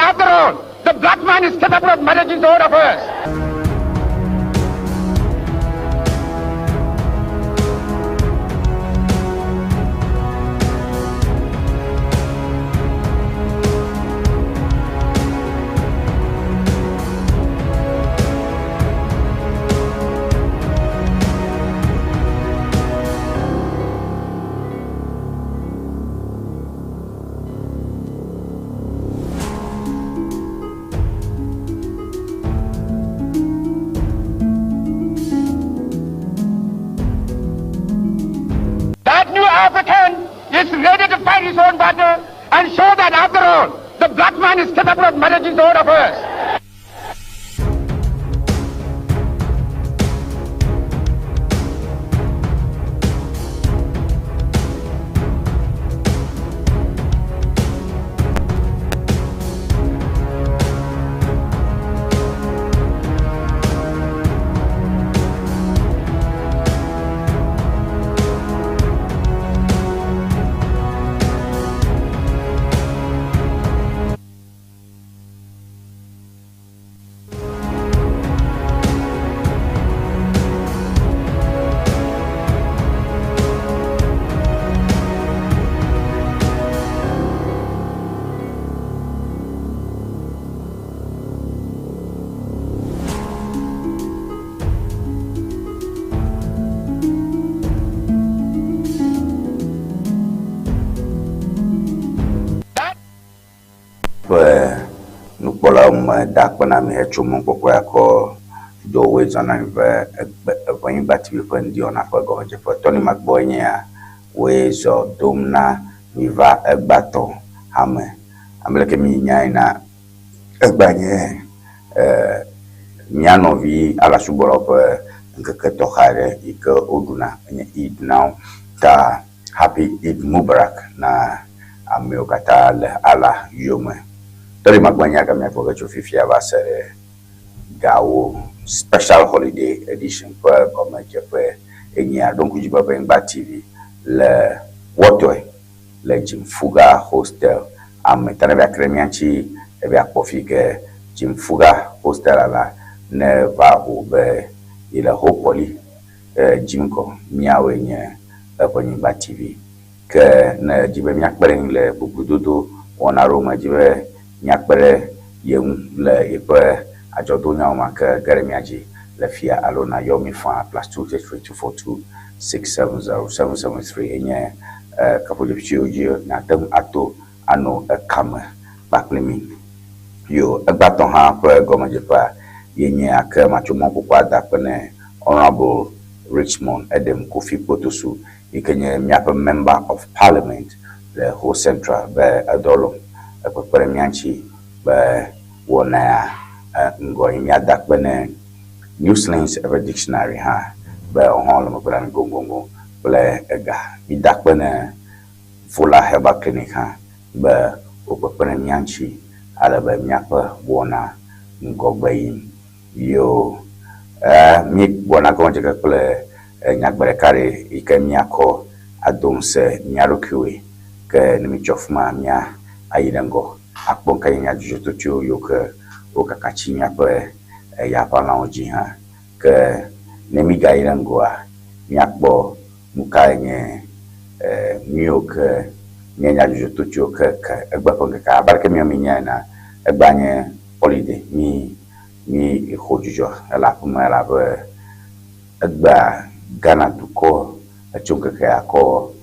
after all, the black man is capable of managing the whole affairs. African is ready to fight his own battle and show that after all, the black man is capable of managing the whole affairs. Dakpana mi hechumu kwa yako do weza na Ewenyigba TV kwa Ŋdi Wɔna kwa goje for Tony Mark-Boye nya wezo domna miva egbato hame ameleke mi nyai na egbanye nyanovi ala suboro kwa nkeke tokhare ike oduna nye iduna ta happy Eid Mubarak na ameokata le ala yome Tony Mark-Boye kami afoga chofifia basere gawo special holiday edition kwa kama jepe enya donc ujiba Ewenyigba TV le wotwe le Jimfuga hostel ametana bya kremianchi bya kofike Jimfuga hostel ala ne va ube ile hopoli Jimko miawe nye Ewenyigba TV ke ne jibe miakpere le bubudodo wona roma jibe nyakpere yen le ipe ajodonya maka garemiaji le fia alona yomi fa +2332426707773 enye kapoje pchioji na dem ato ano ekame baklemi yo egbaton ha pe gomeje pa yenye aka machomo kokwa dapene honorable Richmond Edem Kofi Potosu ikenye miape member of parliament the whole central be adolo Premianchi by Wɔna going Yadakbene Newslinks ever dictionary ha by Honolulu Plan Gongo Ble Ega Idakbene Fula Heba Clinic ha by Premianchi Alaba Miapa Wɔna Ngogbayin yo mi Wɔna going to kple Nyakberekare Ikemiako Adonse Nyarokiwe ke nimichofuma mia ayidango akponka nya jujotocho yoke okakachinya pe ya palaoji ha ke nemiga irango a nyakbo mukanye mioke nya jujotocho ke egbaponga ka barke mi minya na egbanye holiday mi hojujo la kuma la be egba Ghana duko echonke ka ko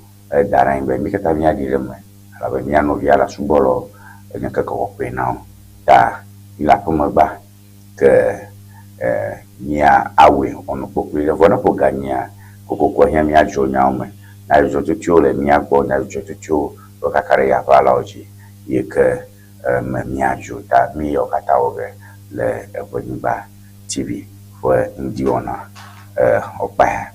daran be mi kata nya direme la be nya no via la subolo nya ka ko pe now ta ila kuma ba ke nya awe ono poku le vona po ganya koko ko nya mi ajo nya ome na jo to tio le mi agbo na jo to tio o ka kare ya pala oji ye ke mi ajo ta mi yo kata oge le Ewenyigba TV for Ŋdi Wɔna opa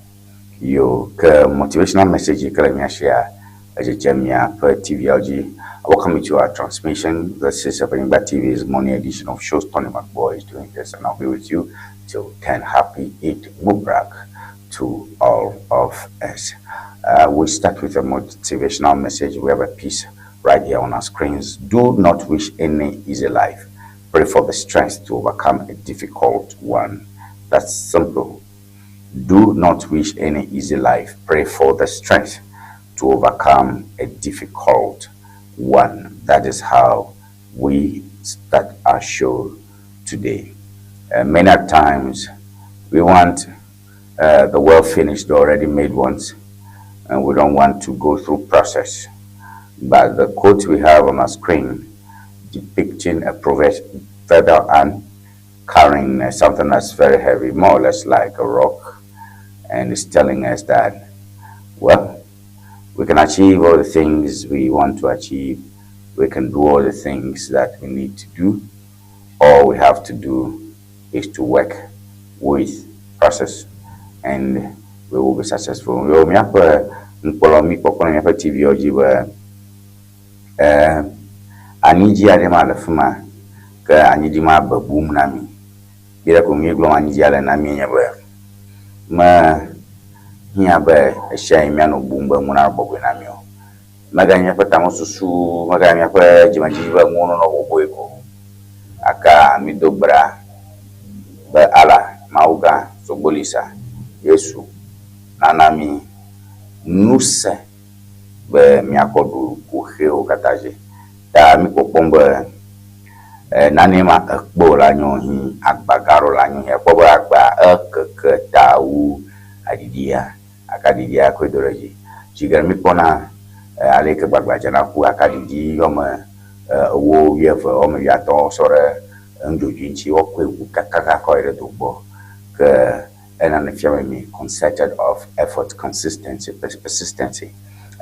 yo ke motivational message ke me share Jamia per TV LG. Welcome to our transmission. This is Ewenyigba TV's morning edition of shows. Tony Mark-Boye is doing this, and I'll be with you till 10. Happy Eid Mubarak to all of us. We'll start with a motivational message. We have a piece right here on our screens. Do not wish any easy life. Pray for the strength to overcome a difficult one. That's simple. Do not wish any easy life. Pray for the strength to overcome a difficult one. That is how we start our show today. Many times we want the well finished, already made ones, and we don't want to go through process. But the quote we have on our screen depicting a feather ant carrying something that's very heavy, more or less like a rock, and it's telling us that, well, we can achieve all the things we want to achieve. We can do all the things that we need to do. All we have to do is to work with process, and we will be successful. We have TV aniji ade ma lefuma ka aniji ma babum na mi bira ko mi glo aniji ala na mi nya ba ma hia ba ehia mi ano bumba mu na bogo na mi o maganya pata mususu maganya pa jimaji ba mu no bogo eko aka mi dobra ba ala mauga so bolisa yesu nana mi nusa ba mi akodu ku heo kataje ta mi ko pomba nani ma akpo la nyohi agbagaro la nyohi ko ba agba akeketawu adidia akadidia ko doroji jigar mi pona ale ke gbagba jana ku akadidi yoma wo yefo o me yato sore njoji nchi o ko kakaka ko ire dugbo ke and me concerted of effort, consistency, persistency,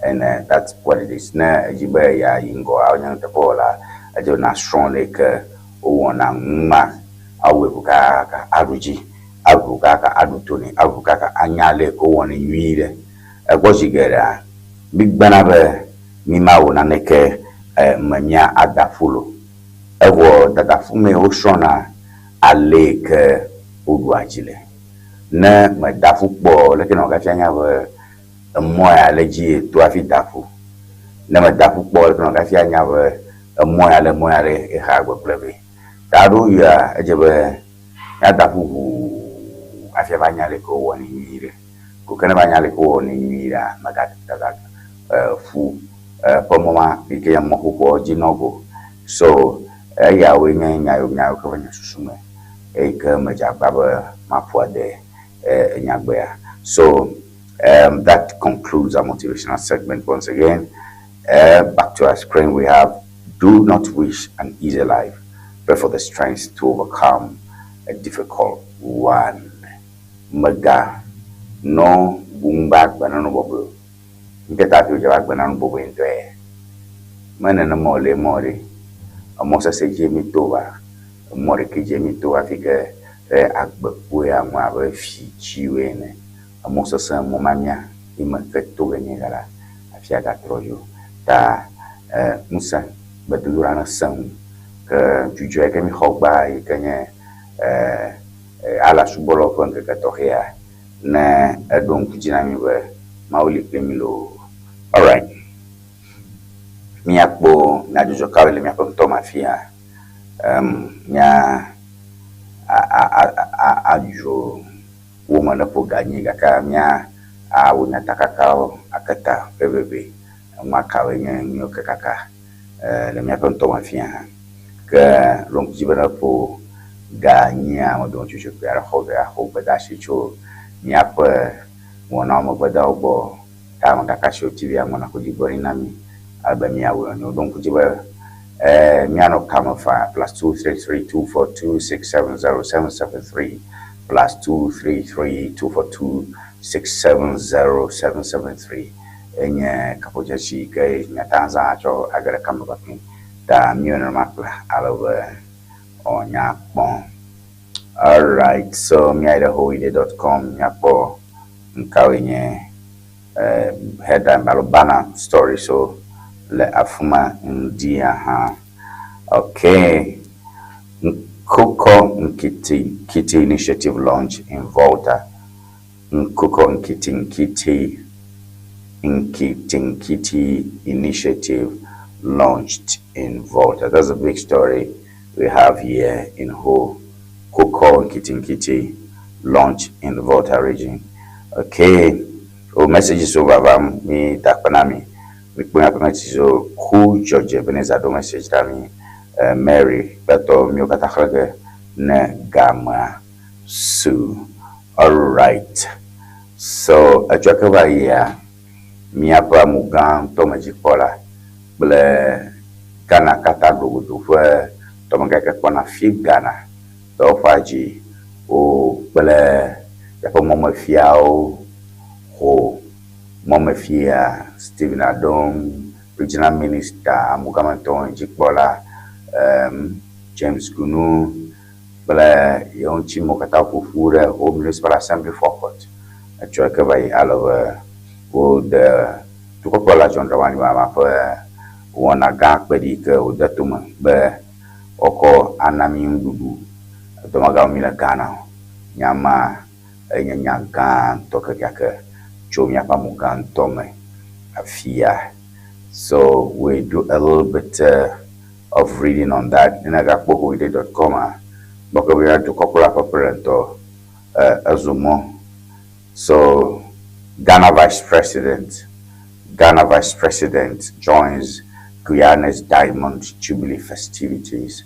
and that's what it is. Na jibe ya ingo awanya tapola ajo na strong like owana ma awe buka aruji abuka ka adutoni abuka ka anyale ko woni yire egojigera big banabe mi ma wona neke manya adafulo ewo dadafume o shona aleke odwajile na ma dafu po le kino ka fianya ba moya le ji to afi dafu na ma dafu po le kino ka fianya ba moya le e ha gbo plebe ta do ya ejebe ya dafu afi ba nya le ko woni yire ko kana ba nya le ko woni yira maga daga fu pomoma ike ya mo ko jinogo so ya we nya ko nya susume e ka ma ja baba ma de so that concludes our motivational segment once again. Back to our screen, we have do not wish an easy life, but for the strength to overcome a difficult one. Maga no bumbag banana bobo. Get out of your banana bobo into air. Man and a more, a mosa say Jamie Tova, a more Jamie Tova figure. We are more fi chiwene amoso sa momamia imafeto genyala afia da trojo ta musa badura na sam ke juju ke mi hogba ikanye ala subolo ko nke katohia na adon kujina mi we mauli pemilo. All right, mi akbo na juju kawele mi akbo to mafia nya ajo woman po ganyi kaka mia awunya takakao akata bebebe mwaka wenye nyo kaka le mia ponto mafia ke long jibana po ganyi amadon chuchu para ho badashi cho mia pa mona mo badao ta maka sho tv amona kujibori nami alba mia wonyo donc kujiba Miano Kamafa +233-242-670-773 +233-242-670-773 enye kapojashi ke nyatanza acho agara kamabaki da miona makla alova onya bon. All right, so miaidahoide.com nyapo nkawenye headline balobana story so le afuma ndia ha. Okay. Nkuko Nkiti initiative launch in Volta. Nkuko Nkiti initiative launched in Volta. That's a big story we have here in Ho Koko Kitinkiti launched in the Volta region. Okay, messages over me tapanami. We put up messages who George Ebenezer do message me Mary Beto Miokatakage ne Gama Su. All right. So a track over here. Miapa mugang tomajipola ble Ghana katago do fe tomagaka kona fi Ghana do faji o ble yapo mama fiao ho mama fia Stephen Adom regional minister mugamanton jipola James Gunu ble yonchi mokata fufure o municipal assembly forkot a track over all over would to Cocola John Rawani Mama for Wana Gak Pedika with the Tuma Bear Oko Anami Dudu Tomagamila Ghana Yama Yangan Tokaka Chomiapamugan Tome Afia. So we do a little bit of reading on that in agapokowide.com. But we had to Cocola Paparento Azumo. So Ghana Vice President joins Guyana's Diamond Jubilee festivities.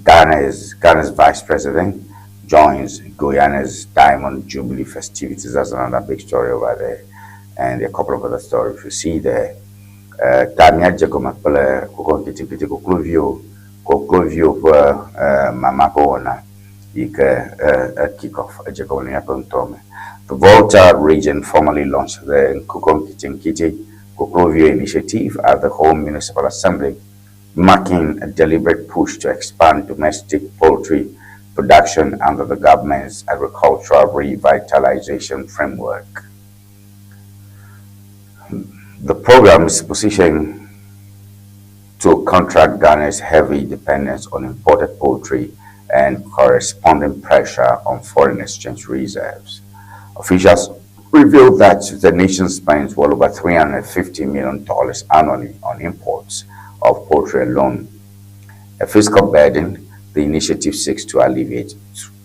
Ghana's Vice President joins Guyana's Diamond Jubilee festivities. That's another big story over there, and a couple of other stories you see there. Tamia Jekoma Kple Kukonkiti Koklovio for Ŋdi Wɔna a kickoff a Jekonia Tome. The Volta region formally launched the Nkiti Koklovio initiative at the Home Municipal Assembly, marking a deliberate push to expand domestic poultry production under the government's agricultural revitalization framework. The program is positioned to counteract Ghana's heavy dependence on imported poultry and corresponding pressure on foreign exchange reserves. Officials revealed that the nation spends well over $350 million annually on imports of poultry alone. A fiscal burden the initiative seeks to alleviate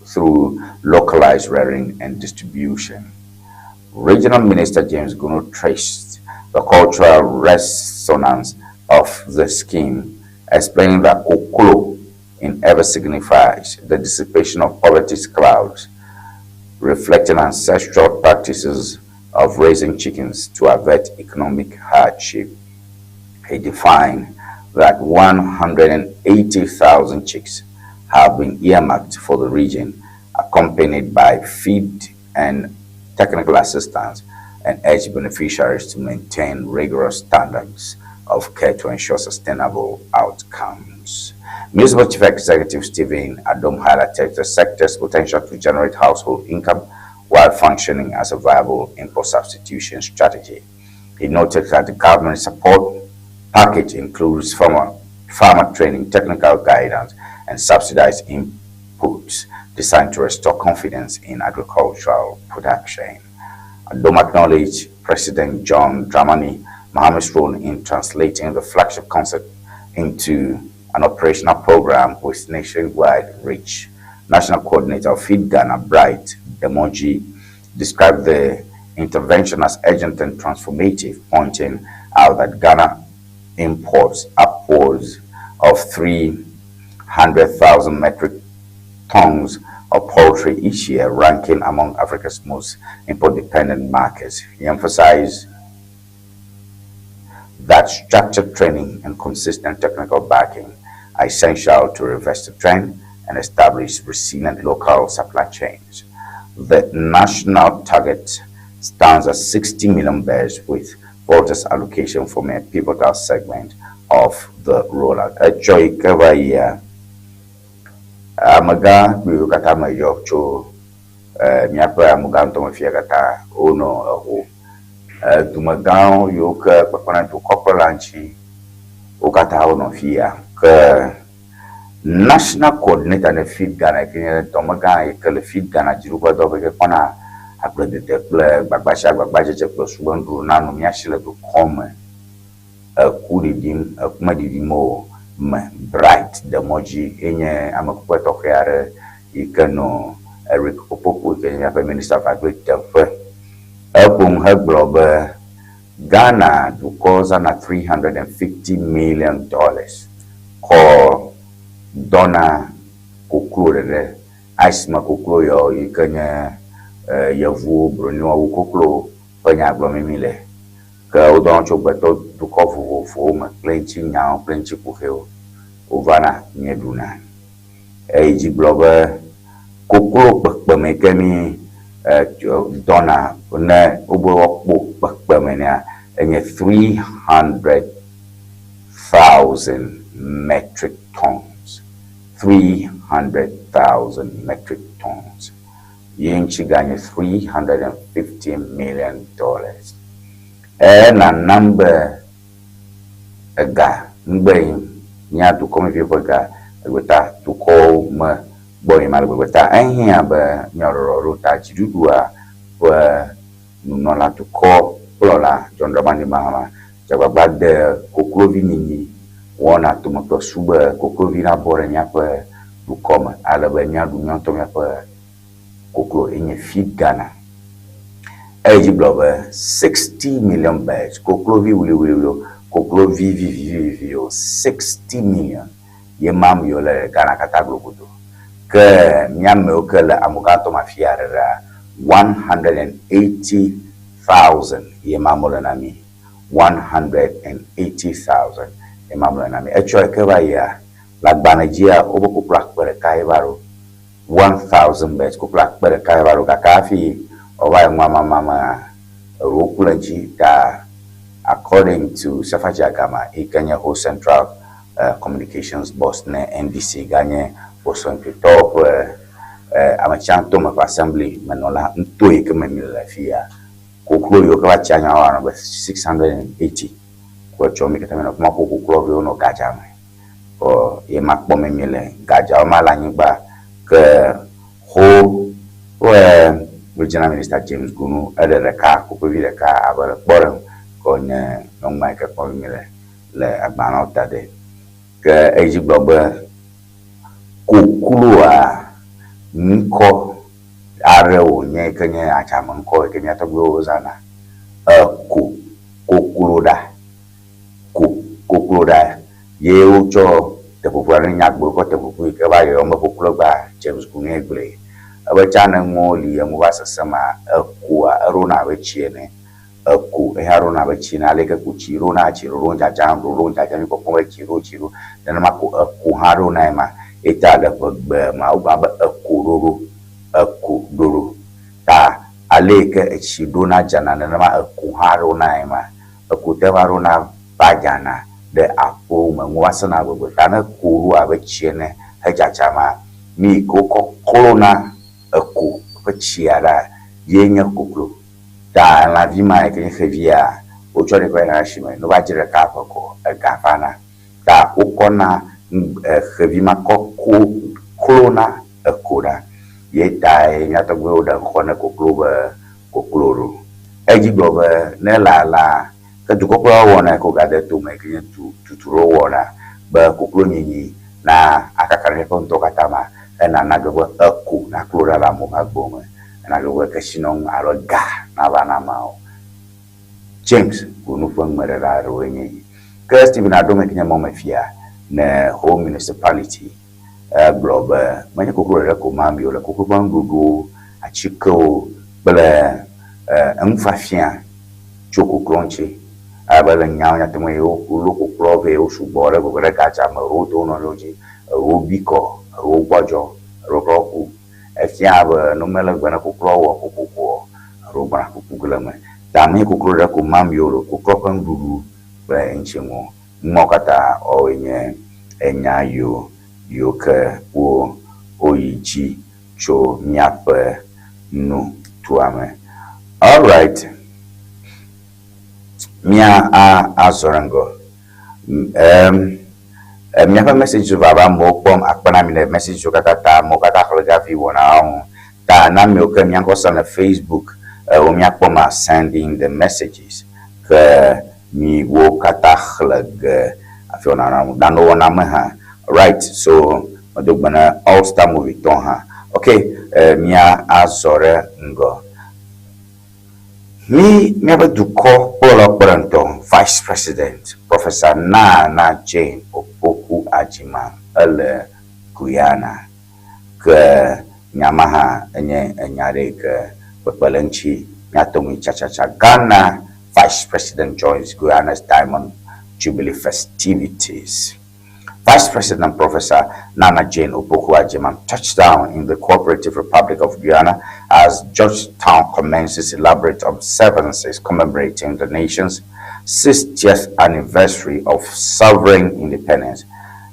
through localized rearing and distribution. Regional Minister James Gunu traced the cultural resonance of the scheme, explaining that Okolo in ever signifies the dissipation of poverty's clouds, reflecting ancestral practices of raising chickens to avert economic hardship. He defined that 180,000 chicks have been earmarked for the region, accompanied by feed and technical assistance, and urged beneficiaries to maintain rigorous standards of care to ensure sustainable outcomes. Municipal Chief Executive Stephen Adom highlighted the sector's potential to generate household income while functioning as a viable import substitution strategy. He noted that the government support package includes farmer training, technical guidance, and subsidized inputs designed to restore confidence in agricultural production. Adom acknowledged President John Dramani Mahama's role in translating the flagship concept into an operational program with nationwide reach. National Coordinator of Feed Ghana, Bright Demoji, described the intervention as urgent and transformative, pointing out that Ghana imports upwards of 300,000 metric tons of poultry each year, ranking among Africa's most import-dependent markets. He emphasized that structured training and consistent technical backing are essential to reverse the trend and establish resilient local supply chains. The national target stands at 60 million birds, with Volta's allocation for a pivotal segment of the rollout. Joy cover here. Amaga kata mayo cho miapa amuga ntomo fiagata ono tumagao yoka pakona to kopalanchi ukata ono fia ke national coordinator ne feed Ghana kenya tomaga ikele feed Ghana jiruba dobe ke kona akrede kple gbagbacha che kple subandu nanu miashile to come kudidim kumadidimo bright the moji enye amakupa tokare ikano Eric Opoku Kenya Minister of Agriculture Upon her global Ghana to cause $350 million call Donna Kukure Aisma Kukuyo Ikanya Yavu Bruno Ukuklo Panya Blomimile Ka udon chokbeto to cover for plenty now plenty kuheo Ovana Nyeduna Eji blogger Kokoro Bakbamekemi Donna ne Ubo Bakbamenia and 300,000 metric tons. 300,000 metric tons. Yinchiganya $350 million. And a number a guy, Nya to come if you forgot with that to call my boy Malbota and here, but Nyoro Chidua were not to call Plola, John Ramani Mahama, Jababad the Koklovini, Wana to Motosuba, Koklovina Boranyapa to come, Alabania do not to Koklo in a feed Ghana. Age blubber 60 million bags, Koklovi will Koklovi 60 million. Ye mam yola Ghana Cataglobudo. Ke Nyamilka Amugato Mafiara 180,000 ye mamolanami 180,000 ye mamolanami echo ekeba ya la banajia obo plak per kaivaro 1,000 beds ko plak per kaivaro kakafi owa mama rokulanchi ta according to Safaja Gama Kenya Whole Central Communications Boss ne NDC ganye boson top amachanto ma assembly manola ntoi kama mila fia koklo yo kwa chanya wana 680 kwa chomi ketamena kuma koklo yo no gaja o ye makpo memile gaja o mala nyigba ke ho regional minister James Gunu edereka koklo vi reka abara boran ko ne no mai ka ko mile le agbana otade ke eji gbogbo koklo Nko areo nye kenye achama nko kenya taglo zana kukuroda ye ucho te popula nyagbo ko te popu ke ba yo mo populo ba James Kunegble aba chana ngoli ya mubasa sama kuwa rona bechiene ku e harona bechina aleka kuchiro na chiro ronja jambo ronja jami ko ko chiro dana mako ku harona ma etada bagba ma ubaba akudoro ta aleka echidona jana na ma akuharo na ma akutevaro na bajana de apo mangwasana gogo tana kuru abechiene hajachama mi koko corona aku pechiara yenya kuklu ta la vima ke khevia ochore ko na shima no bajira ka ko gafana ta ukona khevima kokku corona akura yetai nyata gwe oda khona kokloba kokloro ejigoba nela ka dukoko wona ko gade to make tuturo wona ba koklo nyinyi na akakare ko ntoka tama na nagwa aku na klora la mo magboma na gwa kashinon aroga na bana mao James kunu fon merera rowenyi ka Stephen Adome kinya mo mafia na home municipality blob manya kokoro ko mambi ola kokoro bangugo achiko bala mfafia choko kronche abala nyanya temo yo loko prove o subora go reka chama roto no loji obiko rogwajo rokoku efiaba no mela gwana kokoro wo kokoko robara kokugula me tami kokoro ko mambi ola kokoro bangugo ba enchemo mokata o enya yo yoke wo oyichi cho miape no tuame. All right. Mia asorango. Miape message to baba mo pom akpana mi message to kata mo kata khologa fi wona ta na mi oke mi anko na Facebook o mi akpoma sending the messages ke mi wo kata khleg afiona na no wona me ha right so odogbana all star movie ton ha okay mia azore ngo mi abaduko polo pronto vice president professor na Jane Opoku Ajima ele Guyana ke nyamaha enye enyare ke pepelenchi nyatomi cha Ghana vice president joins Guyana's Diamond Jubilee festivities. Vice President Professor Nana Jane Opoku Ajima touched down in the Cooperative Republic of Guyana as Georgetown commences elaborate observances commemorating the nation's 60th anniversary of sovereign independence.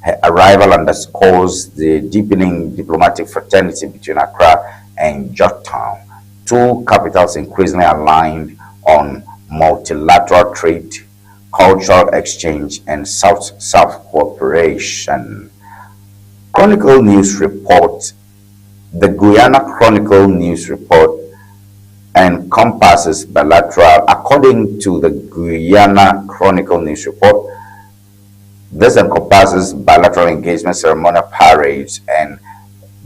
Her arrival underscores the deepening diplomatic fraternity between Accra and Georgetown, two capitals increasingly aligned on multilateral trade, cultural exchange, and South-South cooperation. Chronicle News Report. The Guyana Chronicle News Report encompasses bilateral, according to the Guyana Chronicle News Report, this encompasses bilateral engagement, ceremonial parades, and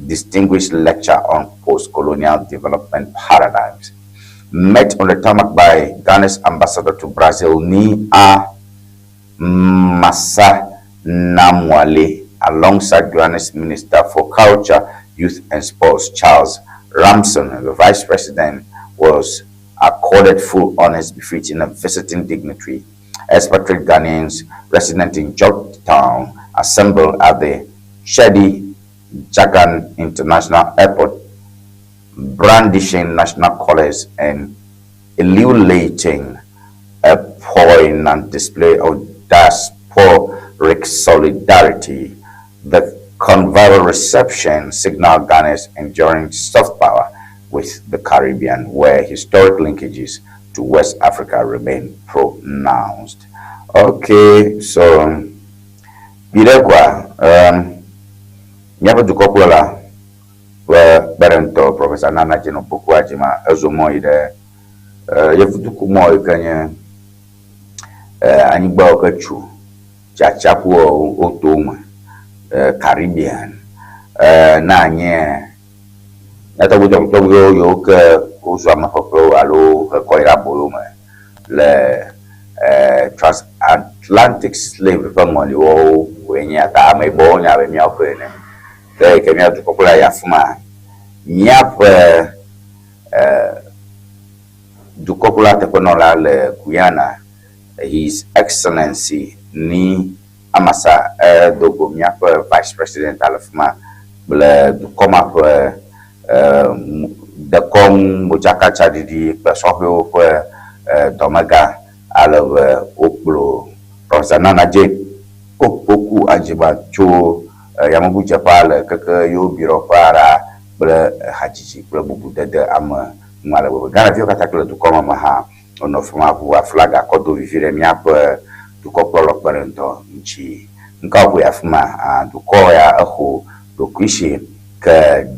distinguished lecture on post-colonial development paradigms. Met on the tarmac by Ghana's ambassador to Brazil, Ni A. Massa Namwale, alongside Ghana's Minister for Culture, Youth and Sports, Charles Ramson. The Vice President was accorded full honors befitting a visiting dignitary. Expatriate Ghanaians resident in Georgetown assembled at the Shady Jagan International Airport, brandishing national colors and illuminating a poignant display of diasporic solidarity. The convivial reception signaled Ghana's enduring soft power with the Caribbean, where historic linkages to West Africa remain pronounced. Okay, so Bidekwa, Nyaba Dukokwala, where Berento, Professor Nana Jane Opoku Ajima, Ezomoide, Yefutukumo, Kanye, Anigba Okachu, Chachapu Otoma, Caribbean, Nanye, Nata Wujo Yoke, Usama Popo, Alo, Koira Bolume, Le Transatlantic Slave Family, when Yata may born, I have a friend. They came out to Popula Yafuma. Nyap Dukopola Teponola Le Guyana, His Excellency Ni Amasa Dogo Nyap Vice President Alafuma, Ble Dukoma the Kong Mujaka Chadidi, Pesofio Domaga, Alav Oklo, Professor Nana Jane Opoku Ajima Cho. Yamabu Japal, Kaka, you biro para, Haji, Bubu, the Ama, Malabu. Ghana, you can to come Maha, on of Mapu, flag, a codo, Viremiap, to Coppola Parento, Chi, Nkawi Afma, and to Koya, Aho, to Kishi,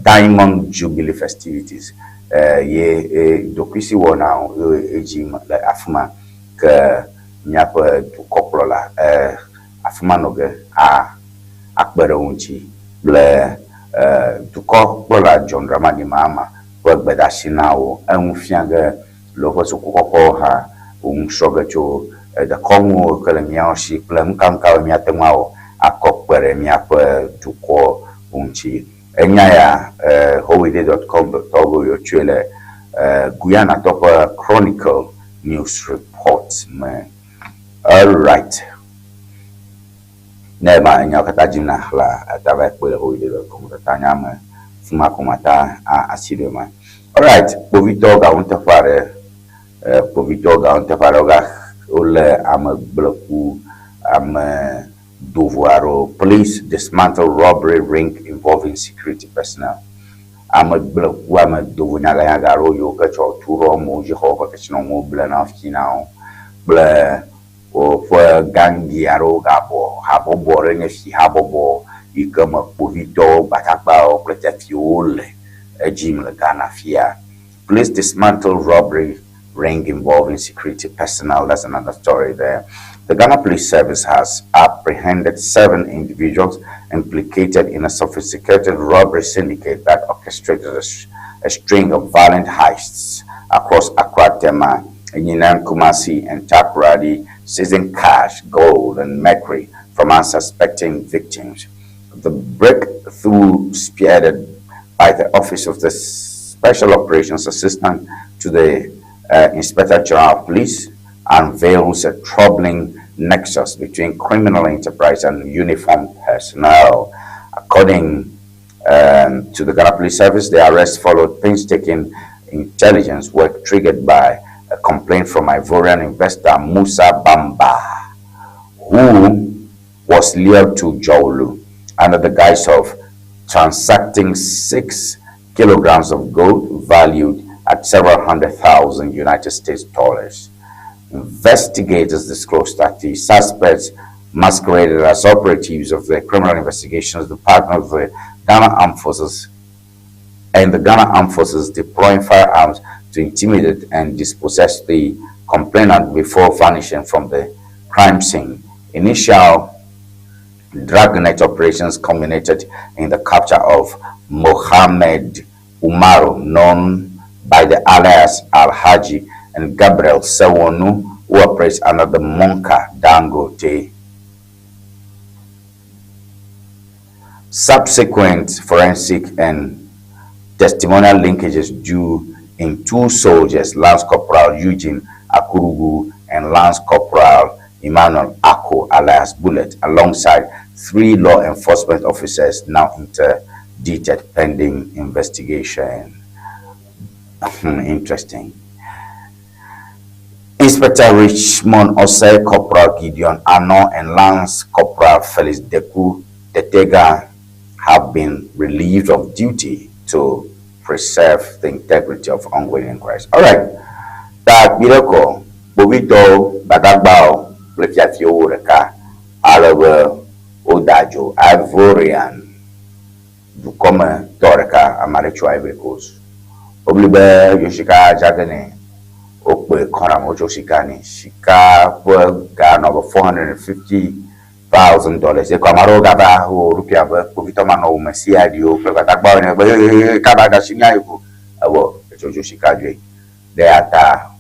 Diamond Jubilee festivities. Ye, do Kisi Wana, Ejim, like Afma, Nyapa, to Coppola, Afmanoge, Akbara unchi ble tuko bola John Dramani mama kwa bedashinawo enfianga loko sukoko ha shoga cho da kongo kala miashi kala mkamka miatemao akopere miapa tuko unchi enyaya holiday.com.togo yochele Guyana Top Chronicle News Report man. All right. Neba nyakata jina la atava kule hoide komutanya ma fuma komata asidema. All right, povito ga untafare ga ole am bloku am Dovuaro police dismantle robbery ring involving security personnel. Am bloku am Dovunaga yagaro yo kacho turo mo Jehovah kachino mo blana afkinao ble o for gangi aro gabo habo borenge fi habo ikama povito batakba o plete fiole jim le Ghana fia. Police dismantle robbery ring involving security personnel. That's another story there. The Ghana Police Service has apprehended 7 individuals implicated in a sophisticated robbery syndicate that orchestrated a string of violent heists across Accra, Tema, Enyinam, Kumasi, and Takoradi, seizing cash, gold, and mercury from unsuspecting victims. The breakthrough, spearheaded by the Office of the Special Operations Assistant to the Inspector General of Police, unveils a troubling nexus between criminal enterprise and uniformed personnel. According to the Ghana Police Service, the arrest followed painstaking intelligence work triggered by a complaint from Ivorian investor Musa Bamba, who was lured to Jowlu under the guise of transacting 6 kilograms of gold valued at several $100,000 United States dollars. Investigators disclosed that the suspects masqueraded as operatives of the Criminal Investigations Department of the Ghana Armed Forces, and the Ghana Armed Forces deploying firearms to intimidate and dispossess the complainant before vanishing from the crime scene. Initial dragnet operations culminated in the capture of Mohammed Umaru, known by the alias Al-Haji, and Gabriel Sewonu, who operates under the Monka Dangote. Subsequent forensic and testimonial linkages drew in 2 soldiers, Lance Corporal Eugene Akurugu and Lance Corporal Emmanuel Ako, alias Bullet, alongside 3 law enforcement officers now interdicted pending investigation. Interesting. Inspector Richmond Osei, Corporal Gideon Ano, and Lance Corporal Felix Deku Tetega have been relieved of duty to preserve the integrity of ongoing inquiries. All right. That miracle, Bobito, Badagbao, Plefiatio Reka, Alawa, Odajo, Ivorian, Dukoma, Toreka, Amaricho Ivory Coast. Oblibe, Yoshika, Jagane, Okwe, Konam, Ocho Shikani, Shika, Ghana over $450,000. The Kamaro Gaba, who Rupia, Povitomano, Messia, Dio, Plebatagbao, Kabada Shinaiku, Abo, Jojo Shikadre. They are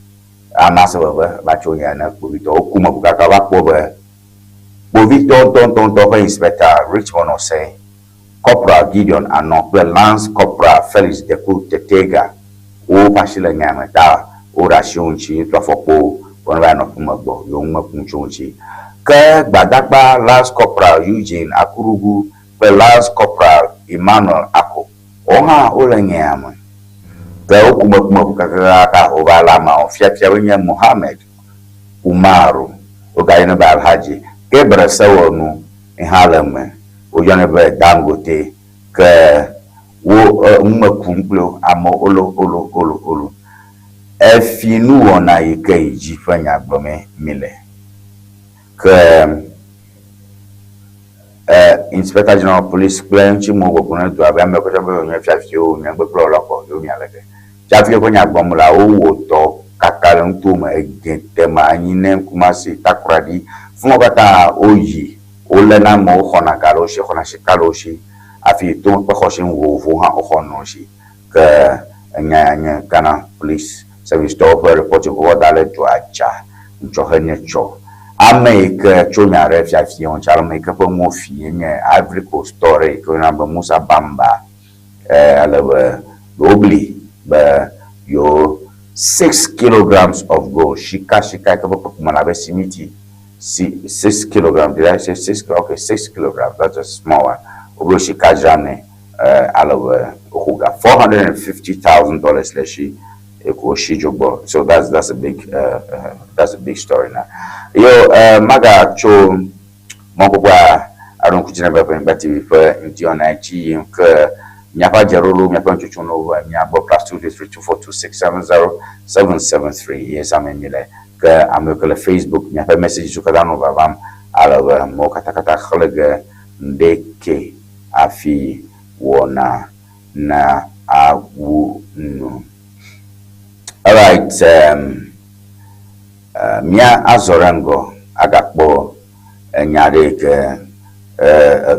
Amaso, Bachoniana, Povito, Okuma, Bukaka, Povito, don't Inspector Richmond Osei, Corporal Gideon Ano, Lance Corporal Felix Deku Tetega, O Pashila Nyamata, O Rashonchi, Trafopo, one ran of Mugbo, Young Mapunchonchi. Badakba, Lance Corporal Eugene Akurugu, Lance Corporal Emmanuel Ako, Oha Olenyam, Okuma Ovalama, Fiatia Mohammed Umaru, Ogayana Balhaji, Gabriel Sewonu, in Harlem, Oyanebe Dangote, Umakumplo, Amo Olo, Efinu Wɔna Ike Jifanya Bome Mile. Inspector General of Police claim Chimo Wokuna to have a Fafio, Number Proloco, Lumialeke. Jafio Konya Bomula, Owoto, Kakalum Tuma, Tema, Ninem Kumasi, Takradi, Fumogata, Oji, Olena Mo, Honakaloshi, Honashikaloshi, Afi Tum Pahoshin Wofuha Ohonoshi, Nya Ghana Police Service to report to Wadale to Acha, Johania Cho. I make Chonya Refiation, shall make up a movie in Ivory Coast story, Konamba Musa Bamba, Obli, your 6 kilograms of gold. Shika Manabe Simiti, 6 kilograms. Did I say 6? Okay, 6 kilograms. That's a small one. Oblo Shika Jane, $450,000 leshi. So that's a big story now. Yo, Maga Cho Mokwa, I don't kuchina baba mbati bifa nti ona chi nke nyapa jarulu nyapa nchuchuno nyabo +23242670773. Yes, I'm in mile ka amekele Facebook nyapa message sukadano babam ala mo katakata khalega ndeke afi wona na awu no. All right, Mia azorango agakpo nyare ke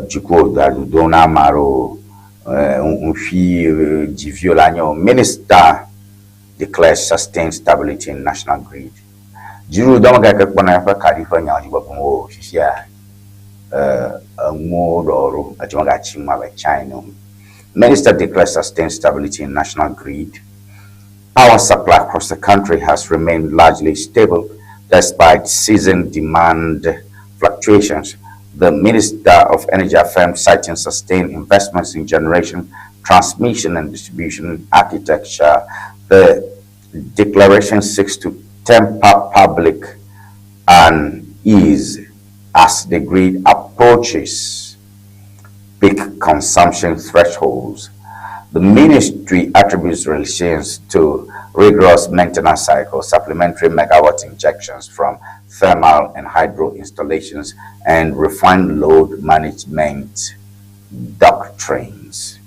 jiko dona maro unfi jiviolanyo minister declares sustained stability in national grid. Jiru domaga ke kpona fa kalifa nya jibo mo fifia mo doro ajimaga chima ba China. Minister declares sustained stability in national grid. Power supply across the country has remained largely stable despite season demand fluctuations. The Minister of Energy affirmed, citing sustained investments in generation, transmission, and distribution architecture. The declaration seeks to temper public unease as the grid approaches peak consumption thresholds. The ministry attributes resilience to rigorous maintenance cycles, supplementary megawatt injections from thermal and hydro installations, and refined load management doctrines.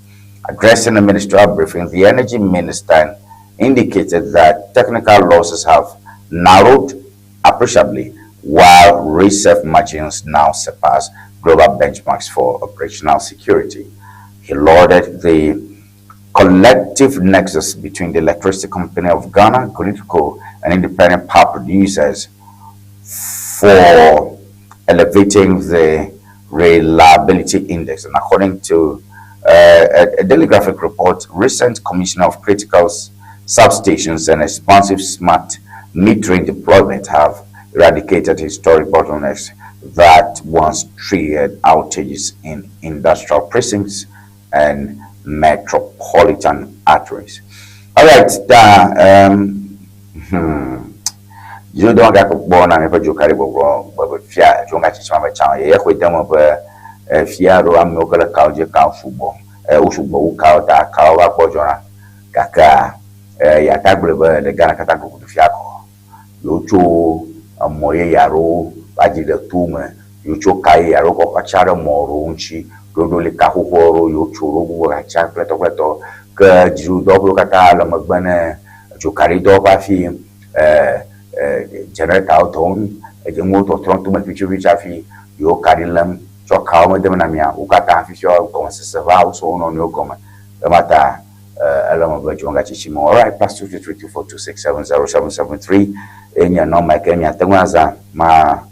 Addressing the ministerial briefing, the energy minister indicated that technical losses have narrowed appreciably, while reserve margins now surpass global benchmarks for operational security. He lauded the collective nexus between the Electricity Company of Ghana, Gridco, and independent power producers for elevating the reliability index. And according to a daily graphic report, recent commissioner of critical substations and responsive smart metering deployment have eradicated historic bottlenecks that once triggered outages in industrial precincts and metropolitan arteries. All right, you don't get born and never you carry but fear, you got to my child. Yeah, with them of fear, I'm no color cow, cow football, Ushubo, cow, cow, bojona, kaka, Yatagriver, the Ghana Catago, the Fiaco, Lucho, a Moye Yaro, Baji the Tume, Yucho Kai, Yaroko Pachara Morunchi. Dodoli kahuhoro yo churu racha pleto ke jiru double kata la magbane chukari do ba fi generator auton e moto tron tu ma pichu fi yo karilam cho kaw ma dem na mia ukata fi sho ko se se va so no no ko ma mata ala ma ba jonga chichimo. All right, plus 23242670773 enya no ma kenya tengwaza ma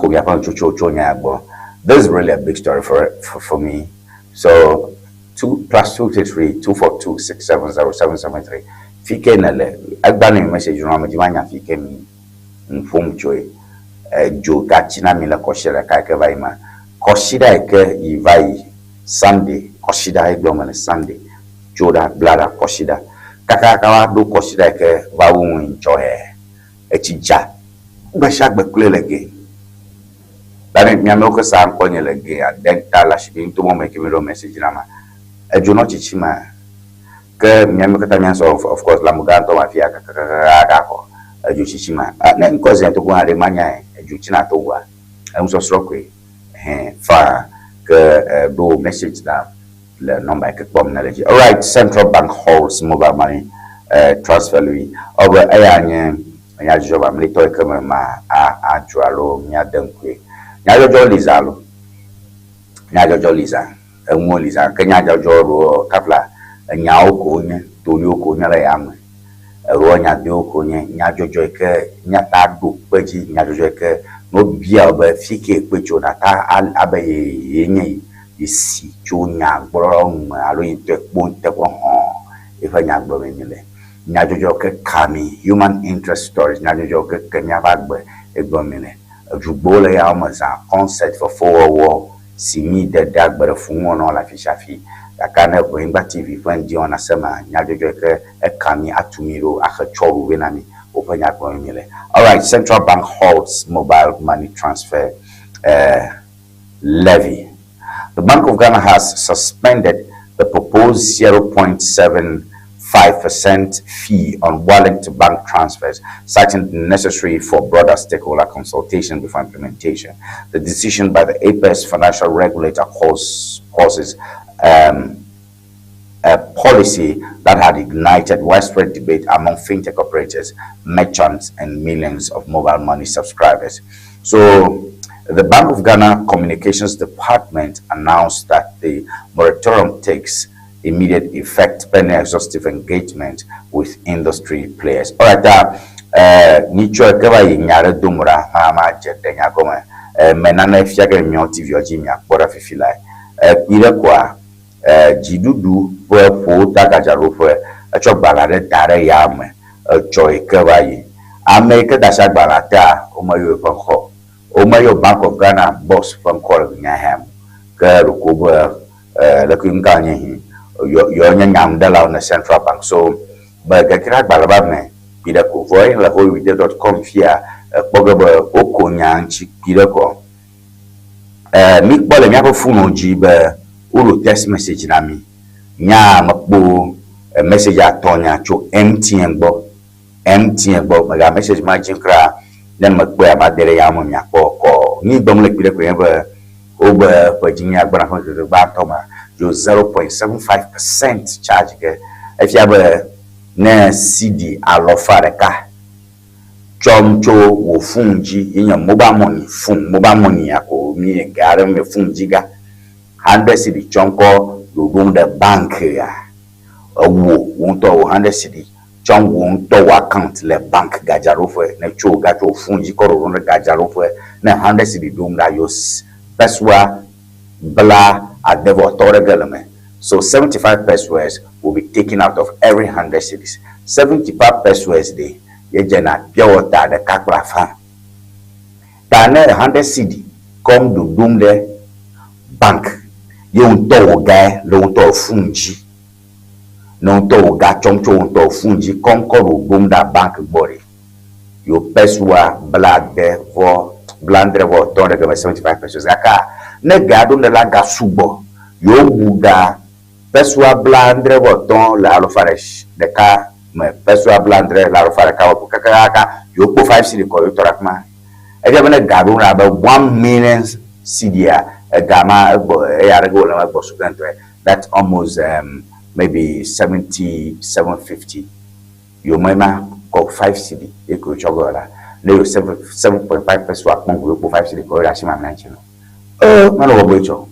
ko ya pa chucho nya agbo. This is really a big story for me. So 2 plus 233-242-670-773. Fike nale agbani message no amajimanya fike mi inform joy jo gachina mi la koshira ka ke vaima koshida ke ivai Sunday koshida egblomane Sunday joda blada koshida kaka kawa do koshida ke vawu njoe echija gbashagbe kulelege. That me amoko sa ankonye lege a dental shibi into mo make me message na ma ejo no chichima ke me amoko ta nyanso of course la muganto ma fia ka ko ejo chichima na nkoze to ko ade manya ejo china to wa em so srokwe fa ke do message na le number ke bom na leji. All right, Central Bank holds mobile money transfer lui over ayanye anya joba mlito ke ma a jualo nya denkwe Nyajojo Liza, Mo Liza, Kenyajo ro kapla, Nyao Konya, Tolio Konya Yam, Ronya Dio Konya, Nyajojo ke, Nyatago, Peji, Nyajojo ke, no bia be fike pecho na ta abe yenye isi chunya gboro alo inte ponte ko ho e fa nya gbo menile Nyajojo ke kami human interest stories Nyajojo ke Kenya bagbe e gbo mene Jubola ya Amos concept for forward war simi de dagbere fun won la fi shafi akana ko ingba TV fan di ona sema Nyajojo ke e kami atumiro akachoru wenami openya ko mile. All right, Central Bank halts mobile money transfer levy. The Bank of Ghana has suspended the proposed 0.75% fee on wallet-to-bank transfers, citing the necessary for broader stakeholder consultation before implementation. The decision by the Apex financial regulator causes a policy that had ignited widespread debate among fintech operators, merchants, and millions of mobile money subscribers. So, the Bank of Ghana Communications Department announced that the moratorium takes immediate effect pending exhaustive engagement with industry players. All right, nicho kaba yinyare dumura mama jete nyakoma menana fiake myo TV oji mya kpora fifila ile kwa jidudu po tagajaro po acho balade dare yame acho kaba yi America dasha balata omayo fanko omayo Bank of Ghana boss fanko nyaham ka rukubo la kunganye yo nyamdala on the central bank so ba gakira balaba me pida ko voy la hoyvide.com fia pogaba okonya nchi pida ko mi kpole mi apo funu ji ba ulu text message na mi nya makbo message atonya cho MTN gbo maga message ma jinkra then makbo ya badere ya mo mi ko ni dom le pida ko yeba oba pajinya gbara ko ba toma jo 0.75% charge ke if ya ba na CD alofareka chomcho wo funji inya mobile money ako mi gare me funjiga 100 CD chonko do the bank ya wo wonto 100 CD chon wonto account le bank gajaro fo na cho gato funji ko ro gajaro fo na 100 CD dum da yos peswa bla adevo toregalame. So 75 pesos will be taken out of every 100 cities. 75 pesos day, ye jena pure water the kakla fan. Tane 100 city come to doom the bank. You unto guy, no unto fungi. No unto ga chomcho unto fungi come call boom that bank body. You peswa blood there for blandre for 75 pesos. Aka ne gadum de la gasubo. Yo buga pessoa blandre boton la alofaresh de ka me pessoa blandre la alofare ka ko kaka yo po 5 cedi ko yo torakma e ga bene gabu na ba 1 million cedi a gama e arego la ba sukantre that's almost maybe 750 yo mema ko 5 cedi e ko chogola le yo 7.5 pessoa ko po 5 cedi ko ya shima nanchino mano bo bocho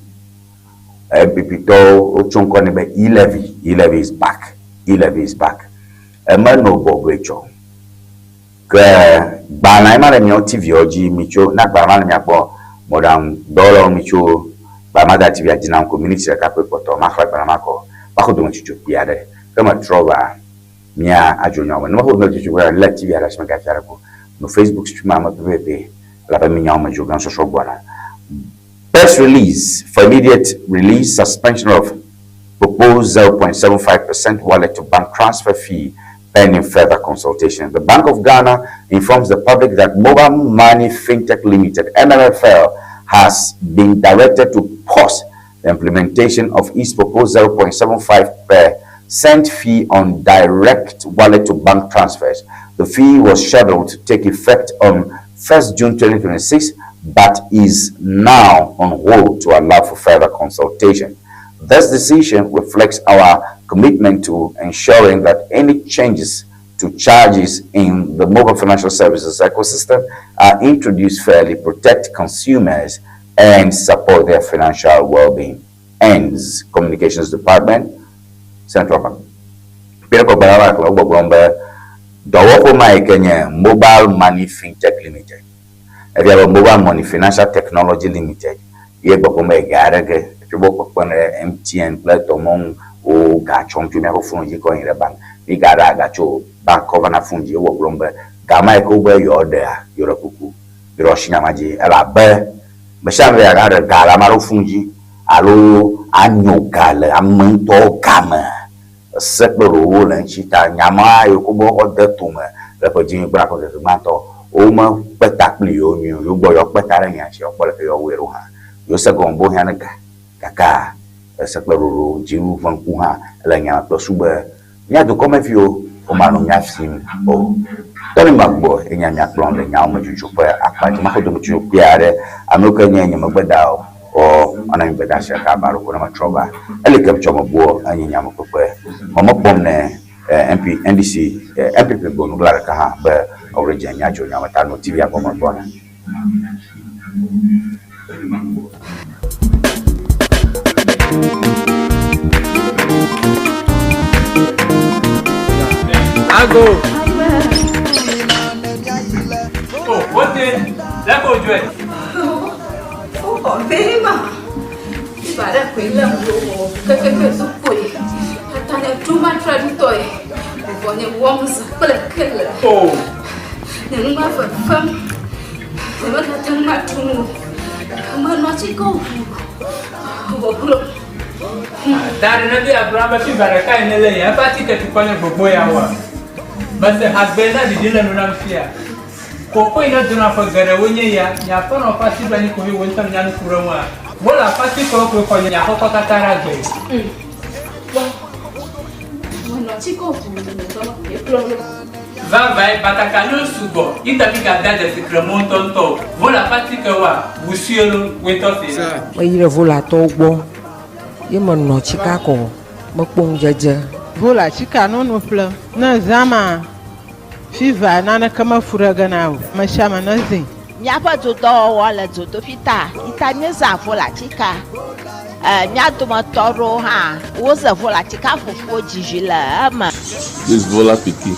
Pipito Ochunkonebe e-levy is back. E-levy is back. Man no bobecho. Bana imane mi TV oji micho na bana mi apo modern dollar micho ba mada TV ajina community ka pe poto ma fra bana mako ba ko do chicho piade kama trova nya ajonya no ho no chicho wa la TV ala shima ka fiara ko no Facebook stream ma bebe la ba mi nya ma jogan so so bona. Press release for immediate release suspension of proposed 0.75% wallet to bank transfer fee pending further consultation. The Bank of Ghana informs the public that Mobile Money Fintech Limited (MMFL) has been directed to pause the implementation of its proposed 0.75% fee on direct wallet to bank transfers. The fee was scheduled to take effect on 1st June 2026. But is now on hold to allow for further consultation. This decision reflects our commitment to ensuring that any changes to charges in the mobile financial services ecosystem are introduced fairly, protect consumers, and support their financial well-being. Ends Communications Department, Central Bank. Mobile Money Fintech Limited. If you have a Mobile Money Financial Technology Limited, you have a garage, if you work on MTN, platform, or gachon, you never phone you going in the bank. You got a gacho, bank cover na phone you work lumber, Gama over you're there, you're a cuckoo, you're a shinamaji, a la bear, Masham, I got a galamaro fungi, alo, anyo gala, a mentor gamma, a separate rule and cheetah, Yama, you could walk on the tumor, the Virginia Brack of the mantle. Oma petakli yo yo boyo petara nya chi opole ke yo weru ha yo se gombo hanaga kaka se kleruru jiru vanku ha la nya to suba nya do come fio o manu nya sim o Tony Mark-Boye nya nya klon le nya o majuju pa akpa ma ko do majuju piare anuka nya nya magbada o ana mi beda sha ka baro ko na matroba ele ke chomo bo anyinya mo pepe mama bom ne MP NDC MPP bo no glar ka ha be origin nya jo nya mata no TV aboma bona Ago. Oh, what then? Let go, Joy. Oh, very much. If I don't quit them, go, so quick. I can't do my toy. When it warms, but a killer. Oh, then my fun. Never got to my tomb. Come on, not to go. that another Abraham, if I can't lay a party to call for boy hour. But the husband had the dinner around here. Coco in a dinner for Garawunya, Yapon or Party Banny Kuri Winton Yan Kurama. Well, a party talk with Yakota Tarage. Not to go. Vai, Batacano Subo, Itapica Dada Sicramonton to, Vola Paticawa, Busiolo, Winterfield. Bây giờ vô là tô bò, với mình nó chỉ cá cổ, mất bông dơ. Vô là chỉ cá nó ple, nó zama, phi va na kama furaga na, mà chama nó gì. Nhà phải做到我来做到fita，伊他们啥vô là chỉ cá，nhà tụi mà toro ha，我是vô là chỉ cá phục vụ chỉ是了嘛。 This Vola Piki.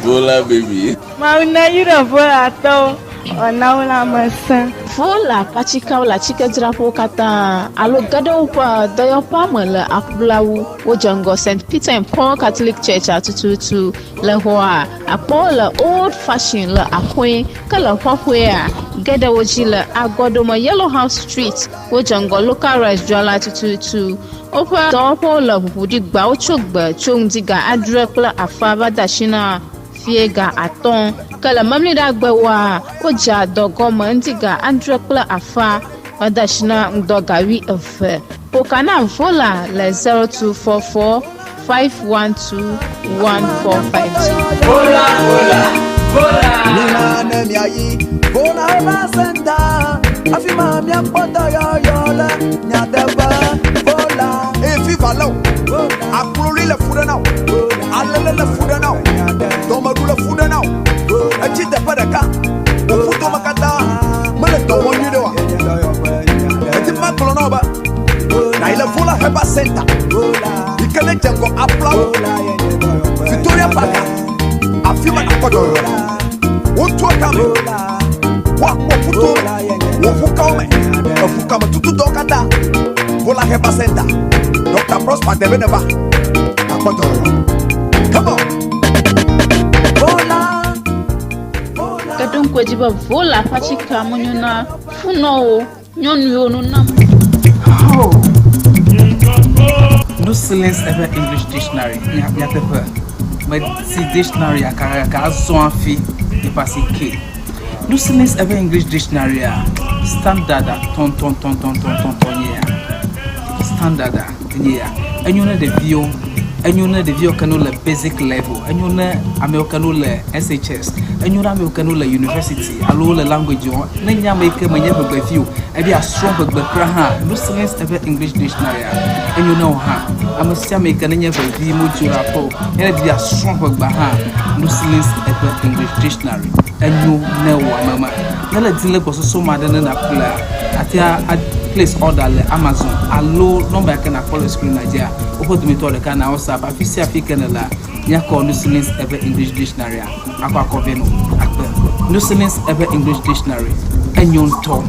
Vola baby. Mauna yura vola to, onaula masa. Vola pachika la chika drapo kata alo gado pa dayo pa mala akblawu wojango St. Peter and Paul Catholic Church atututu la hoa apola old fashioned la akwe kala hwahwea gada wojila agodoma Yellow House Street wojango local rice jwala atututu opa dopo la budi gba ochogba chongdiga adrekla afaba dashina fiega aton kala mamlida gbawa oja dogoma ndiga andrekla afa badashina ndogawi efe pokana vola le 0244 512 1452 Vola Nina nemiayi Vola basenda Afima mia pota yola Nyadaba Vola Efi valo Akululi le fuda now Alele le fuda now Domaru le fuda now Achite padaka Ufuto makata Mele tomo nidewa Eti makolo noba Na ile Vola heba center Ikele jengo apla Victoria Park Afima na kodo Wotu akame Wakuto Wofukame Wofukame tutu dokata Vola heba center Dr. Prosper Debeneva Akodo Come on Vola kadon kwajiba vola pachika munyuna funo nyonu nam No silence ever English dictionary. Ya paper. But see dictionary ka so afi e passe K. No silence ever English dictionary standard ton yeah. Standard yeah. And you know the view. And you know the view can le basic level. And you know American le SHS. And you know American le university. Allo le language on. Nanya make me never view. I be a strong but ha. No silence ever English dictionary. And you know ha. I'm a American never view much rapport. And be a strong but ha. No silence ever English dictionary. And you know mama. Nala dile ko so mad na kula. Atia place order le Amazon. Allo number can follow screen Nigeria. Opo to me to the can WhatsApp afisi african la nya call no silence ever English dictionary akwa akove no akpe no silence ever English dictionary enyon to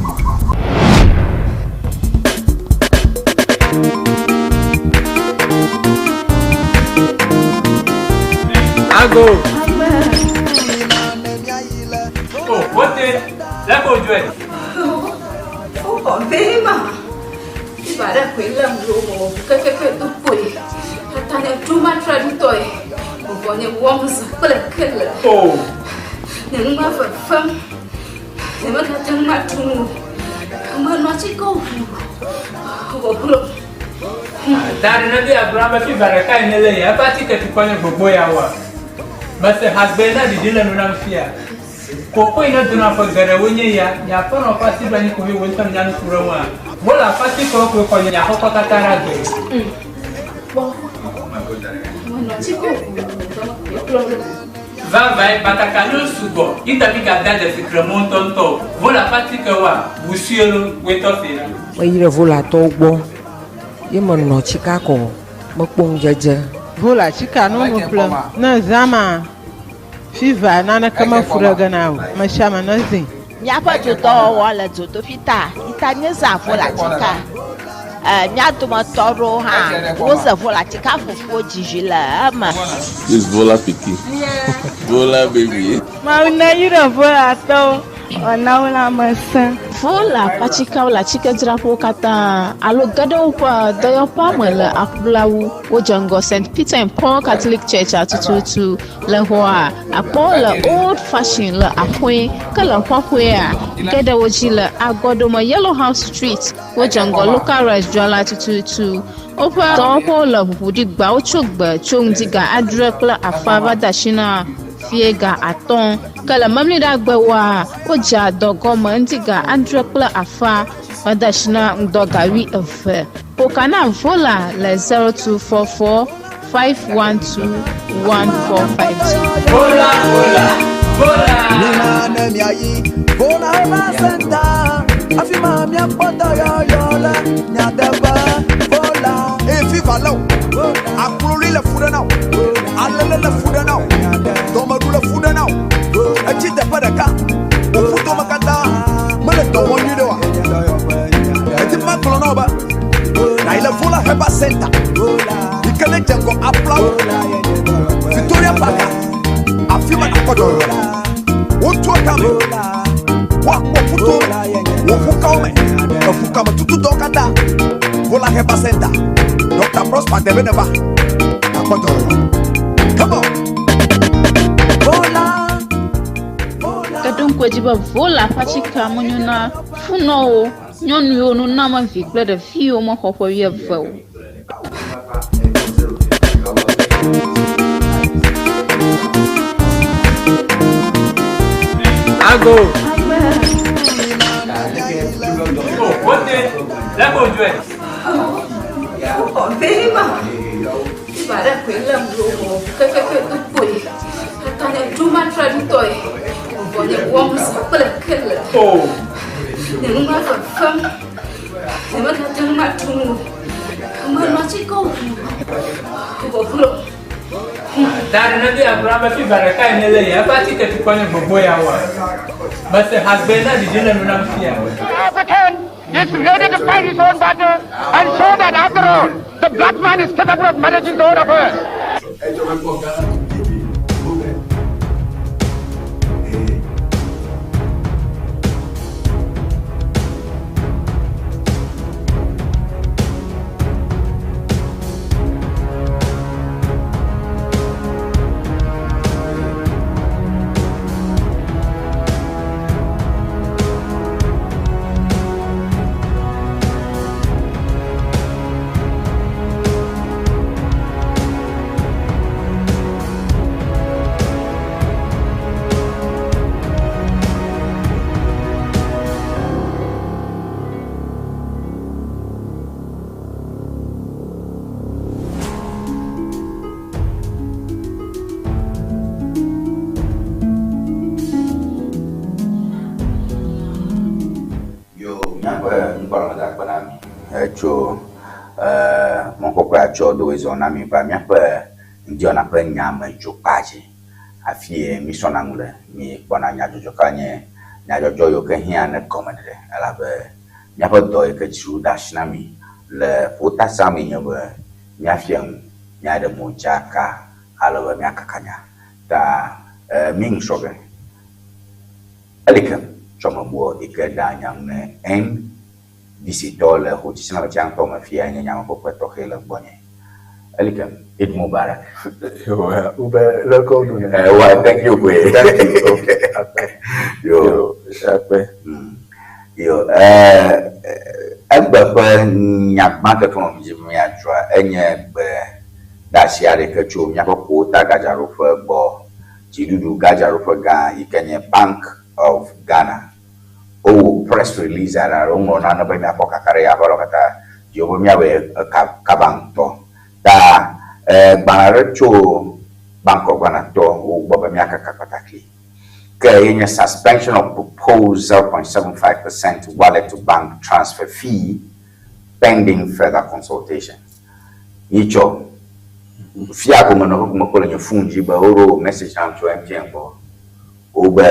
Ago. Oh, what then? Let go, Joy. Oh, very much. If I don't quit them, go, to quick. I can't do my toy. When it warms, but a killer. Oh, Then my fun. Never got to my tomb. Come on, not to go. that another Abraham, if I can't lay a party to call for boy hour. But the husband had the dinner around here. Coco in a dinner for Garawunya, Yapon or Party Banny Kuri Winton Yan Kurama. Voilà, parti qu'on peut connaître la Coca-Cola. Bon. Va, Batakano Subo, il t'a mis qu'à date de Ficremont Tonto. Voilà, parti que vous suivez le Wetofé. Oui, le vol à Togo. Il m'a non Chicago. Mokpong jaja. Vola chika no no plan. Na zama. Fiva nana kama furaga nao. Mashama nazi. Miapa tuto wala tuto fita. Ita nyeza vola chika. Miato matoro ha. Woza vola chika fufu jijila ama. This Vola Piki. Vola baby. Mauna yura vola to. Ona masa. Vola pachika la chika drapo kata alo gado pa doyo pa mala akblawu wo jango St. Peter and Paul Catholic Church atututu la hoa apola old fashion la akwe kala kwakwe gada woji la agodo ma Yellow House Street wo jango local restaurant atututu opa topo la budi gba ochogba chongdiga adrek la afaba dashina fiega aton kala mamli da gbawa oja dogo mandiga andrekla afa badashna ndogawi efe pokana vola le 0244 512 1452 vola Nina nemi ayi vola eba senta afima mi apoto yo la nyadeba vola efi valo akuluri le fuda now alele le fuda now domadu le fuda now achite padaka ofuto makata mele to woni de wa eti makolo no ba na ile vola eba senta ikele jengo applaud Victoria Park afima akodo wotu akame wakwo futo wofuka ome wofuka matutu dokada vola heba center Dr. Prosper Debeneba akodo come on vola kadon kwajiba vola pachika munyuna funo nyonu yonu nama vikle de fio mo hopo yevo Ago. What is that? Oh, very much. But I feel like you boy. I can't do my traditory. For the worms, killer. Oh, the room has a firm. The mother turned my tomb. My magical. that Ŋdi Abraham fi baraka inele ya parti que tu connais bobo ya wa. But the husband that didn't know African is ready to fight his own battle and show that after all, the black man is capable of managing his own affairs. Cho mon kokra cho do izona mi pa mi pa ndio na pa nyama jopaje afie mi sona ngule mi kona nya jojokanye nya jojo yo ke hia na komande ala be nya pa do ke chiru dashna mi le fota sami nyabe mi afie nya de mo chaka ala be mi akakanya ta ming shoge alikem choma bo ikeda nyang ne en visitole hutisina bachang to mafia nyama popo tohela bonye alikem Eid Mubarak ube loko dune wa thank you boy thank you yo shape yo agba pa nyakma ka to mi atwa enye be dashiare ka chu nya ko ta gajaru fa bo jidudu gajaru fa ga ikenye Bank of Ghana o press release ara rongo na be mi akoka kare ya balo kata yo mi awe kabang to da banare cho banko bana to o boba mi akaka pataki ke suspension of proposed 0.75% wallet to bank transfer fee pending further consultation. Icho fia ko mono ko ko le funji ba oro message am to MTN bo obe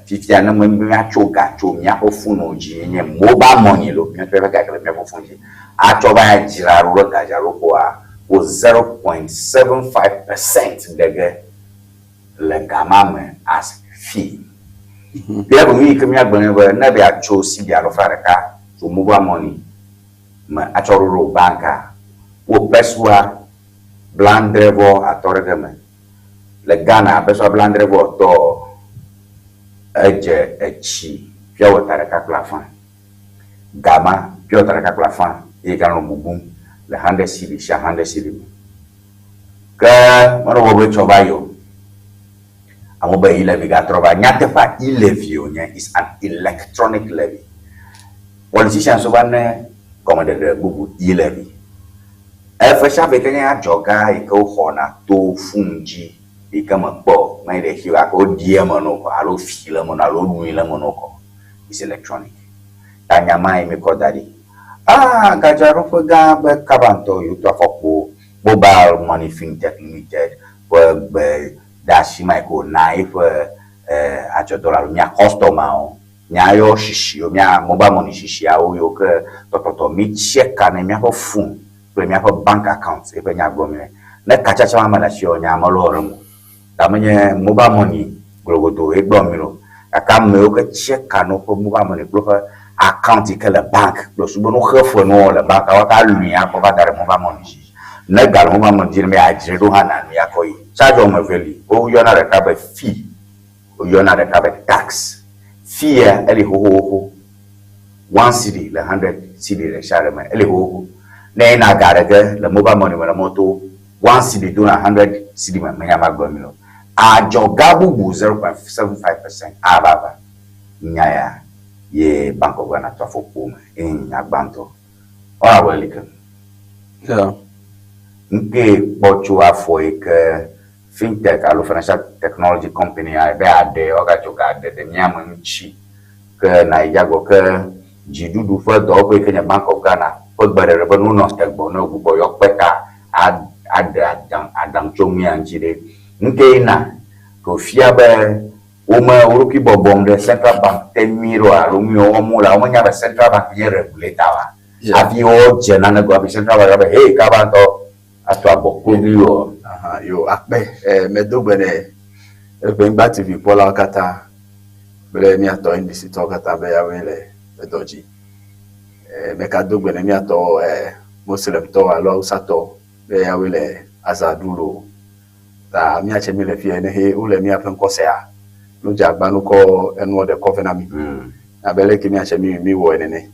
fifia na mo mi achoga cho mi afofuno ji nye mobile money lo mi pe ka kele mi afofunji achoba jira ro ga jaro ko a 0.75% dege le gamame as fee. Bia bo mi ke mi agbon ba na be acho si bia lo faraka so mobile money ma achoro ro banka wo peswa blandrevo atorgame le Ghana peswa blandrevo to eje echi pia wataraka plafan gama pia wataraka plafan e gano mubum le 100 cedi sha 100 cedi ka mano wo choba yo amoba ile biga troba nyate fa levy onya is an electronic levy. Politicians so ban commanded the bubu levy fasha bekenya joga iko hona to funji ikama po mai de hiwa ko diemo no ko alo fila mo na lo nuila mo no ko is electronic tanya mai me ko dadi gajaro fo ga be kabanto yu to foko mobile money fintech limited be dashi mai ko nai fo acho dollar mia customer o mia yo shishi o mia mobile money shishi a o yo ke to mi check na mia fo fun premier for bank accounts e penya gomene na kacha chama mala shio nya maloro mo tamanye mobile money glogoto e gbomiro aka me o ka check no for mobile money glo account ke la bank lo subo no khefo no la bank wa ka luya ko ba dare mobile money na gal mobile money me ajire do hana mi akoyi charge o me veli o yo na recover fee o yo na recover tax fee ele ho 1 cedi le 100 cedi le share me ele ho na na garage le mobile money wala moto 1 cedi do na 100 cedi ma nyama gomino a jogabu 0.75% ababa nyaya ye bank of Ghana to fokuma in agbanto ora welcome yeah nke bochu afo ke fintech alo financial technology company a be ade oga joga de nyama nchi ke na yago ke jidudu fo do ko Kenya Bank of Ghana ko bare rebe no no tegbo no gubo yok peka adam chomi anjire nke na ko fia be o ma uruki bobom de central bank temiro alumi o mula o nya be central bank ye regulator wa afi o jena na go be central bank be hey ka banto ato aboko bi yo yo akpe medogbene Ewenyigba TV pola kata bele mi ato NBC to kata be ya wele doji mekadogbene mi ato Muslim to alo sato be ya wele azaduro ta mi ache mi le fie ne he ule mi apen kosea no jagbanu ko enu de covenant mi abele ki mi ache mi wo ene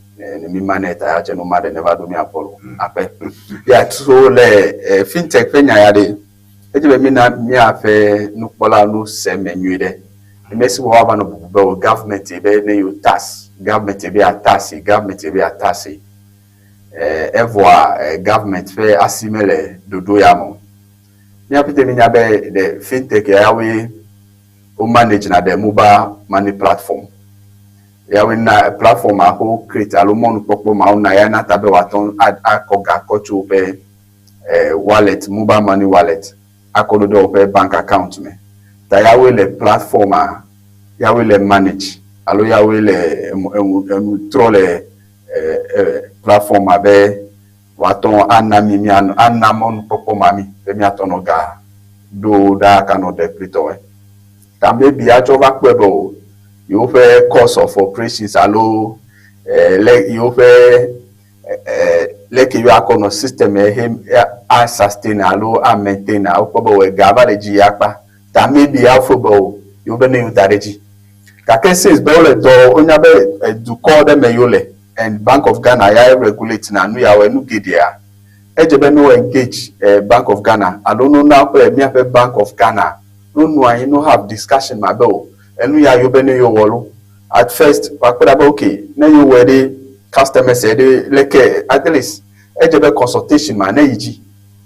mi maneta ache no made never do mi apolo ape ya so le fintech penya ya de ejibe mi na mi afe no pola no se menuide mesi wo aba no bu government be ne you tax government be atasi evoa government fe asimele dodo ya mo ni apite mi nyabe the fintech ya we o manage na the mobile money platform ya we na platform a ho create alomon popo ma na ya na tabe waton akoga kochu be wallet mobile money wallet akodo be bank account me ta ya we le platform a ya we le manage alo ya we le trole platform abe waton anami anamon popo mami be mi atono ga do da kano de plito ta maybe ajo ba pebo you fe cost of operations alo you fe like you akono system a sustain alo a maintain a pobo we gaba de ji apa ta maybe afobo you be ne utareji ka ke says be ole to onya be do call them yole and Bank of Ghana ya regulate na nu ya we nu gidia ejebe no engage Bank of Ghana I don't know now me have Bank of Ghana no have discussion ma be o enu ya yo be ne yo wolu at first I could have okay now you were the customer said like at least ejebe consultation ma na yiji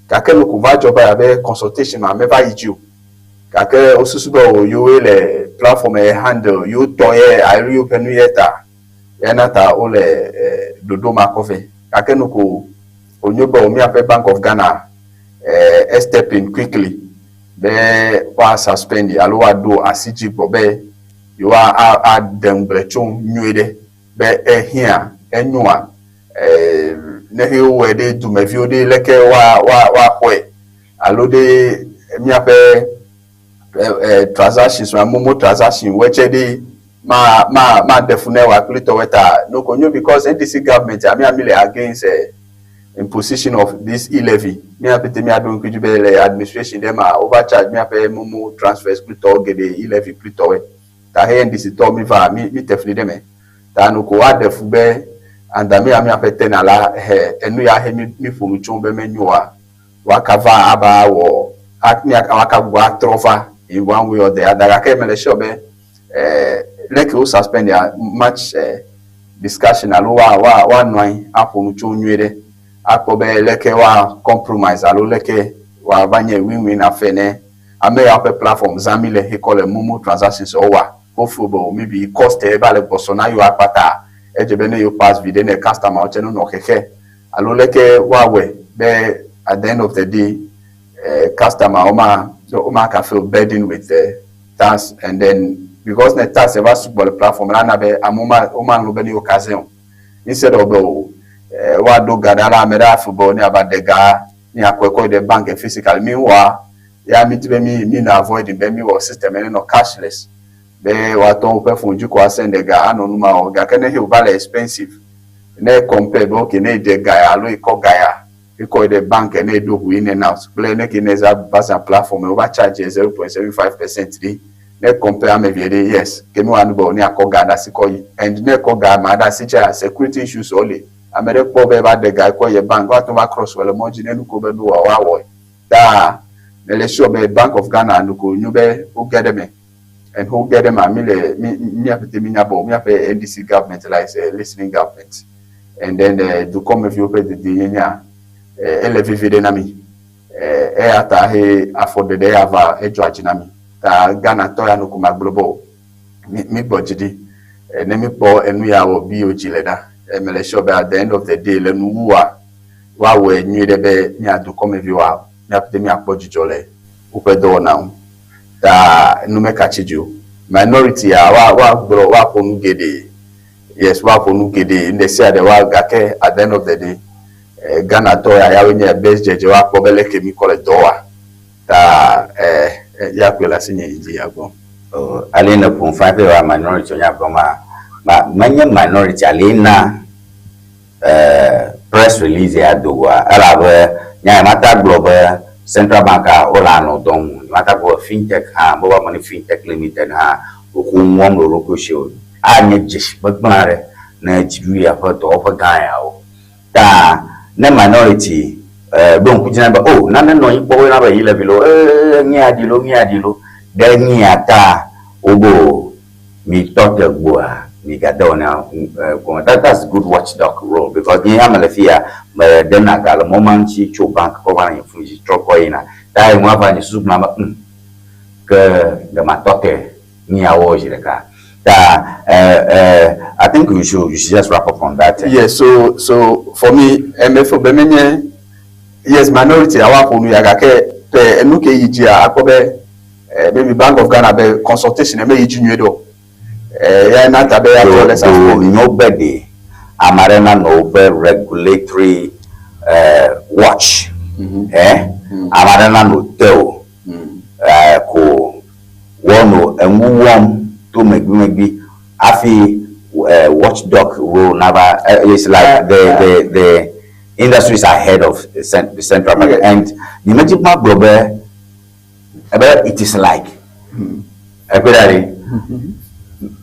kake no kuva job ya consultation ma me ba yiji kake osusubo you le platform handle you toye I reopen yeta yanata ole dodo makofe kake no ko onyoba omi ape Bank of Ghana step in quickly be wa suspend alo wa do asiji bobe you are dem brechon nyuede be here enua ne he we de do me view de leke wa kwe alo de mi ape transactions ma momo transaction we che de ma defune wa klito weta no konyo because NDC government ami against imposition of this e-levy me apete me adon kujibele administration dem overcharge me ape momo transfers klito gede e-levy klito we ta he NDC to mi va mi tefli dem ta no ko adefu be and ami apete na la enu ya he mi fomu chombe menua wakava aba wo akmi akagwa trofa in one way or the other ake mele shobe like we suspend much discussion alo wa nwan afomu chonwere akobe leke wa compromise alo leke wa banye win-win afene ame ya pe platform zamile he call a momo transactions owa ofubo maybe cost e bale bosona yo apata ejebe ne yo pass video ne customer o chenu no keke alo leke wa we be at the end of the day customer oma can feel burdened with the tax and then because the tax ever super platform na be amoma oma no be ni occasion instead of wa do gadala mera football ni abadega ni akweko the bank physical meanwhile ya mi tibe mi na avoid be mi wo system no cashless be wa ton pe funju ko send ga anu ma o ga kene he vale expensive na compare be okay na de ga alo iko ga ya iko the bank na do hu in and out play na kineza basa platform over charge 0.75% di na compare me vie yes kemi wan bo ni akoga da sikoyi and na koga ma da sicha security issues only amere ko be ba de ga ko ye bank wa to ba cross wala mo jine nu ko be do wa wo da le show be Bank of Ghana nu ko nyu be o get them and who get them amile mi apete mi nyabo mi ape NDC government like listening government and then do come if you pay the nya elevi vide na mi ata he afford de ava ejo ajinami ta Ghana to ya nu ko maglobo mi bojidi ne mi po enu ya wo bi ojileda emele shobe at the end of the day le nuwa wa we nyu de be ni adu come view wa ni apete mi apojijole upedo now ta nu me kachiju minority ya wa bro wa ponu gede yes wa ponu gede in the say the wa gake at the end of the day Ghana to ya we nya best jeje wa ko bele ke mi kole doa ta ya kwela sinye iji yago alina pon fa pe wa minority nya goma ma manya minority alina press release ya dowa alabe nya mata global central bank ola no don mata go fintech ha mobile money fintech limited ha okunwom lo ko show anya jish bagmare na jibuya photo of Ghana o ta na minority don kujina ba oh na no ipo na ba ile bilo nyi adilo de nyi ata ogo mi tote gboa mi gadona that's good watchdog role because ni amalafia then agala moment chi cho bank ko wana fuji troko ina dai mo ava ni subna ma ke de matote ni awo jireka I think you should just wrap up on that. Yes, so for me MFO bemenye yes minority awa ponu yaga ke te enuke yiji akobe maybe Bank of Ghana be consultation e me yiji nwedo yeah not a be so nobody amarena no regulatory watch amarena no tell ko wono enwuwom to megbi afi watchdog rule never it's like the industries are ahead of the central bank and the Ŋdi global it is like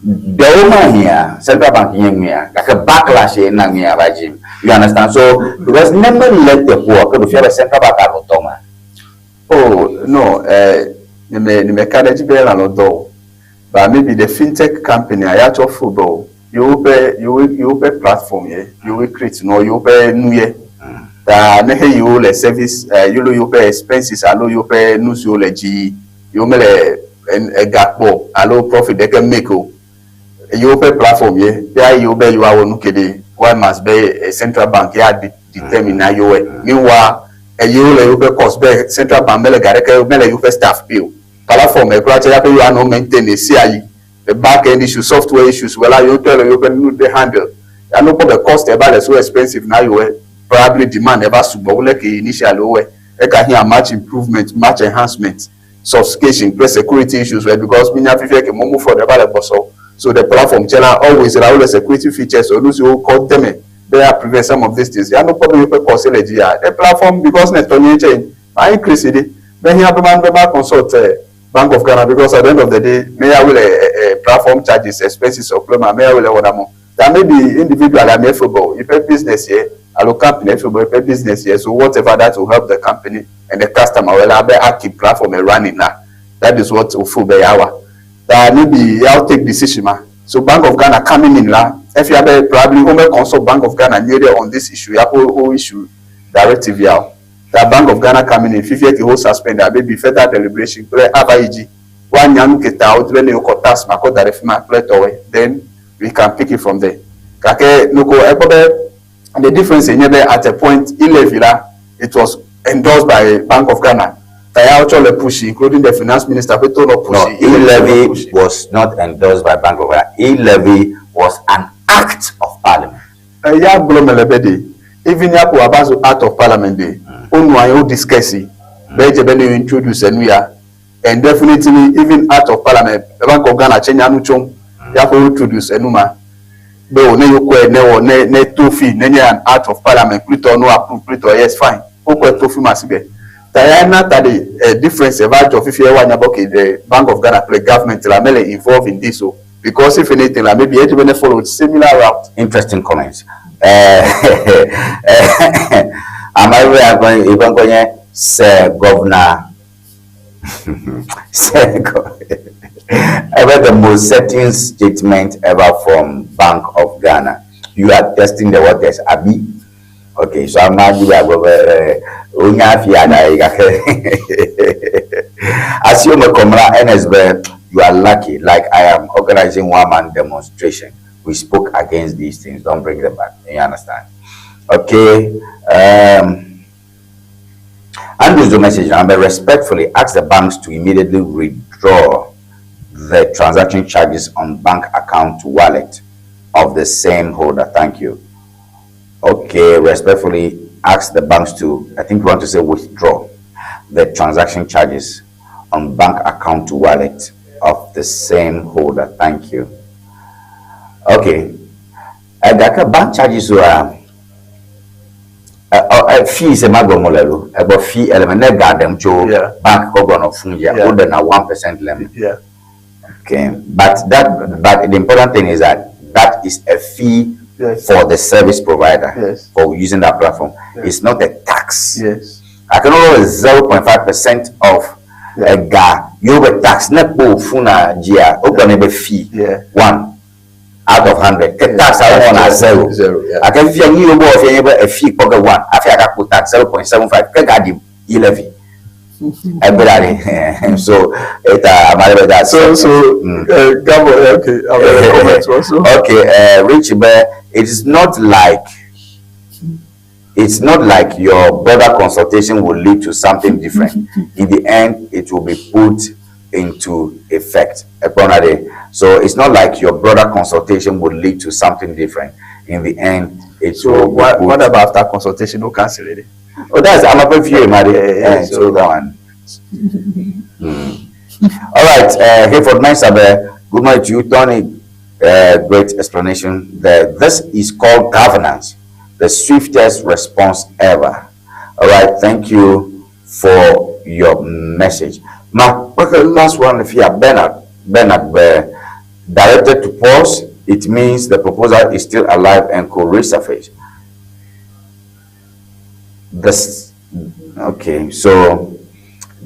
the woman here central bank here like a backlash in Nangya regime you understand so because never let the poor go to central bank oh no me carriage bell and do but maybe the fintech company I actual football you will pay platform you will create no you pay new year that nehe you will service you pay expenses allo you pay news you le g you may a gakpo allo profit they can make you pay platform there you pay you are one why must be a central bank determine now you meanwhile you pay cost be central bank mele gareke mele you pay staff bill platform e kwara cheya pay you are no maintain the back end issues software issues well you tell you can the handle and no the cost about is so expensive now you probably demand ever super like initially we can hear much improvement much enhancement sophistication plus security issues well because me have feel move for the about so the platform channel always allow the security features so lose you call them they prevent some of these things you no problem you cost the platform because net on change I increase it then you have to consult Bank of Ghana because at the end of the day may I will a platform charges expenses of plan may I will order more that may be individual and football if a business here a local company football if a business here so whatever that will help the company and the customer will have a keep platform running now that is what will full by hour that maybe I'll take decision so Bank of Ghana coming in now if you have a probably home consult Bank of Ghana near on this issue you have whole issue directive here that Bank of Ghana coming in, if you whole suspender, maybe further deliberation, one young get out, when you cut tax, then we can pick it from there. The difference in at a point, it was endorsed by Bank of Ghana. They actually push, including the finance minister. No, e-levy was not endorsed by Bank of Ghana. E-levy was an act of parliament. Even if we have act of parliament day. You discuss it, you introduce and and definitely even out of parliament, the Bank of Ghana change you have to introduce and ne two fee, an out of parliament, no approve, yes, fine. Two fee must be. Diana, that difference about if you want about the Bank of Ghana, the government, involved in this, because if anything, maybe you follow similar route. Interesting comments. Am I going even going say governor say ever the most certain statement ever from Bank of Ghana. You are testing the waters, Abi. Okay, so I'm not you assume a Komra NSB, you are lucky, like I am organizing one-man demonstration. We spoke against these things. Don't bring them back. You understand? Okay. Andrew's message. I respectfully ask the banks to immediately withdraw the transaction charges on bank account to wallet of the same holder. Thank you. Okay. Respectfully ask the banks to, I think you want to say withdraw the transaction charges on bank account to wallet of the same holder. Thank you. Okay. Bank charges were fees a magomolelo about fee element them to bank cogon of fungia older than 1% limit. Yeah. Okay. But the important thing is that is a fee for the service provider for using that platform. It's not a tax. Yes. I can only 0.5% of a guy you have a tax net funa gia open a fee. One out of 100. The tax I want at zero. I can feel you more a fee pocket one. I feel I put tax 0.75. Can I do 11? So okay, Rich Bear, it's not like your brother consultation will lead to something different. In the end, it will be put into effect. So it's not like your brother consultation will lead to something different. In the end, it's so what about after consultation? No cancel it. Oh, that's I'm a few, so that one. All right, Hayford Mensabe, good night to you, Tony. Great explanation there. This is called governance, the swiftest response ever. All right, thank you for your message. Now, the last one, if you are Bernard, directed to pause, it means the proposal is still alive and could resurface. This, okay, so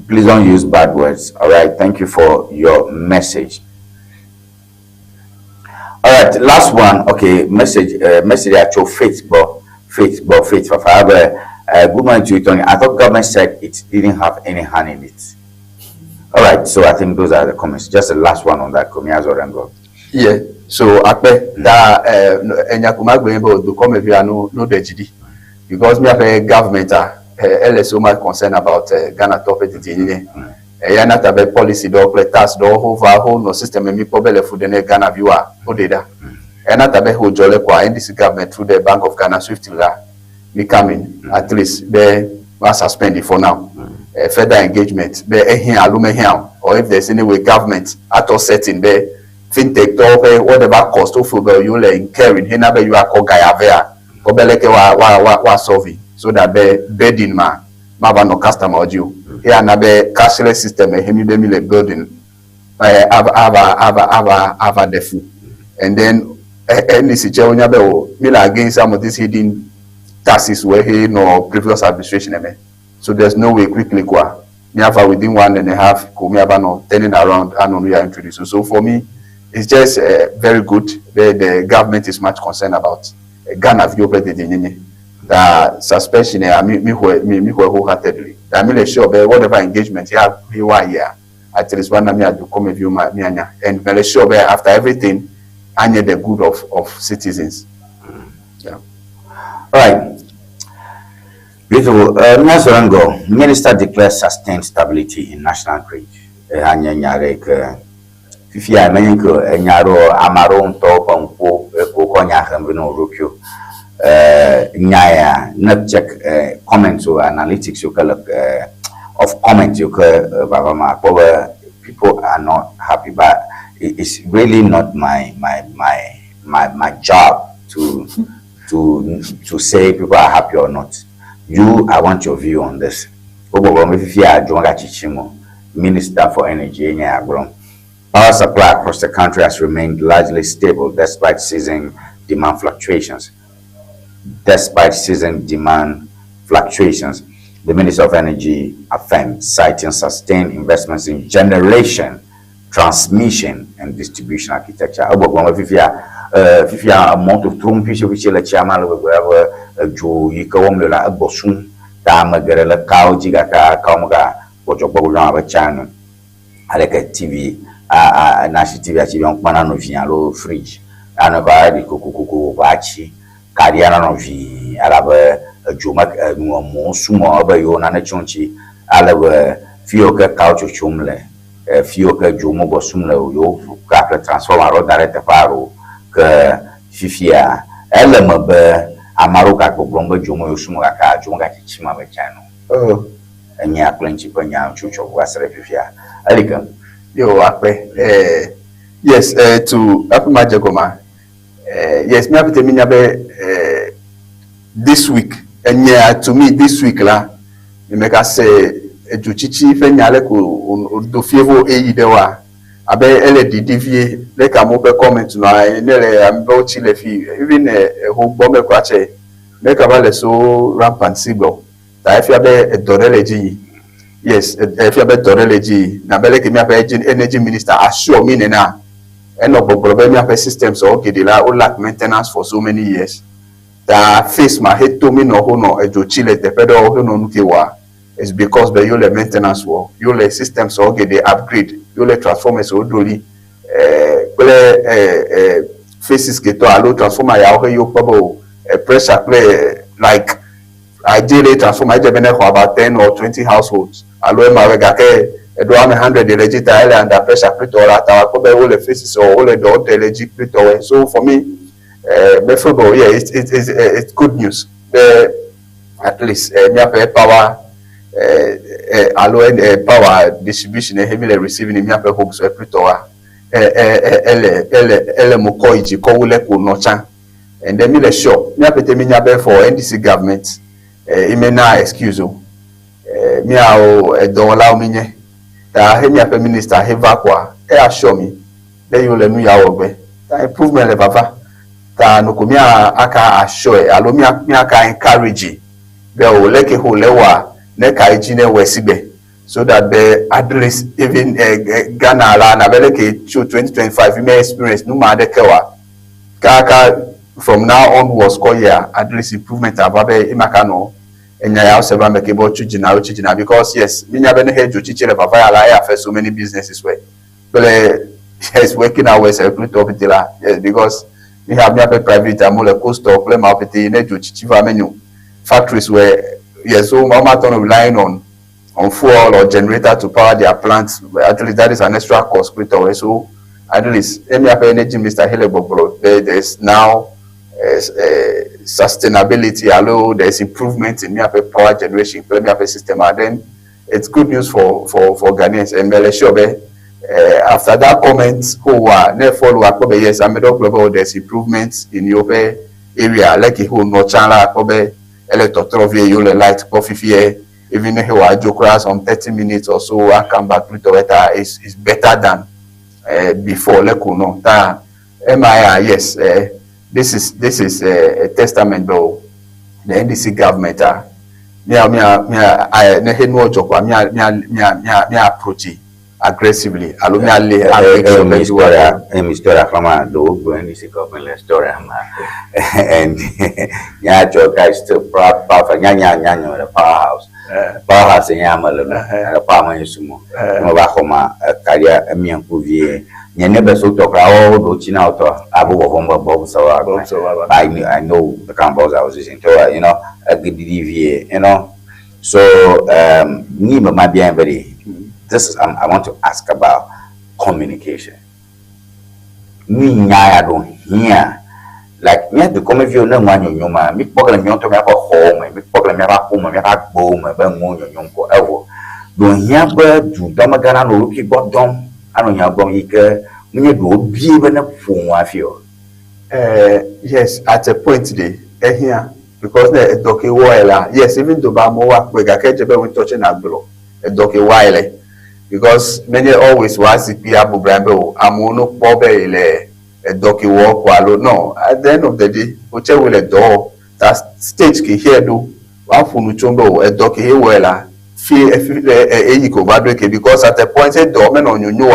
please don't use bad words. All right, thank you for your message. All right, last one. Okay, message actual faith. For good morning to you, Tony. I thought government said it didn't have any hand in it. All right, so I think those are the comments. Just the last one on that. Yeah. So akpe that enyakuma gbembo do come if you are no dejidi because me have a government so much concern about Ghana topic tini ya na tabe policy do play tax do whole no system me probably food in Ghana viewer odeda na tabe ho jole kwa NDC government through the Bank of Ghana Swift la me coming at least they was suspended for now. Further engagement be here alume here or if there's any way government at all setting there fintech to whatever cost of you le incurring he na be you are called gayavea ko beleke wa solving so that be burden ma ba no customer oju here na be cashless system he mi be mi le building ava defu and then any si che onya be o mi la against some of these hidden taxes where he no previous administration so there's no way quickly kwa me have within 1.5 ko mi aba no turning around and we are introducing. So for me it's just very good. The government is much concerned about Ghana view the suspension. Me wholeheartedly. I mean, sure, whatever engagement you are here, at least one of me to come view my and very sure after everything, I need the good of citizens. Yeah. All right. Beautiful. Minister declares sustained stability in national grid. Fifia menko enyaro amaro nto panko kokonya hambino rokyo nyaya not check comments or analytics you call of comments you call baba people are not happy, but it's really not my job to say people are happy or not. I want your view on this. Minister for Energy Power supply across the country has remained largely stable despite season demand fluctuations. The Minister of Energy affirmed, citing sustained investments in generation, transmission, and distribution architecture. Fifia amount of trumpish official chairman of Joe Yikawamula Bosun, Damagarella Cow Gigata Kamuga, Bojobola channel, Aleka TV. National TV achieve on panano vialo fridge ana ba di kuku bachi kariana no vi alaba juma mo sumo ba yo na chonchi alaba fio ka kaucho chumle fio ka jumo go sumle yo ka transformer ro direct paro ka fifia elema ba amaro ka gbogbo jumo yo sumo ka jumo ka chima ba chano anya klenchi panya chucho wasre fifia alika yo akpe yes to Apima Jagoma yes me apite minya be this week and to me this week la me make say ejuchichi fe nyale ko do fievo dewa abe ele didivie le ka mo be comment na ele ambo chile fi even ho gbo me kwa che me ka ba le so rampant sigo ta fi abe doreleji. Yes, if you have a torrelegy, Nabelek energy minister assure me na and no problem have systems okay they lack maintenance for so many years. The face my head to me no a Chile the pedal no is because the yole maintenance war, yole systems okay they upgrade, yole transformers odoli faces get to allow transformer ya yo bubble pressure play like ideally transformer about 10 or 20 households. Allow my regake do 100 electric and the pressure plate or at our all the faces or all the electric plate. So for me, it's good news. At least power allowing power distribution heavily receiving in Miape hopes a plitoa ele mokoiji kowule ko nocha and then me sure Miape teminya for NDC government imena excuse me don't allow me that Miape minister hevakwa assure me that you le nu ya ogbe that improvement le baba that no kumia aka assure allo mi aka encourage be o leke ho lewa neka ejine wesibe so that the address even Ghana la na beleke 2025 may experience no ma de kewa kaka from now on was called here at least improvement ababe imakano enya ya seba make bo chujina because yes minya be ne hejo chichire papa ya la ya first so many businesses were but yes working hours recruit opitila yes because we have near private amole cost of play marketing ne jo chichiva menu factories where yes so mama ton relying on fuel or generator to power their plants. At least that is an extra cost. So at least energy Mr. Helebobro, there's now sustainability, although there's improvement in power generation, system, and then it's good news for Ghanaians. And after that comment, who are never follow up, yes, I made up global, there's improvements in your area, like who no channel, electrotrophy, you light coffee. Even if I joke around some 30 minutes or so, I come back to it is better than before. No, yes, this is a testament though. The NDC government me approach it aggressively. Story from the NDC government story, and yeah, guys still proud of the powerhouse. Powerhouse in Yamal, a palm in Sumo, Novahoma, Karia, and Miancovier. You never so talk all China Abu Homba Bob. I know the campus I was using to, a good DVA, So, Nima might be very. This is, I want to ask about communication. Me, I don't hear. Like me to come if you know man you man me problem you to me about home me problem me about home me about boom me about mo you ko ewo don hia ba du domagana no ki godom anu nya bom ike me do bie be na fon afio yes at a point today here because the doki wile yes even though ba mo wa we ga keje be we touching agbro e doki wile because many always was it be abu brambe amono po be ile a doki walk wallow. No, at the end of the day, whichever will a door that stage ki here do one funu chombo a doki he wella feel a because at the point a door men on you know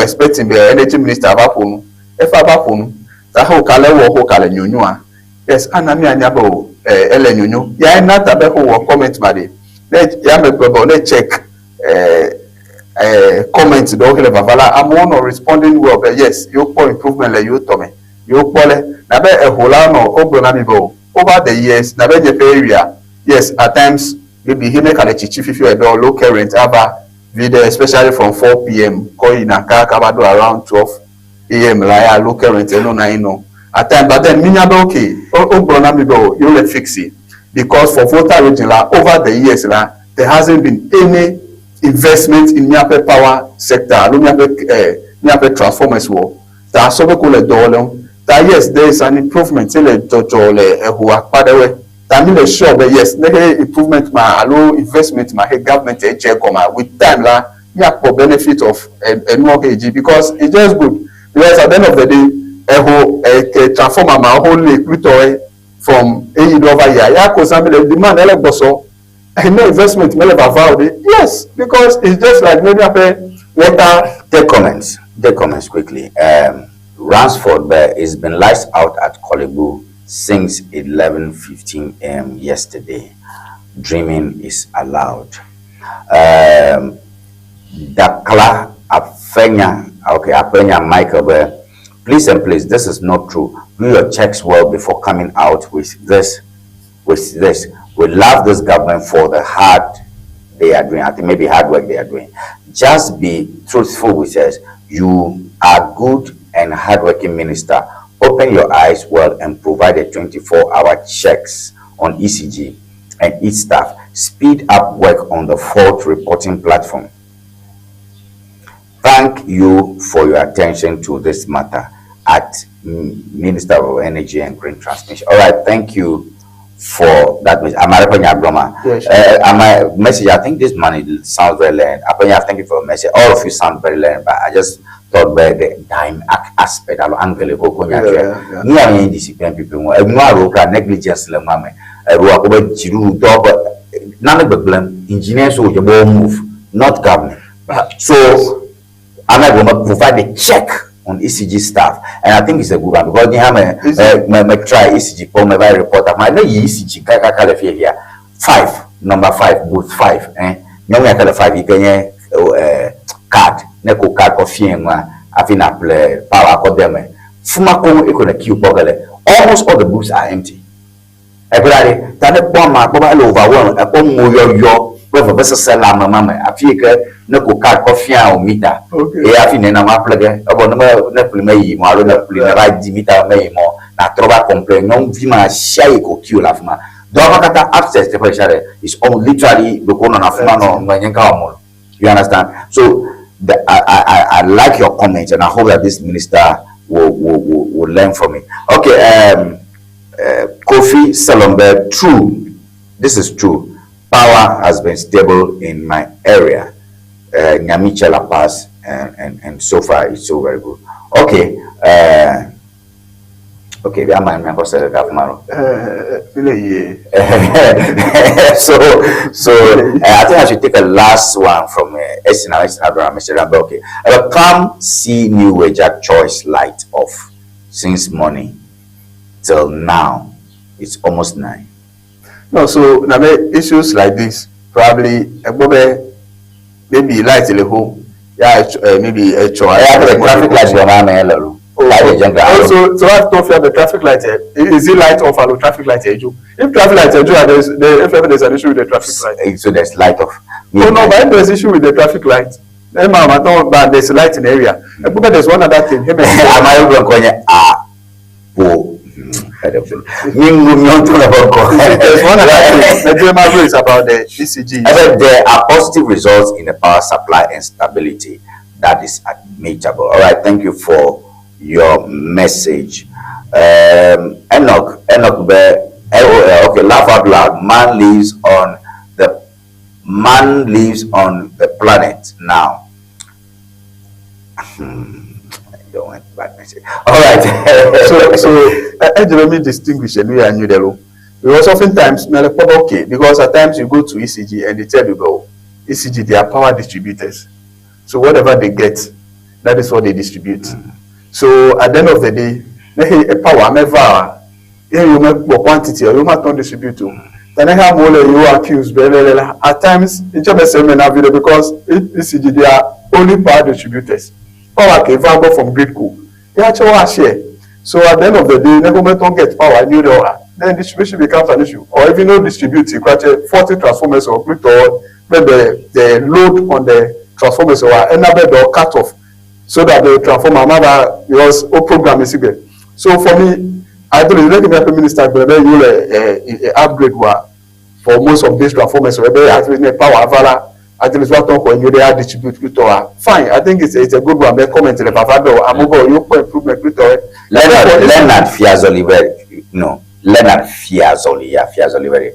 expecting the energy minister abapunu if abapunu that whole kale wo kale nyunua yes anami anyabo ele nyunyu ya not abe who comment made ya me probo let check comment don't have vala I'm not responding well but yes you call improvement like you told me you call it na be a holano ogbonamibo over the years na be area yes at times maybe he make a chief if you are low current aba video especially from 4 p.m. going na kabado around 12 a.m. like low current no at time but then minya be okay ogbonamibo you let fix it because for voter region over the years there hasn't been any investment in Nyape power sector, Nyape transformers war. That so we call a dollar. That yes, there is an improvement. Say le jojole who are part of it. That mean sure, but yes, the improvement ma allow investment ma government check with time for benefit of a more KG because it's just good. Because at the end of the day, a transformer ma whole from a over here. Ya cause I mean demand bosso. I know investment may have avowed it. Yes, because it's just like maybe water. Take comments quickly. Ransford has been lights out at Kolebu since 11:15 a.m. yesterday. Dreaming is allowed. Dakla Apenya Michael, please and please, this is not true. Do your checks well before coming out with this. We love this government for the hard they are doing. I think maybe hard work they are doing. Just be truthful with us. You are good and hardworking minister. Open your eyes well and provide a 24-hour checks on ECG and its staff. Speed up work on the fault reporting platform. Thank you for your attention to this matter at Minister of Energy and Green Transmission. All right, thank you for that message. My message, I think this man sounds very learned. Thank you for your message. All of you sound very learned, but I just thought by the time aspect of angle me and discipline people negligence none of the blame engineers will move, not government. So I'm going to provide a check on ECG staff, and I think it's a good one because they have a try ECG for my report. I know ECG here 5 number 5 booth 5 nyong ya 5 ikenye card neko card coffee nwa afina play power ko dem fuma ko e queue pogale almost all the booths are empty everybody tane poma ko ba overwhelm e ko moyoyo whether best sell mama afike neko card coffee o meter e afine na ma plege obo na plime yi mo alo na plime right di meter me mo na troba complain non vima shai ko queue la fuma Kata access to pressure is literally the corner of you understand? So I like your comments and I hope that this minister will learn from it. Okay, Kofi Salombe, true. This is true. Power has been stable in my area. Nyamicha La Paz and so far it's so very good. Okay, okay, we are my member said that so I think I should take a last one from Mr. Rambo. Okay, come see New Wejak choice light off since morning till now. It's almost 9. No, so now issues like this probably maybe light in the home. Yeah, maybe a choice. Traffic light. Also, so I don't fear the traffic light. Is it light off or traffic light? If traffic light, there's an issue with the traffic light. So there's light off. Oh no, but there's issue with the traffic light. Then but there's light in the area. But there's one other thing. There's one other thing. The is about the ECG. There are positive results in the power supply and stability. That is admirable. All right, thank you for your message. Enoch, okay, laugh out loud. Man lives on the planet now. I don't want bad message. All right. Let me distinguish and we are new there. Because oftentimes, okay, because at times you go to ECG and they tell you go ECG, they are power distributors. So whatever they get, that is what they distribute. So at the end of the day, a power never you make quantity or you must not distribute to. Then I have more you accused at times in video because ECG they are only power distributors. Power can go from grid cool. They actually share. So at the end of the day, never don't get power, then distribution becomes an issue. Or if you don't distribute, you got 40 transformers or the load on the transformers or another door cut off so that the transformer because all program is good. So for me, I don't let me minister but you upgrade for most of these transformers or power at least what when you are distribute fine. I think it's a good one. They comment in the Pavado, I'm going to improvement. Leonard Fiazoli, no, Leonard Fiazoli,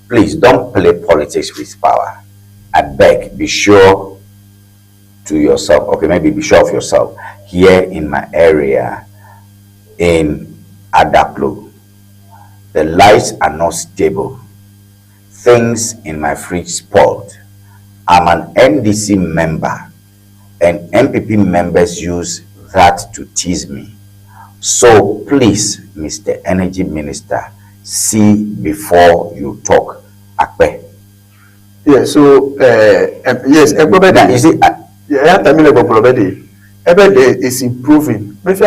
please don't play politics with power. I beg, be sure to yourself, okay, maybe be sure of yourself. Here in my area, in Adaplo, the lights are not stable. Things in my fridge spoiled. I'm an NDC member, and MPP members use that to tease me. So please, Mr. Energy Minister, see before you talk. Akpe. Yeah, so yes, everybody. You see, yeah, tell me about everybody. Everybody is improving. Maybe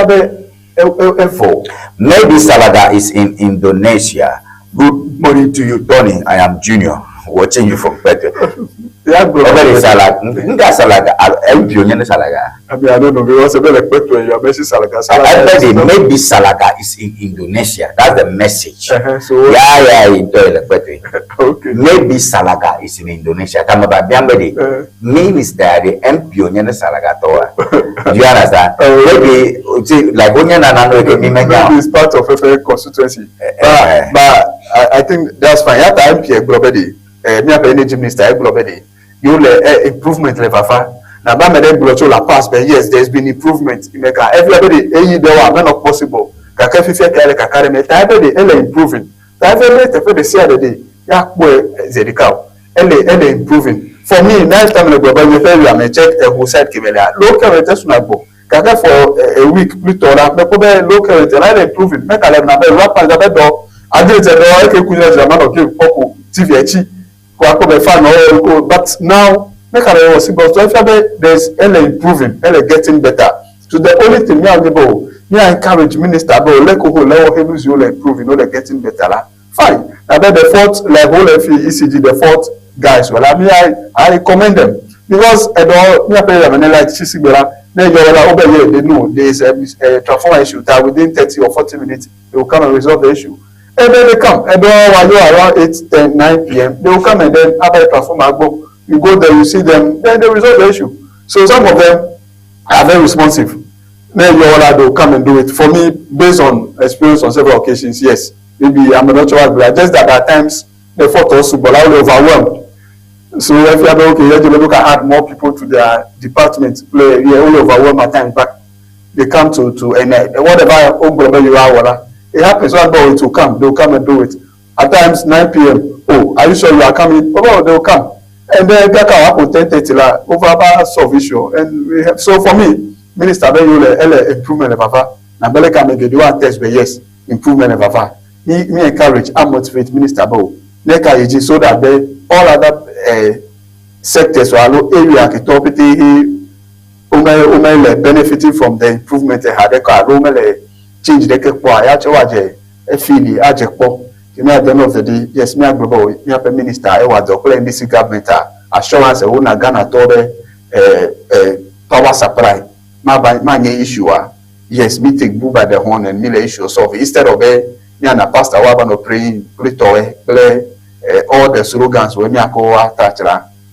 Salaga is in Indonesia. Good morning to you, Tony. I am Junior, watching you from Pedro. Yeah, Salaga. I don't know because maybe Salaga is in Indonesia. That's the message. So okay. Maybe Salaga is in Indonesia. Minister the MP Salaga toa. Do you understand? Maybe like maybe it's part of a constituency. But I think that's fine. At MP globally, me energy minister globally. You improvement level. Now, La Paz, but yes, there's been improvement. Everybody, there not possible. Improving. Improving. For me, next time I check a who said local Kaka for a week, Plutora, Mekobe local, and I improve it. Make a level, rap and the door. I did it, I can put a man of Popo, TV, but now, make a level, so there's Ella improving, Ella getting better. So the only thing me I encourage minister, but let go, let him you improving, they're getting better. Fine. Now then the fourth, like whole ECG, the fourth guys, well, I recommend them because I don't, me pay them and like Chisibera. Then you are over here. They know there is a transformer issue that within 30 or 40 minutes they will come and resolve the issue. And then they come. And then while you are around 8, 10, 9 p.m., they will come and then after the transformer go, you go there, you see them, then they resolve the issue. So some of them are very responsive. Then you will come and do it. For me, based on experience on several occasions, yes. Maybe I'm not sure, but just that at times the thought also, but I will overwhelmed. So if you are okay, you look at add more people to their department, play, you will overwhelm at times, but they come to and whatever you are, it happens one day to come, they'll come and do it. At times 9 p.m. Oh, are you sure you are coming? Oh, they'll come. And then that can happen 10:30 over about solve issue. And we have, so for me, Minister, then you will improvement of Papa. Now, Bele can make you one test, but yes, improvement of Papa. Me encourage and motivate Minister Bo. So that they all other sectors or area can top it benefiting from the improvement they had. They change the feeling at the end of the day. Yes, me a minister. I was the NDC government assurance. I won't Ghana to power supply. My issue. Yes, me take bull by the horn and me issue solve instead of me and a pastor wabano praying, play all the slogans when me touch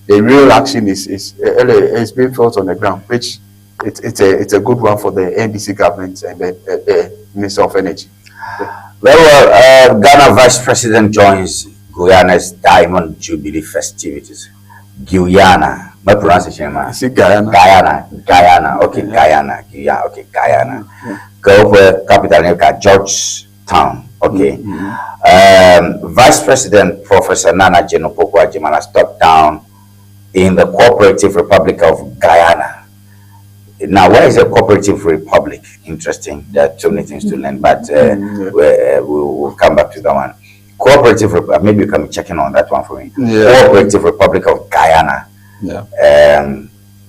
the real action is being felt on the ground, which it's a good one for the NDC government and the Minister of Energy. Very well, Ghana Vice President joins Guyana's Diamond Jubilee festivities. Guyana, my pronunciation, man. Guyana. Okay, Guyana. Okay, Guyana. Go for capital name, Georgetown. Okay. Vice President Professor Nana Jenopoko Ajimana stepped down in the Cooperative Republic of Guyana. Now, where is the Cooperative Republic? Interesting. There are too many things to learn, but we'll come back to that one. Cooperative, maybe you can be checking on that one for me. Cooperative Republic of Guyana.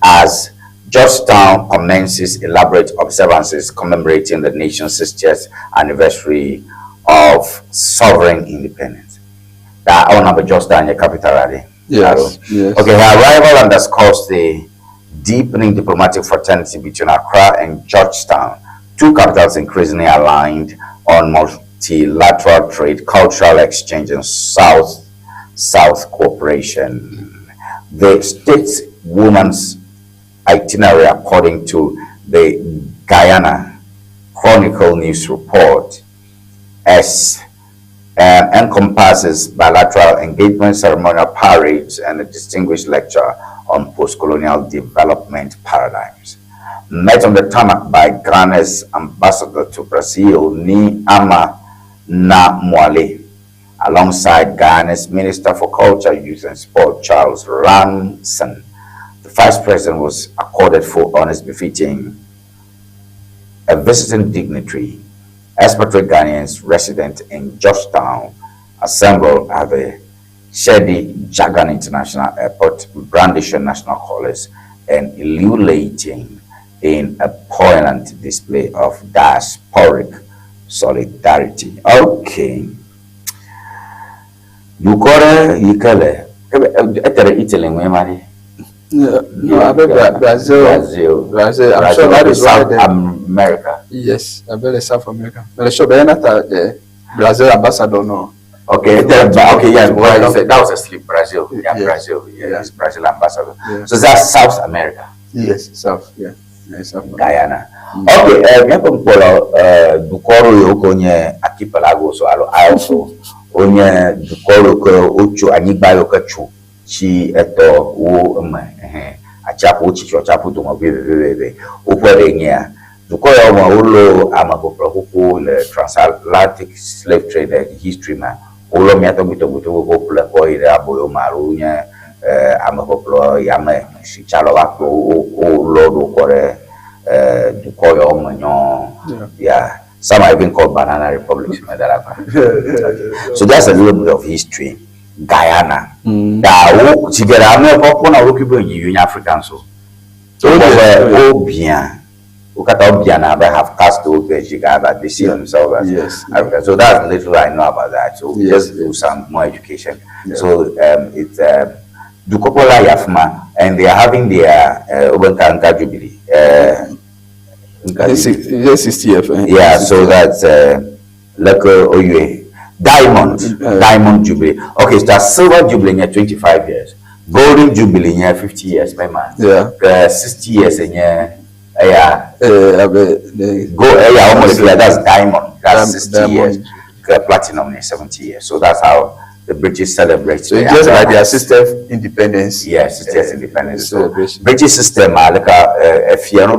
As Georgetown commences elaborate observances commemorating the nation's 60th anniversary of sovereign independence. That I want to Georgetown, your capital, already. Yes. Okay, her arrival underscores the deepening diplomatic fraternity between Accra and Georgetown, two capitals increasingly aligned on multilateral trade, cultural exchange, and South cooperation. The state's woman's itinerary, according to the Guyana Chronicle news report, encompasses bilateral engagement, ceremonial parades, and a distinguished lecture on post-colonial development paradigms. Met on the tarmac by Ghana's ambassador to Brazil, Ni Ama Na Mwale, alongside Ghana's Minister for Culture, Youth and Sport, Charles Ranson. The Vice President was accorded full honors befitting a visiting dignitary. Expatriate Ghanaians resident in Georgetown assembled at the Shedi Jagan International Airport, brandishing national colors and ululating in a poignant display of diasporic solidarity. Okay. Yukore Yikele. Italy, Mary. No, I bet Brazil. I'm sure that is South America. Yes, I bet it's South America. But sure, the Brazil ambassador, no. Okay, yes, well, that was a slip. Brazil, Brazil, it's Brazil ambassador. So that's South America. Yes, South, South Guyana. Okay, Dukoro Yokonye Archipelago, so I also onye Dukoro Uchu Aniba Yokachu. Chi eto wo achapo chicho chapo to mabebe ukwelenya dukoya ma ulo amapopro huko le transatlantic slave trade history man ulo miato bito popula ko ire aboyo marunya amapopro yame shichalo wako ulo do kore call your own. Yeah. Some are even called banana republics. So that's a little bit of history. Guyana. African so. Obian. Obian have cast over Uganda. They see themselves as African. So that's little I know about that. So just do some more education. So it's Dukopola Yafma, and they are having their Obankanka Jubilee. 60th. Yeah, so that's like Diamond Jubilee. Okay, so that's Silver Jubilee in 25 years, Golden Jubilee in 50 years, my man. Yeah. 60 years in almost that's Diamond. That's 60 years. Platinum in 70 years. So that's how the British celebrate. So it's just like their system independence. Yes, system independence. So British system, like if you know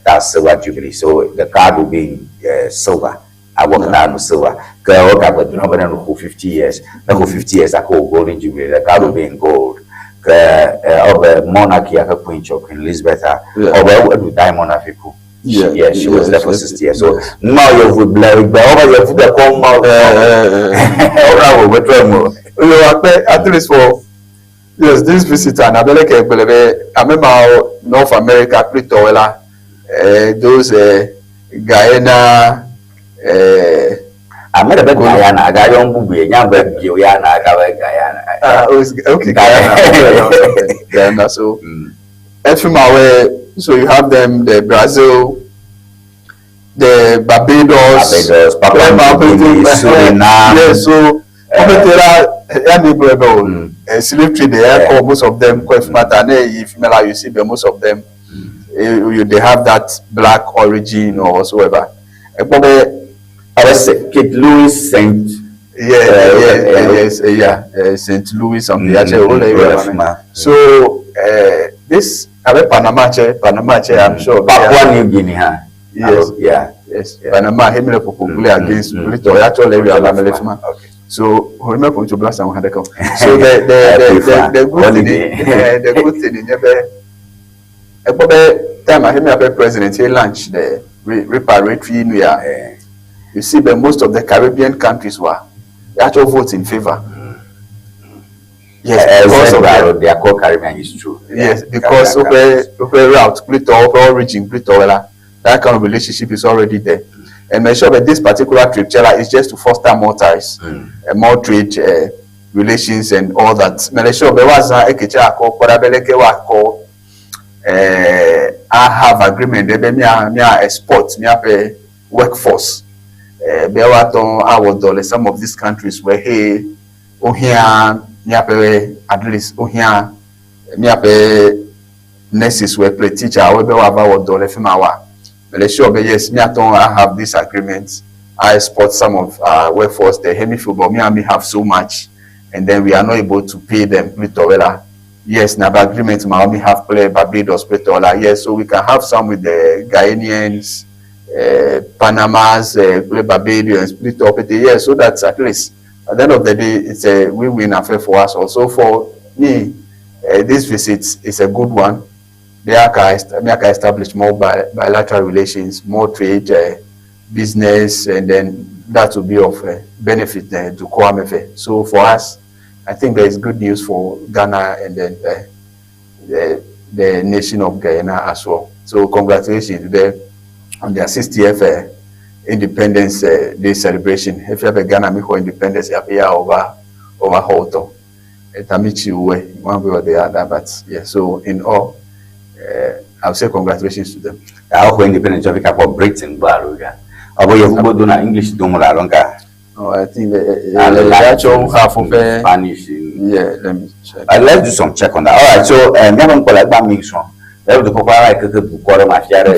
that's Silver Jubilee. So the card will be silver. I work down with silver. Because 50 years. 50 years I call Golden Jubilee. The card will be in gold. Of monarchy, I could point Queen Elizabeth. Or Diamond Africa. Yeah, she was there for 60 years. So now you would blame the come out. At least for this visitor, I remember North America, those Guyana. I met a bit Guyana, okay, Guyana. So, so you have them, the Brazil, the Barbados, Papua New Guinea, Suriname. Yes, so slave trade, they most of them quite matter. If you see most of them, they have that black origin or whatsoever. St. Louis, St. St. Louis on the actual. So this Panama, I'm sure. Papua New Guinea, yes. Panama, against Britain, so remember to blast and so the good thing in the time I hear president he launched the reparatory New Year. You see, but most of the Caribbean countries were actually vote in favor. Yes, because of they are called Caribbean is true. Yes, because of the route, origin, that kind of relationship is already there. And make sure that this particular trip is just to foster more ties, more trade relations and all that. Make sure there was I have agreement. They export, workforce. Some of these countries where hey, at least nurses were play teacher. Yes, I have this agreement. I export some of our workforce. The hemisphere, but me have so much, and then we are not able to pay them. Yes, now agreement. Me have play Barbados, yes, so we can have some with the Ghanaians. Panamas, Barbadians, split up it, yes, so that's at least at the end of the day, it's a win-win affair for us. Also, for me, this visit is a good one. They can establish more bilateral relations, more trade, business, and then that will be of benefit to Kwame. So for us, I think there is good news for Ghana and then the nation of Guyana as well. So congratulations there on their 60th Independence Day celebration. If you have a Ghana for independence, you have over Hoto. One way or the other, but yeah. So in all, I'll say congratulations to them. I hope independence of for Britain, Baruga. About your do na English don't longer. Oh, I think the actual half of Spanish. Yeah, let me check. Let's do some check on that. All right, so never call that mix one. Let the Papa could call my fiare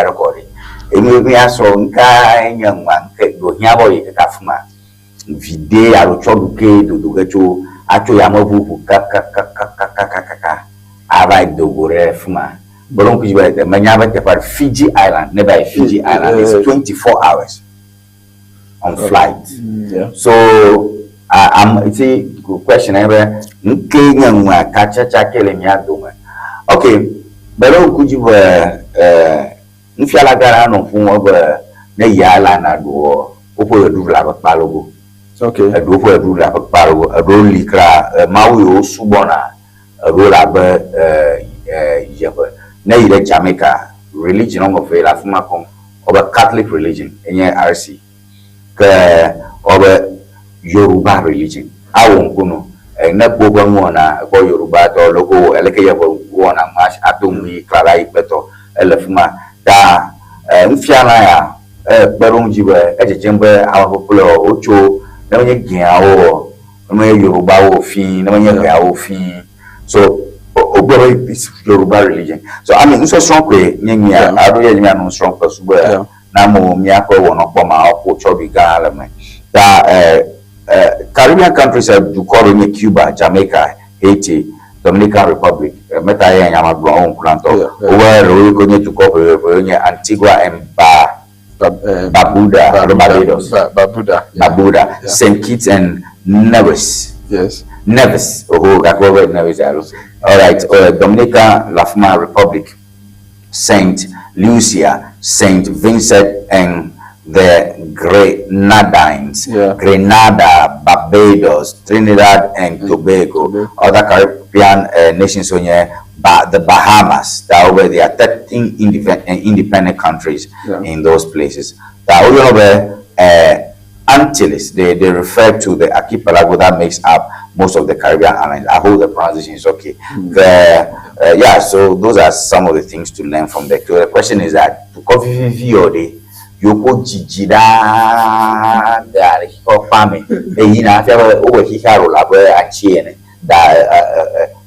recording. We are so young man, go here, Kafma. Vide, I will try to get you. Actually, I'm over I like the Gorefma. But don't be the Manava Fiji Island, never Fiji Island. It's 24 hours on flight. Yeah. So, it's a good question. Ever, Kenyan, catch a killing Yadoma. Okay, but could you if you like that, I know from over the Yala na do opo do la palogo. Okay. A do for do la palogo, a roll likra, Maui subona, a roll na Jamaica religion of a Lafumacom or Catholic religion in RC. Over Yoruba religion. I won't go. Na boba mona ko Yoruba to logo eleke wona mash atumi klara ipeto elefuma da mfiana ya beron jiwe ejejembe awa popular ocho na onye gian awo na Yoruba wo fin na onye ga wo fin so ogboro is Yoruba religion so I mean so strong kwe nyenya ado ye nyanya no strong person na mo mi akọ wono kpo ma ọkọ chobi ga ala me da Caribbean countries have to call in Cuba, Jamaica, Haiti, Dominican Republic, Metaya and Yamagbon, over to call Antigua and Barbuda, Barbados, Barbuda, St. Kitts and Nevis. Yes. Nevis. Oh, that was Nevis. All right. Dominican Lafma Republic, St. Lucia, St. Vincent and the Grenadines, Grenada, Barbados, Trinidad and Tobago, other Caribbean nations on here, the Bahamas, that over there are 13 independent countries in those places. That over Antilles, they refer to the archipelago that makes up most of the Caribbean islands. I hope the pronunciation is okay. Yeah, so those are some of the things to learn from there. So the question is that to coffee view Yoko Jijida that or farming. A favor over Hikaro Labre and Chien that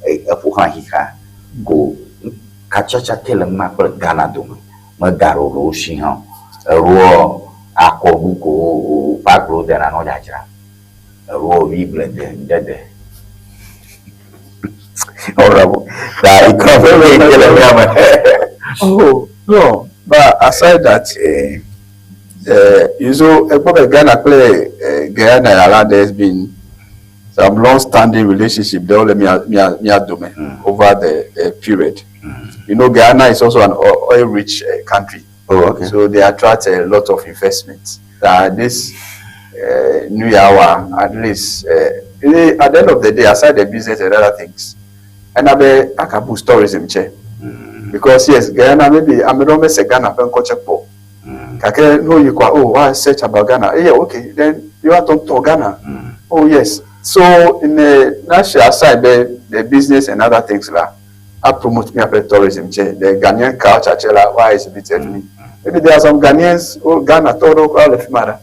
a Puhan Hika go Kachacha tell a mapper Ghana do Magaro Roshinha a raw Akobuko Park Road and another a raw Viblet dead. Oh no, but aside that you know, Ghana play Guyana around there's been some long-standing relationship there over the period. You know, Guyana is also an oil-rich country, so they attract a lot of investments. This new year, at least at the end of the day, aside the business and other things, and I can boost tourism, because yes, Guyana maybe I'm not say Ghana culture for. Kake no you I search about Ghana. Yeah, okay. Then you want to talk to Ghana. Oh yes. So in the national side, the business and other things I promote me about tourism. The Ghanaian culture, why is it me? Maybe there are some Ghanaians who Ghana matter.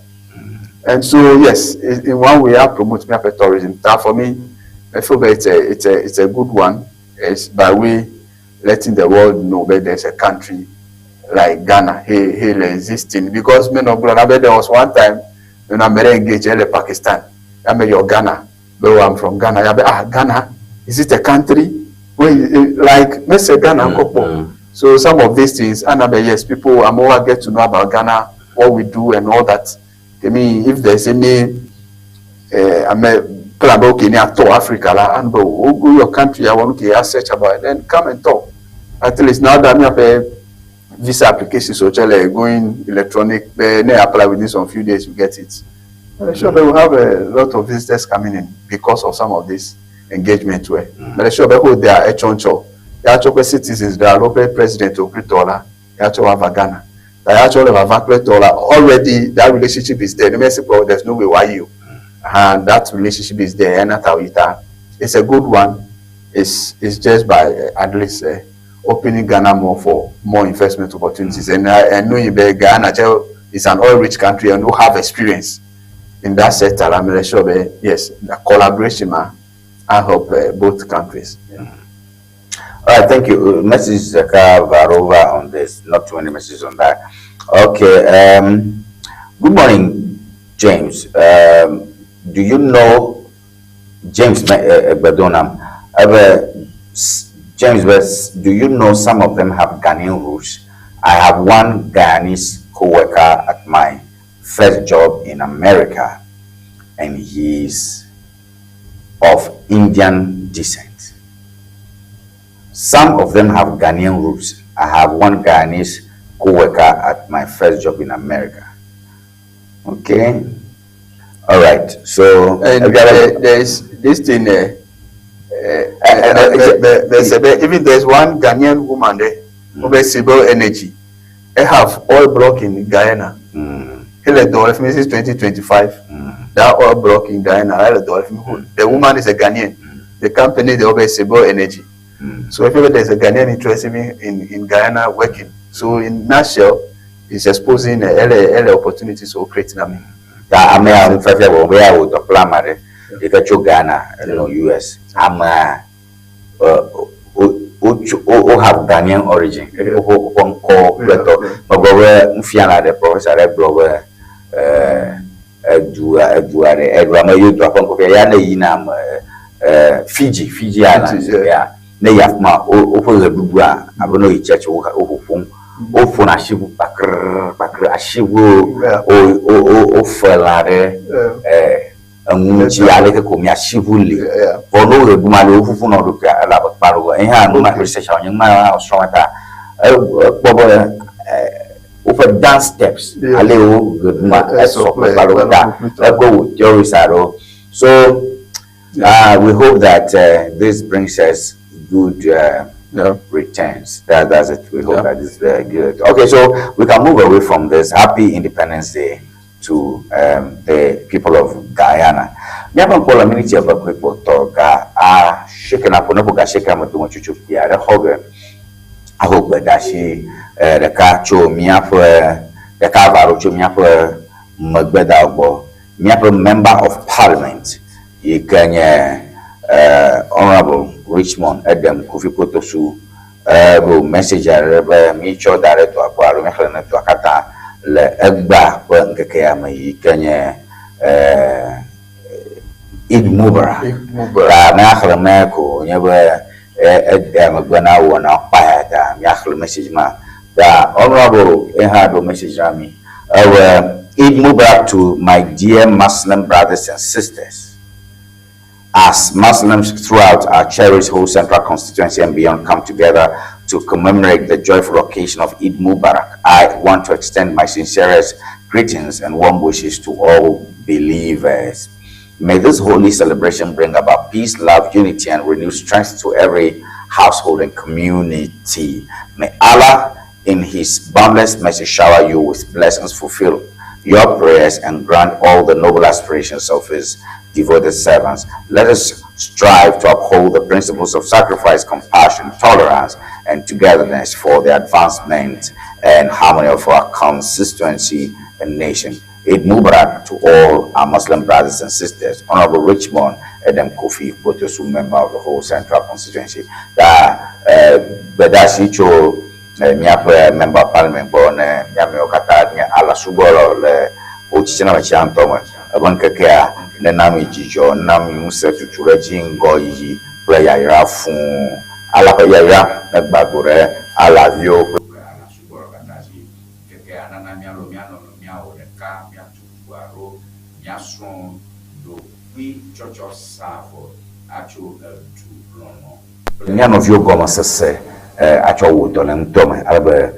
And so yes, in one way I promote me about tourism. That for me, I feel that it's a good one. It's by way letting the world know that there's a country like Ghana, he existing because men of God. I bet there was one time when I'm very engaged in Pakistan. I mean, you're Ghana, though I'm from Ghana. I bet Ghana, is it a country? Well, like let's say Ghana, So some of these things, and I bet yes, people are more get to know about Ghana, what we do, and all that. I mean, if there's any, I mean, to Africa, and go your country, I want to search about it, then come and talk. At least now that I visa application so going electronic they apply within some few days you get it. I'm sure they will have a lot of visitors coming in because of some of this engagement way. But I'm sure they hold their choncho. They actually citizens, they are local president of Pretola, they actually have a Ghana. They actually have a Pretola. Already that relationship is there. There's no way why you. And that relationship is there. And it's a good one. It's just by at least opening Ghana more for more investment opportunities. And I know Ghana is an oil-rich country and who have experience in that sector. I'm sure, yes, the collaboration and help both countries. All right, thank you. Messages are over on this. Not too many messages on that. Okay. Good morning, James. Do you know James Badonam? James, do you know some of them have Ghanaian roots? I have one Guyanese co-worker at my first job in America, and he's of Indian descent. Some of them have Ghanaian roots. I have one Guyanese co-worker at my first job in America. Okay. All right. So there's this thing there. Even there's one Ghanaian woman there who has Double Energy. They have oil block in Guyana. Since 2025. That oil block in Guyana. The woman is a Ghanaian. The company they have Double Energy. So if ever there's a Ghanaian interest in Guyana working, so in nutshell, it's exposing early opportunities for creating them. I mean, I'm where I would apply my Ghana, US. I'm who have Ghanaian origin. One call, but the professor Fiji Islands. Yeah. Ne yafma opo lebugwa abono icheche ofuna ashibu bakr ashibu o felare amunchi aleke komi ashibu le bono lebuma le ofufu no do ala bakparo ha no ma research onye ma ostromata bobo over dance steps ale o lebuma eso bakparo da go teorisaro. So we hope that this brings us good returns. That's it. We hope that is good. Okay, so we can move away from this. Happy Independence Day to the people of Guyana. Nyapa mpola miniti ya bakwe potoka shake na pono boga shake amato chuchu pia the hobe ahobe dashi the ka cho miapo the ka varo cho miapo magbeda ogbo miapo member of parliament ikanye Honorable Richmond Edem Kofi Potosu go message mutual director akwaro mekhlena to akata le egba kwa nkeke ya mai kenye Eid Mubarak la nakhlema ko nyebe Edem gbana wona paada yakhl message ma da Honorable ehado message rami Eid Mubarak to my dear Muslim brothers and sisters. As Muslims throughout our cherished whole central constituency and beyond come together to commemorate the joyful occasion of Eid Mubarak, I want to extend my sincerest greetings and warm wishes to all believers. May this holy celebration bring about peace, love, unity, and renewed strength to every household and community. May Allah, in His boundless mercy, shower you with blessings, fulfill your prayers, and grant all the noble aspirations of His devoted servants. Let us strive to uphold the principles of sacrifice, compassion, tolerance, and togetherness for the advancement and harmony of our constituency and nation. Eid Mubarak to all our Muslim brothers and sisters. Honorable Richmond Edem Kofi Potosu, member of the whole central constituency. Bedashicho member of parliament born Nyame Okata ala subolo le ochichena machantomo abankakea ne nami jijo nami musa tutura jingo yi playa ira fun ala paya na gbagore ala vio ala subolo kataji kekea na mialo miano miao de ka mia tuaro mia son do wi chocho savo acho tu lono miano vio goma sese acho wuto na mtome albe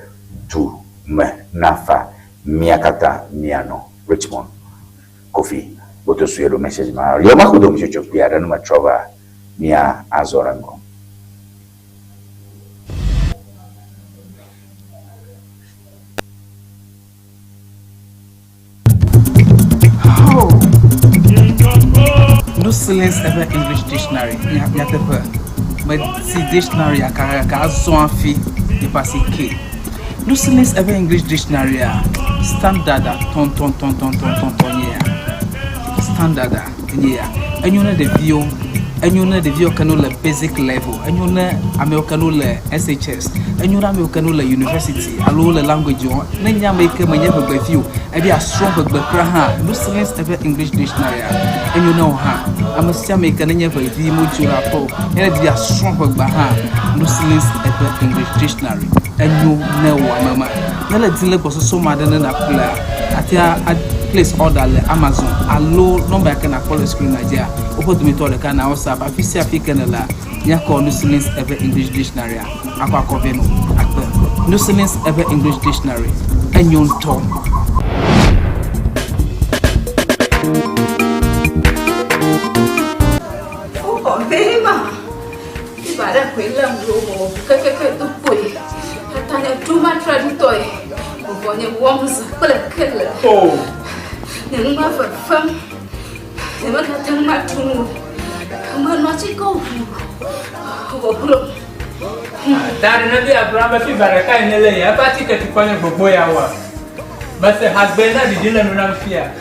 tu me nafa miakata miano Richmond Kofi Potosu yedo message ma yoma kudo mchocho pia danu matrova mia azorango. No silence ever English dictionary nyatepe but see dictionary akaka azoanfi de passer K. No silence ever English dictionary standard ton standard and you know the view and you know the view canola basic level and you know Americanola SHS and you know Americanola university allow language you nanya make my never by view and be a strong but no silence ever English dictionary and you know I'm a Sammy never view module and be a strong but no silence ever English dictionary and you know mama nala dile boso so madana na player atia place order le Amazon allo number can call screen Nigeria opo to me to the can WhatsApp afisi african la Nyako Nusilins Ever English Dictionary. Aqua Coveno. Nusilins Ever English Dictionary. And yon tom. Oh, very much. Ibadah kwelam romo, keke tu kue. Katanya cuma traditoy. Pokoknya Worms kple. Oh. Neng ma fam. Neng ma datang matu. Ma nasi kau. Oh, belum. Dari nanti Abraham fi baraka inele ya pati ketukanya gbogbo ya wa. Basi hagbena di dile nuna mfia.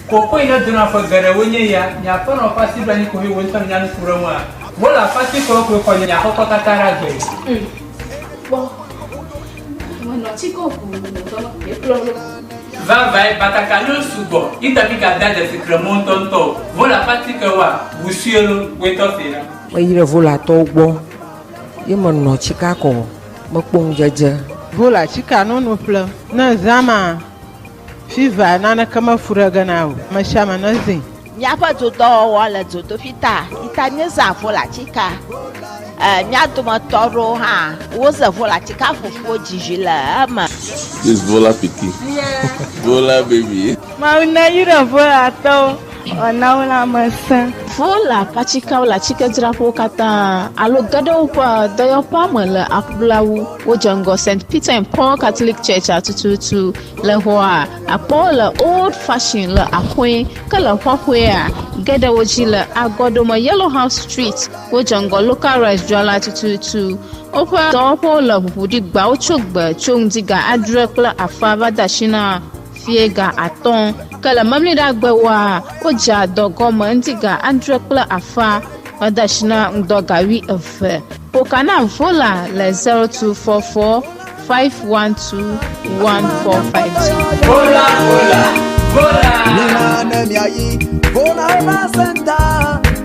Koko ina duna fa gare wonye ya nya pa no pasi bani ko hi wontam nya nkura mu a. Wala pati ko nya koko katara gbe. Bo. Ma nasi kau. Vai batakalo subo. Ita fika dada sikramon tonto. Wala pati ko wa busielo weto sira. Mayire vola to gbo. Ye no chika ko mokpong jeje. Vola chika no no ple. Na zama fiva na kama furaga na mashama na zin. Nyapa to do wala to fita. Ita nyeza vola chika. Nya to matoro ha. Woza vola chika fufu jijila ama. This Vola Piki. Yeah. Vola baby. Ma una yira vola to. Ona wala masa. Vola pachika wala chike drapo kata alo gado pa dayo pa mele akblawu wojango St. Peter and Paul Catholic Church atututu le hoa apo le old fashioned le akwe kala hwahwe a gada woji le agodo ma Yellow House Street wojango local rice jwala atututu opa dopo le budi gba ochogba chongdiga adrekla afava dashina fiega aton kala mamli da gbewa oja dogoma ndiga andrekla afa adashina ndogawi efe pokana vola le 0244 512 1450 Vola Nina nemiayi Vola ema senta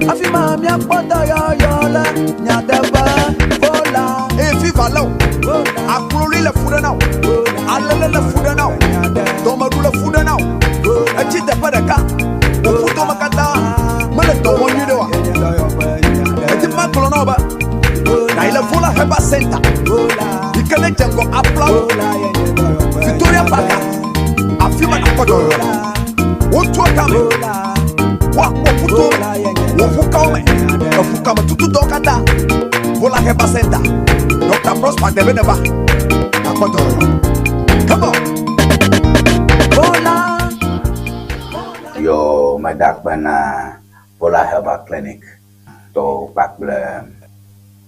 Afima mia pota yola Nyadeba Vola Efi valo Akuloli le fude now Alele le fude now Domaru le fude now Echite padaka Ufuto makata Mele tomo nyidewa Eti makolo no ba Na ile Vola heba senta Ikele jengo apla Victoria Park Afima na kodo Wotu akame Wakuto Wofukaume Wofukama tutu dokata Vola heba senta Dr. Prosper Debeneba Nakodo Come on Vola Yo madak bana Vola Herbal Clinic to bakble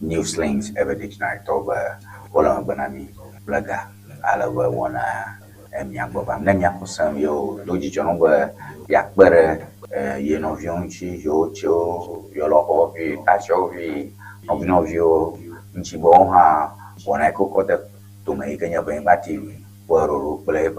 New Slings Ever Dictionary to Vola banami blaga ala wana emyang bobam nem yakosam yo doji jonongwe yakbere ye no vionchi yo cho yo lo ovi achovi novio nchi bonha wana ko kote tume ikanya ben bati woro kple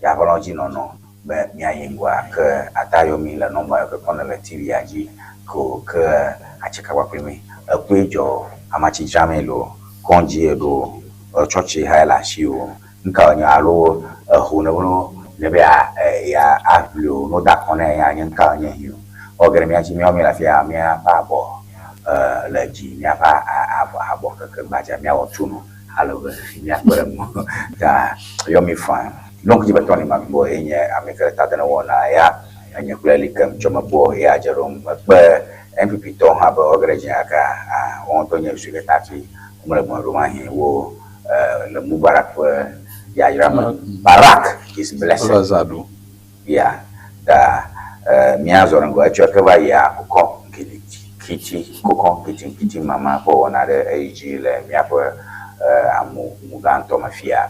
ya balonji no be nyayengwa ke atayo mi la no ma ke konele tv aji ko ke achika wa primi akwejo amachi jamelo konji edo chochi hala shiu nka nya alo hono lebe ya aflo no da kone ya nka nya hiu ogere mi aji mi o mi la fia mi babo la ji mi apa abo ke baja mi o tunu alo mi akore mo da yo mi fan donc jiba Tony Mark-Boye nya ameka tadana wona ya anya kule kam choma bo ya jarom be MPP to ha ba ogere nya ka won to nya suge tati mo le mo romahi wo le Mubarak ya Irama Barak is blessed. Yeah, da miazo ngo acho kaba ya ko kiti mama po na de age le miapo amu muganto mafia.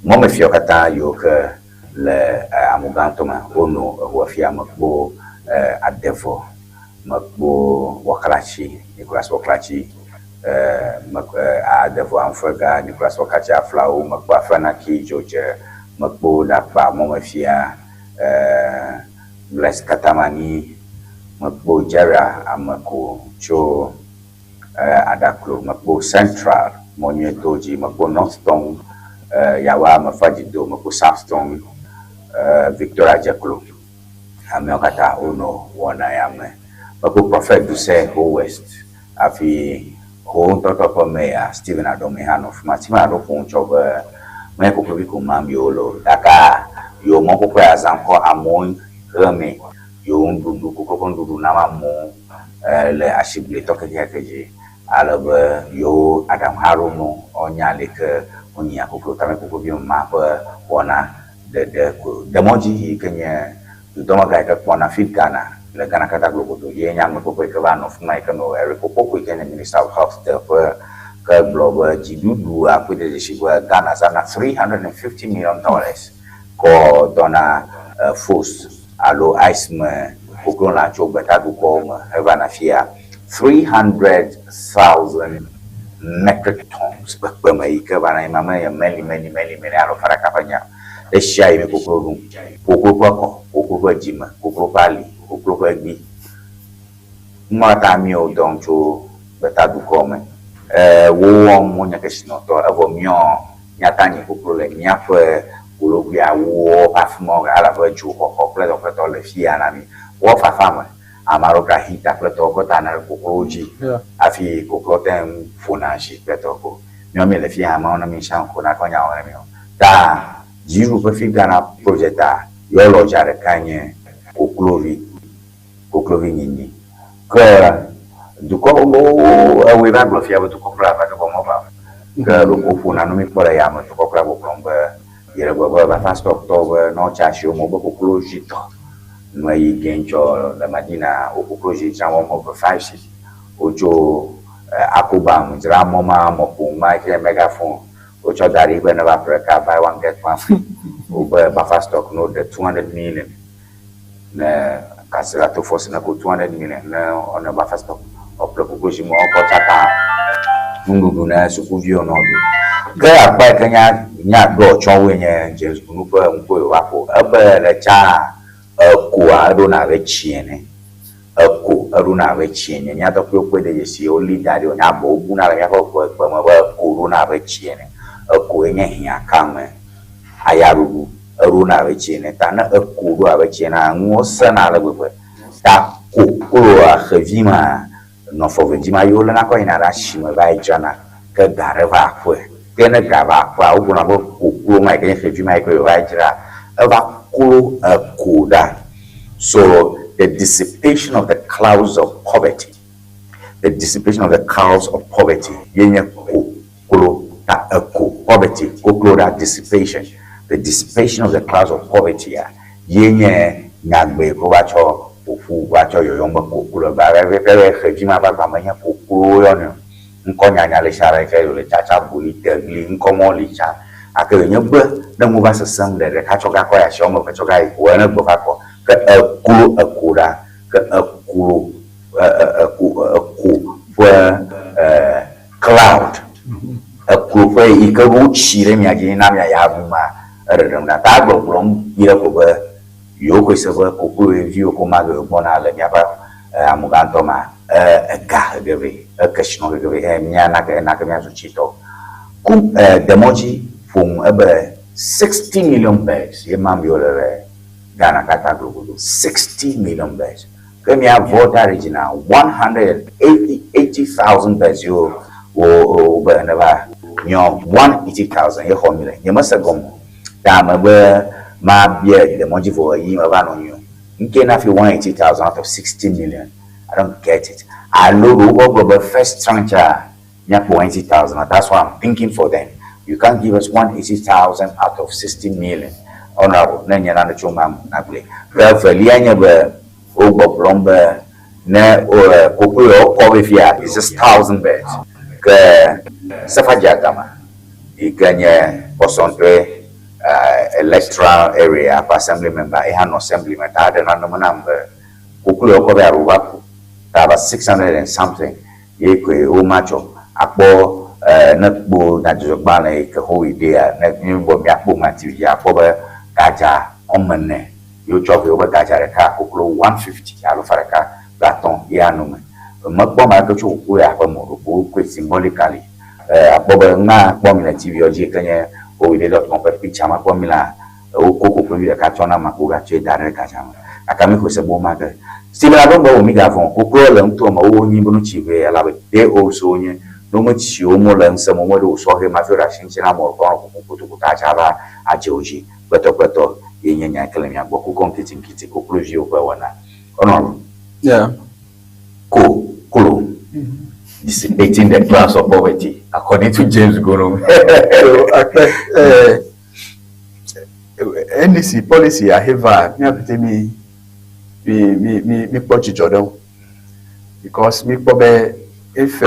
Mo me fio kata yo ke le amuganto ma ono ho fia makbo adefo makbo wakalachi Nicolas wakalachi adefo amfaga Nicolas wakalachi aflau makbo afana ki joje makbo dapa mo me fia bless katamani makbo jara amako cho adaklo makbo central monye toji makbo northstone yawa mafajido makbo southstone Victoria Jaklo ameokata ono wona yame makbo prophet du say go west afi ho toto po me ya Steven Adome Hanof ma ti ma do fun choba me ko bi ko mam yo lo daka yo mo ko ya zan ko amon reme yo ndudu ko ndudu na ma mo le asibile to ke je alaba yo Adam Haruno onya le ke onya ko ta me ko bi ma pa wona de moji kenya do ma ga ka wona fit Ghana le Ghana kata globo to ye nyam ko ke ba no fuma ke no ere ko ko ke Minister of Health the ka global jidudu akwede de shigwa Ghana sana $350 million ko dona force alo iceman ko la choba ta du ko eva na fia 300,000 metric tons pa mai ka ba na mama ya many alo fara kapanya e shai me ko jima ko pali ko gbi mata mi o don cho beta du come wo mo nya ke sino to avo mio nya tani ko le nya fe ko gbi awo afmo ala ba ju ko ple to le fia na mi wo fa fama amaro ka hita ple to ko tana ko oji afi ko tem funashi ple to ko mio me le fia ma ona mi shan ko na ko nya ona mi da jiru pe fi Ghana project a yo lo jare kanye ko Clovi nini que du ko we ba blo fia to ko pra ba ko mo ba que lo ko fu na no mi pora ya mo to ko pra bo plomba yere bo ba fast october no cha shi mo bo ko cloji to no yi gencho la madina o ko cloji cha mo 5 ojo akoba mo jira mo ma mo ko ma ke megaphone o cho dari ba na ba pra buy one get one free o ba fast stock no the 200 million na kasira to force na ko 200 million na ona ba fast stock o pro ko shi mo ko chata ngungu na su ku vio no ga pa kanya nya do cho we nya je nu pa ngo wa ko aba la cha ko ado na be chiene ko ado na be chiene nya to ko de si o leader de nya bo bu na ya ko ma ba ko na be chiene ko nya hia kame ayarugu runa vecine tana akudo avecina ngosana la gwe ta kokolo a khvima no fo vejima yola na ko ina la shima vai jana ka gareva kwe tena gava kwa ukuna ko kokolo mai ke khvima ko vai jira ava kolo akuda. So the dissipation of the clouds of poverty, yenye kokolo ta poverty kokolo that dissipation, the dissipation of the clouds of poverty yenye ngagbe ko bacho ofu bacho yoyomba kokolo ba very khejima ba manya kokolo yono nkonya nya le shara ke le chacha buli tegli nkomo li cha akenye gbe na mu ba sesam de ka choga ko ya shomo ka choga ko na gbo ka ko ka kulo akura ka kulo cloud aku fa ikabu chire mi aje na mi ya buma redem na ta gbo blom ire ko ba yo ko se ba ko ko view ko ma go bona le ya ba amuganto ma ga gebe kashino gebe mi na ka mi azu chito ku demoji fun 60 million bags ye mam yo le Ghana kata glo 60 million bags kemi a voter original 180,000 bags yo o ba na ba nyo 180,000 ye homile ye masa gomo da ma ba ma bia demoji for yi ma ba no nyo nke na fi 180,000 out of 60 million. I don't get it. I know the first tranche nya 180,000. That's what I'm thinking for them. You can't give us 180,000 out of 60 million. Honorable, nanya na chuma na ble. Well, for lianya be ogo blomba na kokuyo kobefia is just 1,000 beds. Ke safaja kama ikanya posontre electoral area for assembly member no assembly member ada na number kokuyo ko ba ruwa about 600 and something ye ko o macho akpo na bo na jogba na ke ho idea na nyimbo mi akpo mati ya akpo ba kaja omene yo chove o ba kaja re ka kokulo 150 alo faraka baton ya no me makpo ma ko chu ko ya ko mo ko symbolically akpo ba na akpo mi na tv oji kanye o ile.com per picture ma ko mi la o koko ko mi ka chona ma ko ga che dare ka chama akami ko se bo ma Sibla bomba omiga von kokro le nto ma wo nyi bunu chiwe ala be de o so nye no mo chi o mo le nse mo mo do so he ma fera shinchina mo ko ko ta cha ba aje oji beto yenye nya kele mi agbo ko kiti kokro ji o pa wana ono yeah Kulu dissipating the class of poverty according to James Gorom. So NDC policy I have me put Jordan because me probably if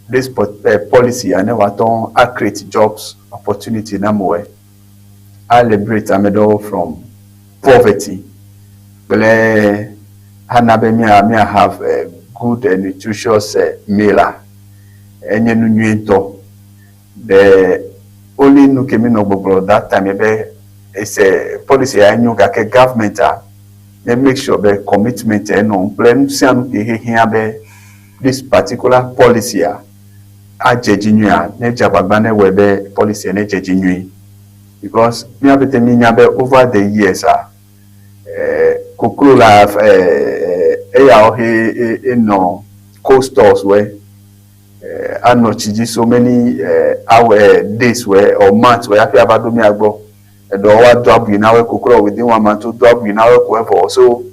this policy I never don't create jobs opportunity na more I liberate Amedo from poverty. But I have a good and nutritious meal. And the only no that time it's a policy I know that government they make sure the commitment and on plan this particular policy a genuine nature babane webe policy and genuine because me have over the years Kokulu have no co-stores where I know so many days where or months where I have about me agbo and our job in our Kokulu within 1 month to job in our whoever so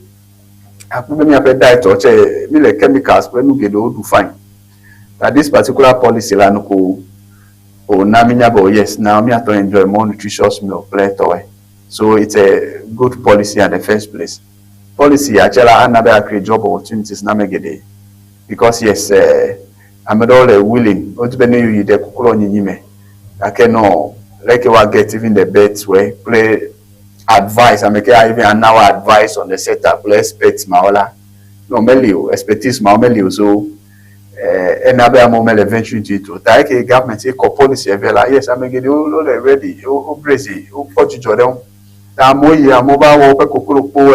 I put me up a diet or like chemicals when you get to find that this particular policy la no ko o na me yes now me to enjoy more nutritious meal play toy. So it's a good policy in the first place. Policy actually another create job opportunities na megede because yes I'm all willing o to be you the kokoro nyime I can no like you get even the bets where play advice I make even an hour advice on the setup play experts maola no melio expertise maomelio so another moment eventually to take a government a policy yes I make it all ready o crazy o for Jordan na moyi amoba wo pe kokoro po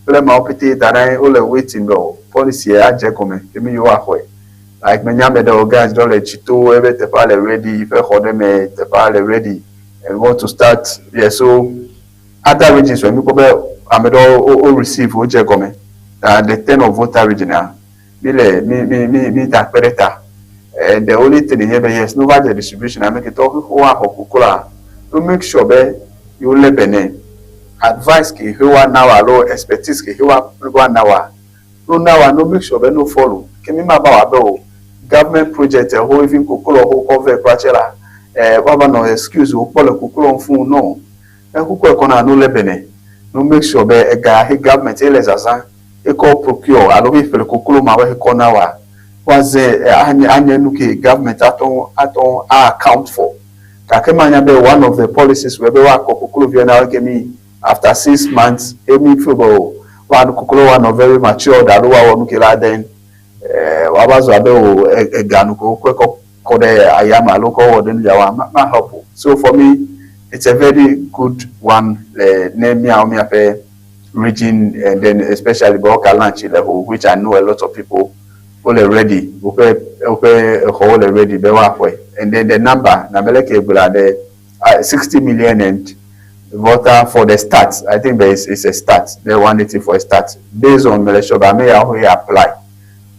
play ma opete that I all waiting go policy a je come me you are like me nyame the guys don't let chito ebe te pale ready if hold me te pale ready and want to start so other regions when people amedo receive o je come the 10 of voter regional me that pereta and the only thing here yes no the distribution I make it all who are kokura to make sure be you lebene advice ki hewa now allow expertise ki hewa now no make sure be no follow kemi ma ba wa government project who even kokoro who cover kwachela baba no excuse who pole kokoro fun no kokoro kona no lebene no make sure be government ele zaza e ko procure alo bi fele kokoro ma we kona wa was anya nuke government aton account for kakemanya be one of the policies we be wa kokoro vi na kemi after 6 months emi football one kokoro one very mature that wa nuke la then wabazo abe eganu ko de ayama loko wodin jawa ma help so for me it's a very good one name me ape region and then especially Boka Lanchi level which I know a lot of people already already be halfway and then the number na meleke bula the 60 million and voter for the start I think there is a start they want it for a start based on Malaysia but may how he apply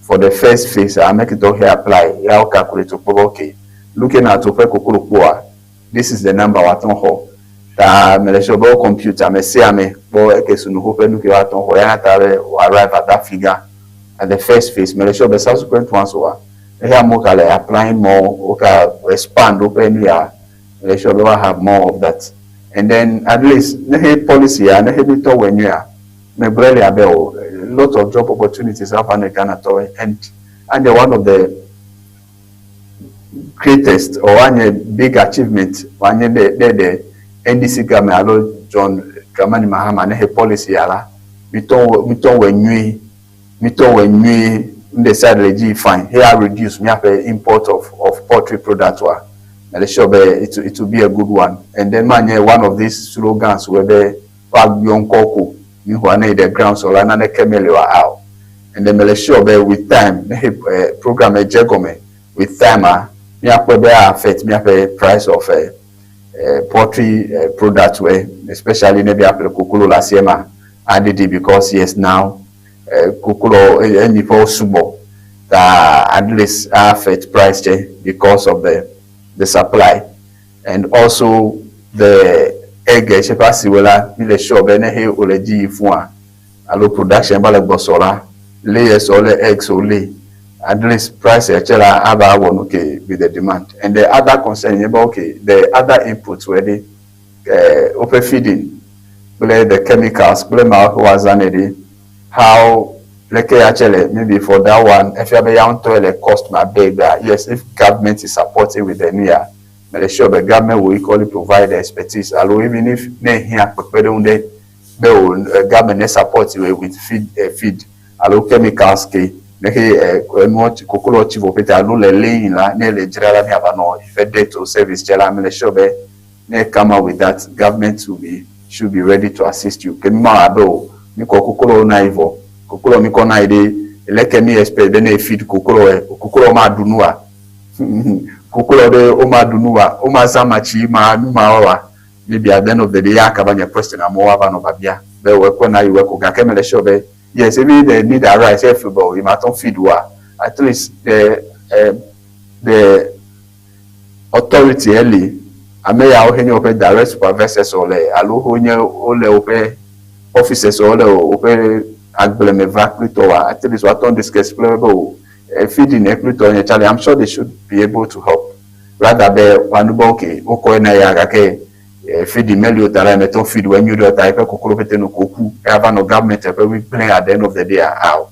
for the first phase I make it all here apply ya calculate to okay looking at to kokoro this is the number waton ho ta Malaysia bo computer me say me bo ekesunu ho penu ke waton ho ya ta arrive at that figure at the first phase Malaysia be subsequent ones over here more applying more okay expand open here Malaysia will have more of that and then at least the policy and the to when you are me brele abel lot of job opportunities happen in Ghana and one of the greatest or one big achievement one the NDC government allo John Dramani Mahama ne policy ala miton when we decide legi fine here reduce me have import of poultry products wa and sure it will be a good one and then one of these slogans where the young koko you who the ground so la na kemele wa out and then sure with time program a jegome with time me affect me have price of poultry products where especially maybe apple kokolo la siema added because yes now kokolo any for subo that at least affect price because of the supply, and also the egg shepasi wala mi le show be na he oleji fun alo production ba le gbosola layers or the eggs or lay at least price actually aba won okay with the demand. And the other concern about okay the other inputs where the open feeding play the chemicals play my was how like actually maybe for that one if you have a young toilet cost my big yes, if government is supporting with the near but sure the government will equally provide the expertise although even if they here government support you with feed allo chemicals ke neke much kokolo chivo pete allo le lane la ne le jirala ni abano fed to service jela me le shobe ne come out with that government should be ready to assist you kema ado mi kokolo na ivo kokolo mi kona ide eleke mi expect be na feed kokolo ma dunua kokolo de o ma dunua o ma samachi ma nu ma wa maybe at the end of the day akabanya question amowa ba no babia be we ko na iwe ko ga kemele shobe. Yes, maybe they need a rice everybody. You must feed at least the authority early. I may have any open direct supervisors or ole open officers or open agbleme vacuum. At least what on this case feeding equity Charlie. I'm sure they should be able to help. Rather be wanuboke oko na yagake. Feed the melio tara meton feed when you do type kokolo pete no koku ever no government we play at the end of the day how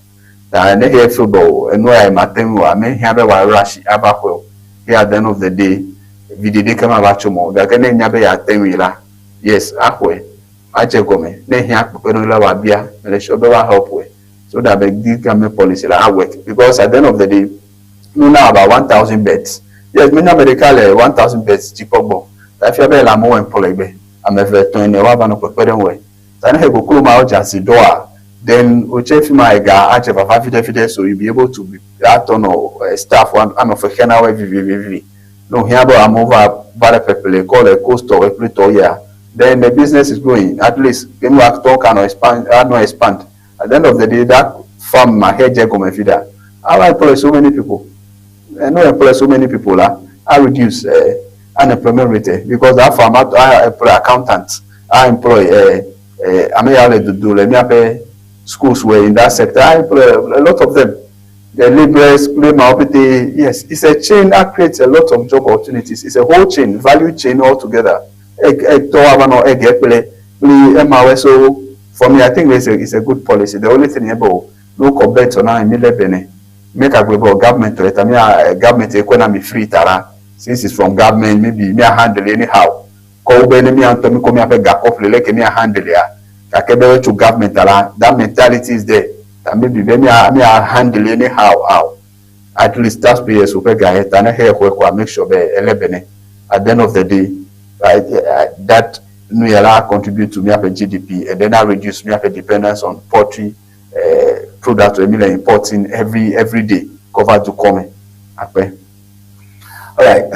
that na here football no I matem wa me here be wa rush abako here at the end of the day video come about chomo that can nya be ya tenwila yes akwe aje gome na here akpo no la wa bia le show be wa help we so that the government policy la work because at the end of the day no now about 1,000 beds yes me na medical 1,000 beds chipogbo. If you have a more employee, I'm a veteran, you have an open way. Then I go cool my just the door. Then Uchef my guy, I have a 5 days, so you'll be able to be that on a staff one and of a canal. No, here I'm over by people, call a coast or a plutôt here. Then the business is growing. At least, game work talk and expand. At the end of the day, that farm my head, Jacob feeder. I employ so many people. I know employ so many people. I reduce. Unemployment rate because that farm I employ accountants, I employ I may have to do let me pay schools were in that sector. I employ a lot of them. The laborers, yes, it's a chain that creates a lot of job opportunities. It's a whole chain, value chain altogether. So for me, I think it's a good policy. The only thing about no comment on our make a government to it. Government economy free tara. Since it's from government, maybe me handle anyhow. Call me and Tommy come up a gap of the lake me handle ya. To government that mentality is there. That maybe me handle anyhow how. At least taxpayers will pay guys and here work make sure be 11. At the end of the day, that we allow contribute to me up a GDP and then I reduce me up a dependence on poultry products we importing every day covered to come. Alright,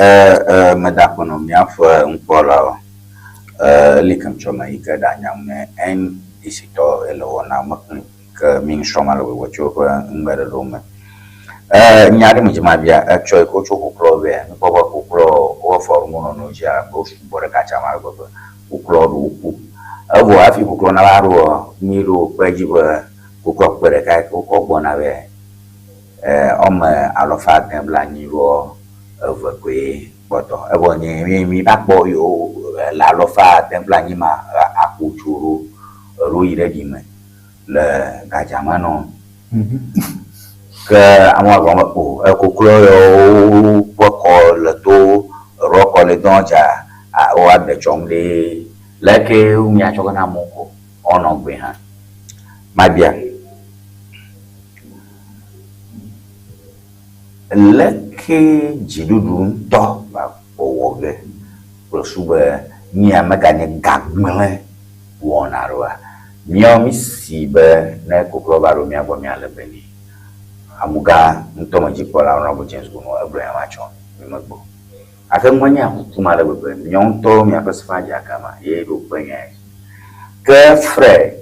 madakono miafo nkola likam choma ikada nyame en isito elona makni ka min shoma lo wacho ko ngare roma nyaade mujima bia actually ko choko probe ko ba ko pro o formuno no ja bo bore ka chama go ko pro do ku avo afi ko na laro miro kwajiba ko ko bore ka ko bona be alofa tembla niro ovekwe boto ebonye mi bakbo yo la lofa templa nyima akuturu ruire dime le gajamano que amwa goma o koklo yo boko le to roko le donja o ade chomle leke umya chokana moko ono gbe han mabia leke jidudu to ba owoge prosube ni amaganye gagmele wona roa miomi sibe na koklo baro mi agbo mi alebeni amuga ntomo jipola ona bo James Gono Abraham achon mi magbo akamwanya kuma le bebe nyonto mi apesifa jakama ye do penya ke frère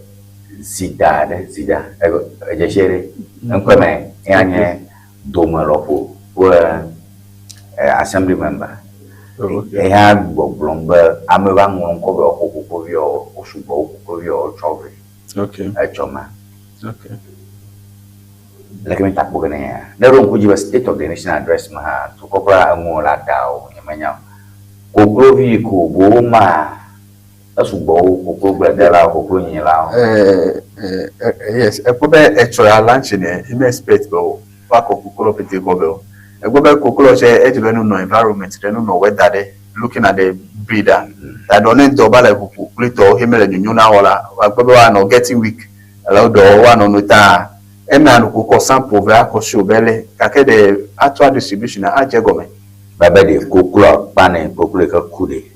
Zida, Ejere, Uncle, and Domalopo, were assembly member. They had Blomber, Ameran, Cover, Oshubo, Chowry. Okay. A choma. Okay. Like me tap bogane. The room could give a state of the nation address to Copra and more like Dow, Yamanya. Coglovi, Cogoma. That's what yes, a could be a trial lunch in a space bowl, back of Kukuro Petit. A go back Kukuro, no environment, they don't know whether they looking at the breeder. I don't need to buy a Kukulito, him and you now, or getting weak, allowed the one on the tar. A man who could sample Vaco show belly, Kake the actual distribution at Jagome. Babadi, Kukula, Bane, Kukuleka Kudi,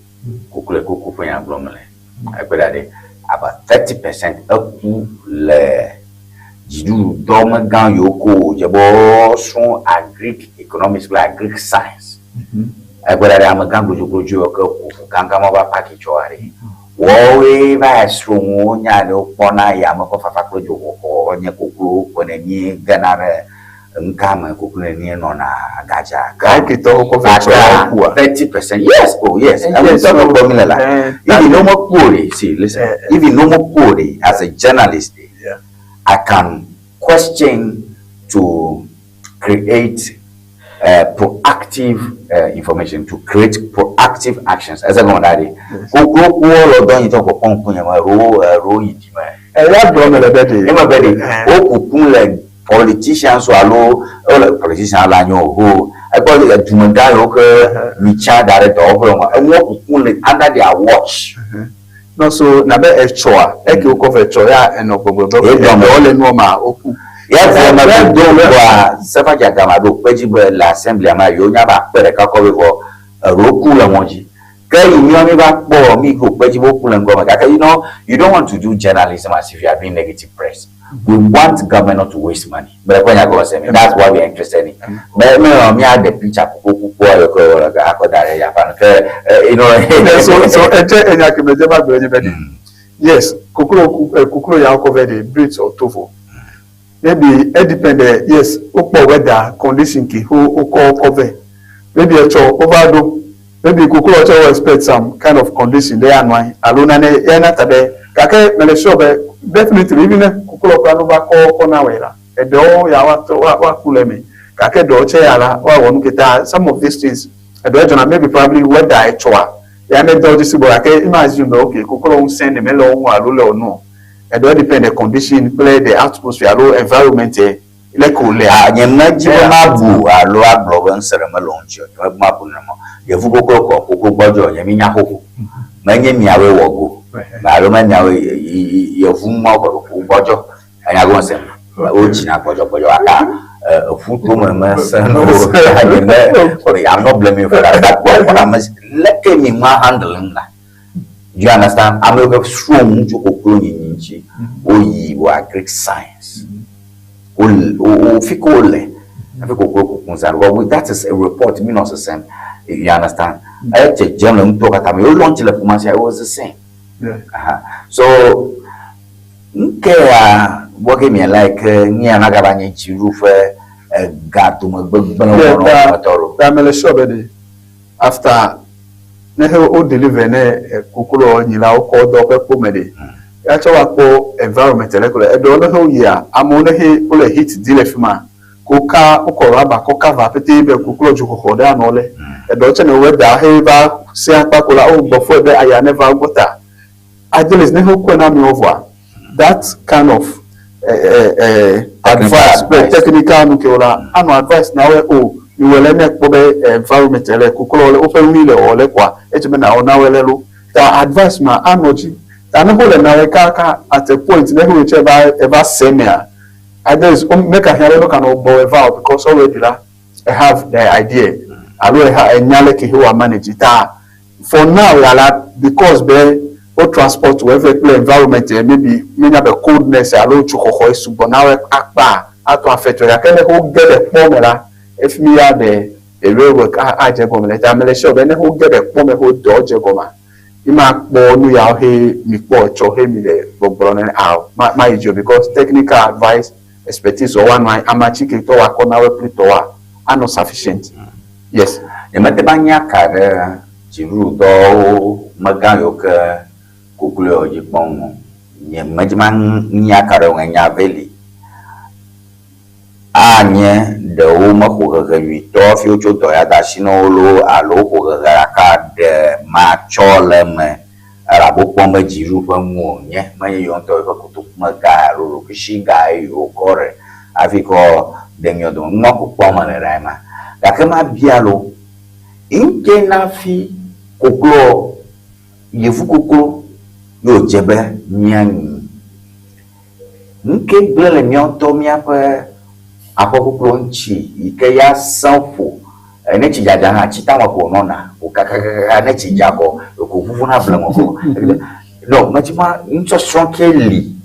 Kukuleku and Blomele. I put that about 30% up to le Jidu Domagan Yoko, Jabo, strong Greek economics, like Greek science. I put that I'm a gamble you go to Kankama package or Wowe by strong Yano Pona Yamako Fafakojo or Yakuku when a near Ganare. Nkama kukuneni nona gaja. Kaikito 30%. Yes, oh yes. I'm talking about Milala. Even no more poorly. See, listen. Even no more poorly as a journalist, I can question to create proactive information, to create proactive actions. As I go on that day, go don't you talk about Pompunyama ro itima. That brother better. Emma politicians who are politicians who I call it a Tumanda Micha director and work under their watch. No, so Nabe Echoa, Eko cover Choya and all in Roma. Yes, I don't Safaja Gamado, Pejible Assembly, my Yonaba, Pereka a Roku Lamoji. You know, you don't want to do journalism as if you are doing negative press. We want government not to waste money. But when I go say that's why we are interested in. But me had the picture you know. Yes, Kukuro ya cover the bridge or tofu. Maybe it depends. Yes, weather condition ki who cover. Maybe a cho overdo. Maybe Kukuro will expect some kind of condition there and why alone and today. Kake Meleshobe definitely even Kukuro Planova call Konawela. A door Yawa Kulemi. Kake Doche Yala or one guitar, some of these things. A door maybe probably weather a choa. Yame Dodisibo, imagine okay, Kukuro send a melon or Lula or no. A door depend the condition, play the atmosphere, low environment. Mabu, a lower blog ceremony, Mabunamo. You go Bojo, Yaminya Hoku, Many Miawe Wogo, Malomania, Yavuma Bojo, and I want them. Uchina Bojo, a food woman, I'm not blaming for that, but I must let me my handling that. Do you understand? I'm looking strong to Okuni, or ye were Greek science. Ficole. That is a report, me not the same. You understand? I take general talk at me. You launch the Pumasia, it was the same. So, working me like near Nagabani roof, got to my family shop. After Neho deliver Kukuro, Nila called up a pomade. Actual environment, I don't know here. I'm on a hit dilefima. Coca, Okoraba, Coca, Vapete, Kukuro, Jukoda, Nole. A daughter no web that Heva, Siapacola, before that I never got that. I don't know Konami over that kind of advice, technical Nukola. I'm advice now. Oh, you will let me environment, Kukuro, open wheel or Lequa, Edgemana or now. The advice, my anoji. And at a point, never whichever ever same here. I just make a hero can boy vow because already I have the idea. I will have a nyaleki who are managing it. For now, because or transport to every environment, maybe many of the coldness, I will to hoist, but now akbar at to affect you. I can get a formula if me are the railwork. I just go let I'm sure then who get a formula who dodge a goma. ima kpo nu ya he mi kpo cho he mi le gbogbo na my job because technical advice expertise or one amachi ke to wa kona we play to wa are not sufficient. Yes. E mate banya kare jiru do magayo ke kukulo jipon nye majman nya kare nya veli anye de o ma ko ga wi to fi o cho to ya da shino lo alo ko ga ka de ma chole me ara bo pon ma jiru pa mu nye ma yo to ko kutu ma ga ro ko shi ga yo kore afiko de nyo do no ko pa ma le ra ma da ke ma bialo inke na fi koklo yefu koklo yo jebe nyani nke gbele nyo to mi apa koklo nchi ike ya sanfo ene chi jaja ha chita ma ko nona o kaka ne chi jago ko fufu na bla mo no machima ncho strongly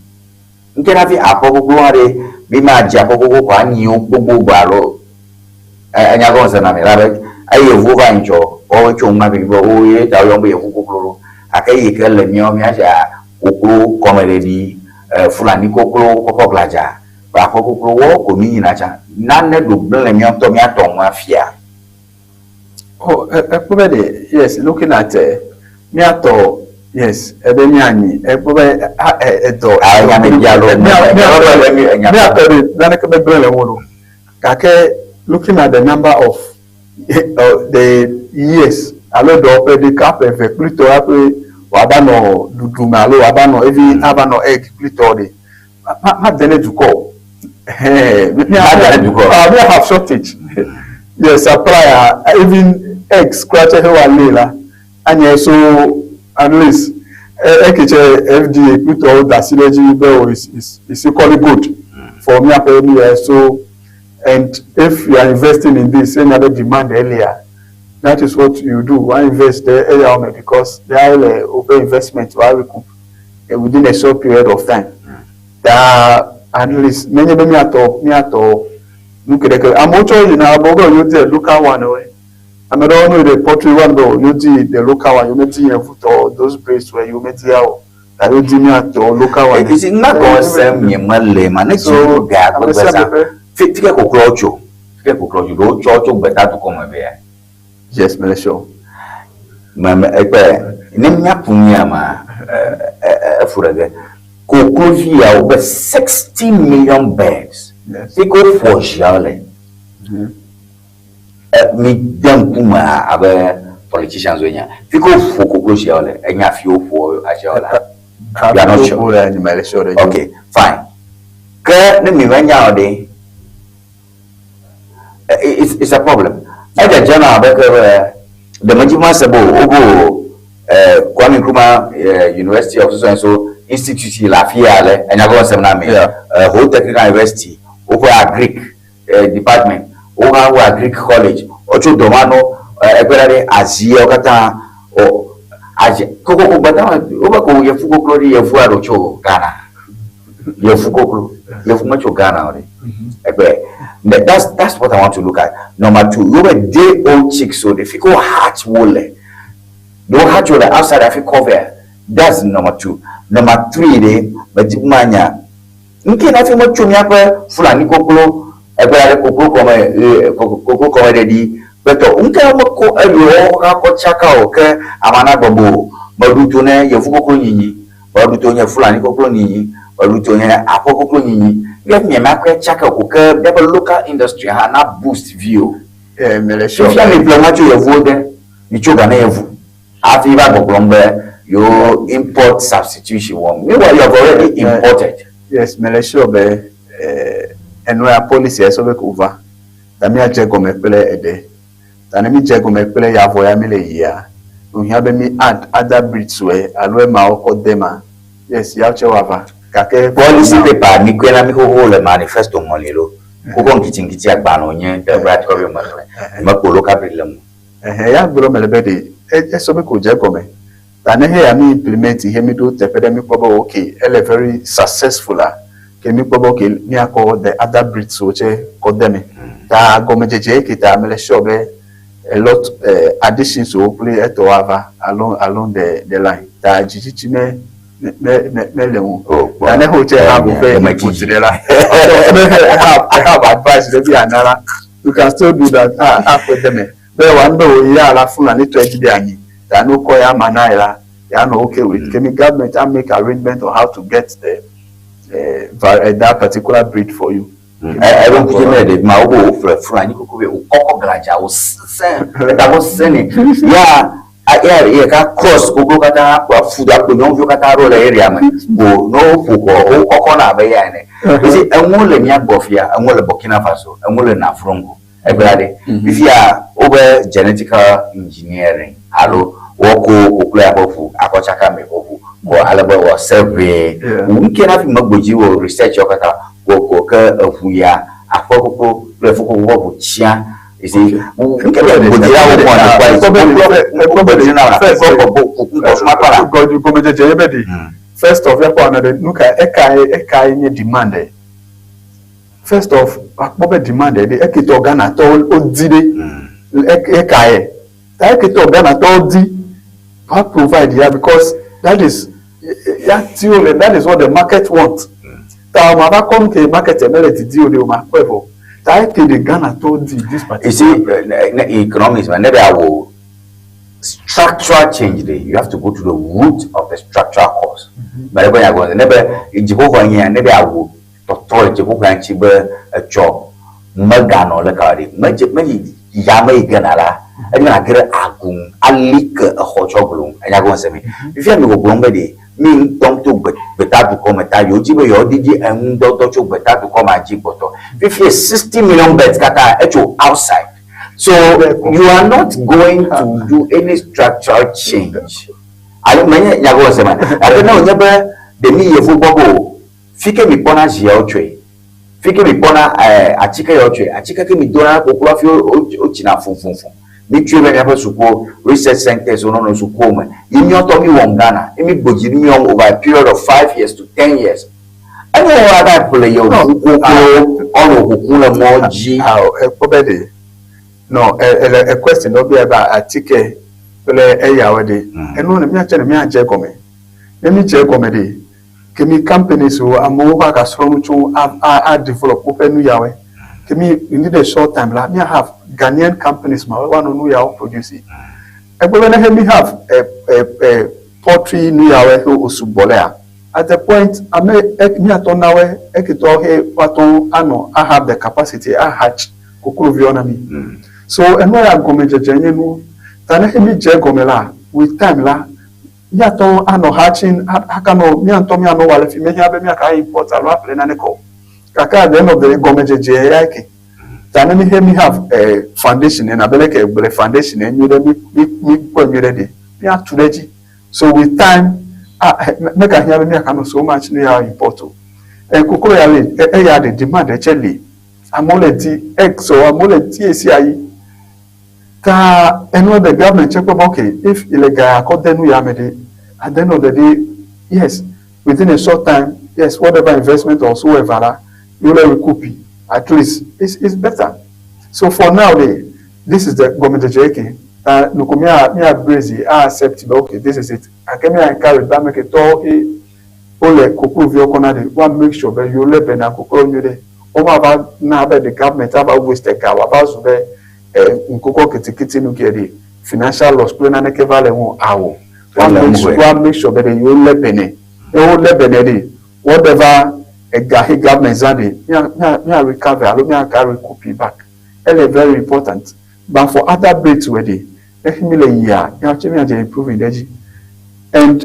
nke na fi koklo are bi ma ja koklo ko anyi o gbogbo gbalo anya go se na mi rabe aye vuva njo o cho ma bi o ye ta yo be koklo akaye ke le mi o mi aja koklo komedi fulani koklo kokoblaja ba koklo wo ko mi na cha na ne do bele mi to mi aton afia. Oh, yes, looking at me ato, yes, ebe mi anyi ekpobe edo aya me dialo me ato na ne ke bele wo kake looking at the number of the years alo do pe de cap e plutôt après wabano dudumalo wabano even abano egg plutôt de ma dene du ko me have shortage. Yes, supply even eggs scratch here lela and so at least FDA plutôt that synergy is equally good for me apparently. So and if you are investing in this any other demand earlier, that is what you do. Why invest there earlier because there are open investment why we could within a short period of time. That at least many me ato look at I'm also in our bogo you the local one away. I don't know the poultry one though you the local one you met your foot or those braids where you met out that you did not to local one. It is not going to send me money man so fike kokrocho do chocho beta to come here. Yes, me sure. Mama ekpe nemnya punya ma furage kokrovia over 60 million birds. Fiko for jale. Mi dem kuma abe politicians wenya. Fiko for kokrovia jale enya fio for ajala. You are not sure. Okay, fine. Ke ne mi wenya ode it's a problem. I the general the Majima Sabo Ogo Kwame Nkrumah University of so Institute Lafiale and Yago Seminami whole technical university over Greek department over Greek college Ocho Domano Equerary Asia Okata or Asia Coco Bata Ogo Yafuko Glory Yafuarocho Ghana Yafuko Yafumacho Ghana. That's what I want to look at. Number two, you were day old chicks, so the fickle hatch wole. Don't hatch wole outside of cover. That's number two. Number three, but mania. Nke na fi mo chumi apa fulani kokolo egbara kokolo come ready. But unke mo ko eyo ko chaka o ke amana bobo. Maduto ne yefuko ko nyinyi. Maduto ne fulani kokolo nyinyi. Maduto ne apokoko nyinyi. Let me make check out the local industry and boost view. If you are diplomat, you vote you choose after you import substitution. Meanwhile, you have already imported. Yes, Malaysia and where policy is over. Tamia Jago me play a day. Tanami Jago me play ya for a year. We have me add other breeds where I wear my dema. Yes, you have to policy paper ni kwela mi ko le manifesto molelo ko kon kitingiti agbano yen the right government ma ko local problem ya gboro melebede so be ko je gome tane he ya mi implement he mi do tepede pobo okay ele very successful ke mi pobo ke mi akọ the other breeds so che ko demi ta gome jeje ke ta mele shobe a lot additions to play at along the line. That Gigi me lewu. And then hotel have very much to the line. I have advice to be another. You can still do that after them. But one day ya la full and it to be that no koya manaira. They are not okay with. Can the government make arrangement on how to get that particular breed for you? I don't put it my own for a friend. You could graja was sent. That was sending. Yeah, I cross Kukata food up to no Yukata area. No Fuko, Okona Bayane. You see, a mole near Bofia, a mole Burkina Faso, a mole Nafrongo. Everybody, if you are over genetical engineering, hello, Woko, Ukulabofu, Akochaka Mekofu, or Alaba or survey, we can have Mabuji or research Yokata. Wokoka Fuya, a Foko, Lefuko, Chia, is it? First of all, look at Eka demanded. First of all, demanded the Ekito Ghana told Odide Ekae. The Ekito Ghana told D. What provide here because that is what the market wants. Ta come to market emelity deal de ma kwevo. Ta ke the Ghana told this particular. You see, economics man, never will structural change there. You have to go to the root of the structural cause. But when I go, never Jehovah here, never will doctor Jehovah and Chiba a job. Magano le kari. Many yame ganala. And I get a goon, a leak a hot chocolate. And I go and say me. If you have no blombedy. Mean don't to better to come at you, your DG and don't to better to come at Jiboto. If you 60 million beds at you outside, so you are not going to do any structural change. I don't know, never the me football. Fike mi pona jia otre. Fike mi pona a chica otre. A chica mi dona populafio ochina fun. Me travel never support research centers or no support. In your Tommy Wongana, Emi Bojimi over a period of 5 years to 10 years. I know that play your more G. No, a question not be about a ticket. And one of me and Jacome. Let me check comedy. Can me companies who are more back as from to have developed open Yahweh. Can me in a short time, let me have Ghanaian companies, my one on New York producing. And when I have a poultry New York who Subolea. At the point, I may Ekmiatonawe, Ekitohe, Paton, Ano, I have the capacity, I hatch Kukuruvionami. So, and where I go major Janenu, Tanahemi Jagomela, with time la, Yaton, Ano hatching, Hakano, me and Tommy, I know while if you may have a import a rap Lenanico. Kaka at the end of the Gomeja Jayaki. Tanami hear me have a foundation and a beleke foundation and you me ready. Me are too ready. So with time, make a hear me I can so much near important. And Kukoyali, the demand actually. I'm only X or I'm only TCI. Ka and what the government check okay, if illegal then we are made at the end of the day, yes, within a short time, yes, whatever investment or so ever, you will recoup. At least it's better. So for now, this is the government JK. Nukumia Brazy, I accept it. Okay, this is it. I came here and carry that make it all ole kuku vio konade. One make sure that you live in a kuku you de. Over about now about the government about wasted car about so that nkuko kitikiti nuki financial loss plan na neke vale won awo. One make sure that you live in it. You live in it. Whatever. A government zadi, me recover, I me carry copy back. It's very important. But for other breeds already, let me lay here. You have to improving energy. And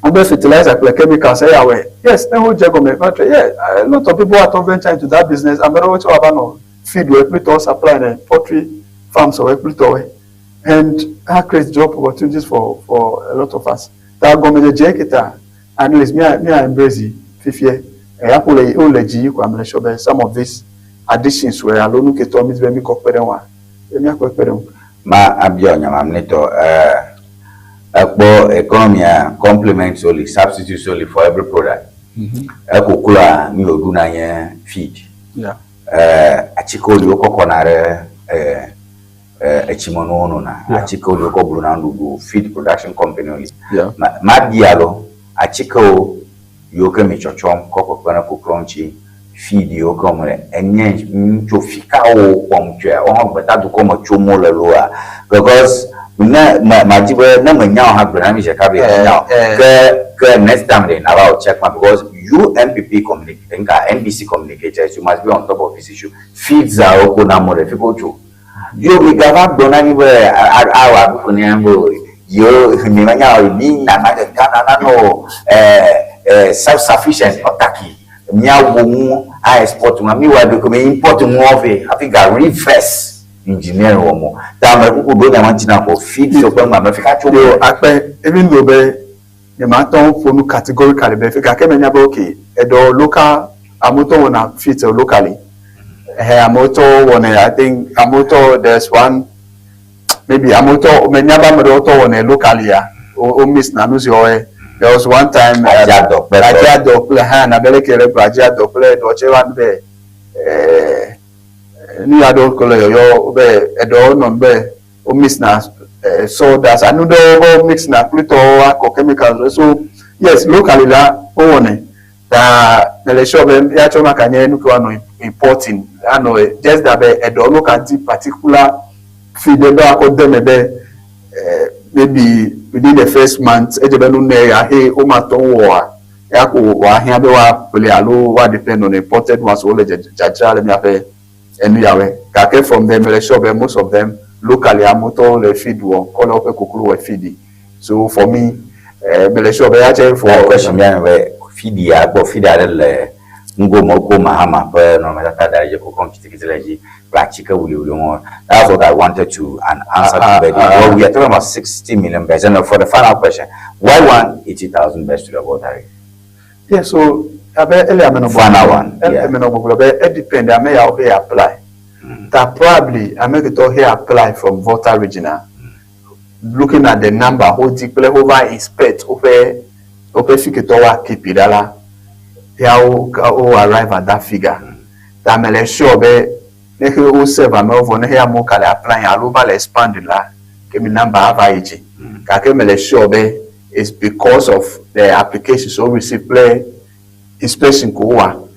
other fertilizer chemicals say away. Yes, then who government factory. Yeah, a lot of people are venture into that business. I'm not sure about feed we put supply the poultry farms or we and that creates job opportunities for a lot of us. That government JKTA, at least me embrace it. 50 years. Some of these additions were alone to Tommy Vemi Coperon. Ma abionya mamneto economy complement solely, substitute solely for every product. Ekukula mi oduna ye feed. Yeah. Achiko li okokonare echimono na achiko lo ko bluna ndu feed production company only ma dialo achiko yo ke mi chochom ko ko na ku crunchy feed yo ko mo enye ncho fika o pomtwe o gbeta du ko mo chomo le lo a because na ma jibe na ma nya ha bluna mi je ka be nya ke next time they now check ma because you MPP communicate NBC communicators you must be on top of this issue feeds are ko na mo re fi ko cho yo we gava dona ni we awa ko ni ambo yo ni manya ni na na no self sufficient otaki nya wo mu I export ma mi wa do ko me import mu ofe I think I reverse engineer wo mo ta ma ku do na man tina ko feed so pe ma fi ka cho yo ape even though be the matter for categorically be fi ka ke menya be okay edo local amoto wona fit locally Amoto one I think Amoto there's one maybe Amoto menyaba moto one locally o miss na nuzi oe there was one time Ajado na belekere Ajado play do che wan be ni ado kole yo be edo no be o miss na so that's another mix na pluto ko chemicals so yes locally la o one that the shop ya choma kanye nu kwa no importing I know just that a look at the particular feed the maybe within the first month ejebelu ne ya he o ma to wo ya ko wa hia be wa pele alo wa depend on imported ones all the jajale mi ape enu yawe ka ke from them the shop most of them locally amoto le feed one call up kokuru we feed so for me the shop ya che for question ya we feed ya go feed ale ngo moko mahama pe no meta da je ko konkitikiteleji practical will mo that's what I wanted to answer to but we are talking about 60 million beds and for the final question why 180,000 beds to the water yeah so abe ele ameno final one ameno go be it depend am ya obe apply that probably I make it all here apply from voter regional looking at the number who declare over inspect over fikitowa kipidala how arrive at that figure. That may sure be make you serve a move on here more can apply a global expand la give number average. Kake may sure be is because of the application so receive play inspection kuwa.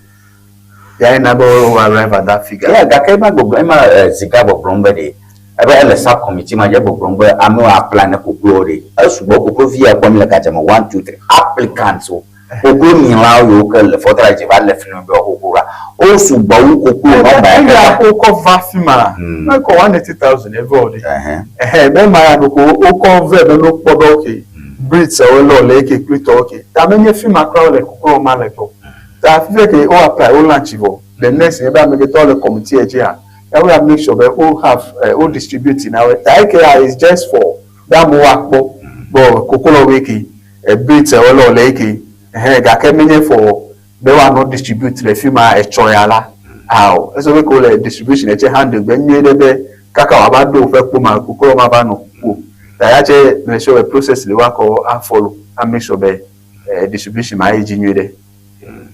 Ya enable arrive at that figure. Yeah, kake ma go ema zikabo brombe de. Ebe ele sub committee ma je brombe ame apply na kokuro de. Asugbo kokuro via kwa mi la kajama 1 2 3 applicants Oku ni la yo ke le fotra je va le finu be okura o su gba wu koku no ba ya ko vafima na ko 180,000 everybody be ma ya ko o ko ve be no podo okay brits o lo le ke plito okay ta menye fima kra le ko ma le to ta fi ke o apply o launch vo the next e ba me get all the committee eje ha ya we make sure we all have all distributing now IKR is just for that mo akpo bo kokolo wiki brits o lo le ke ga kemenye for they were not distribute the fima e choyala how so we call it distribution e handle be nyede be kaka wa ba do fe ko ma kokoro ma ba no ko da ya che me show a process le wa ko and follow and make sure be distribution ma e nyede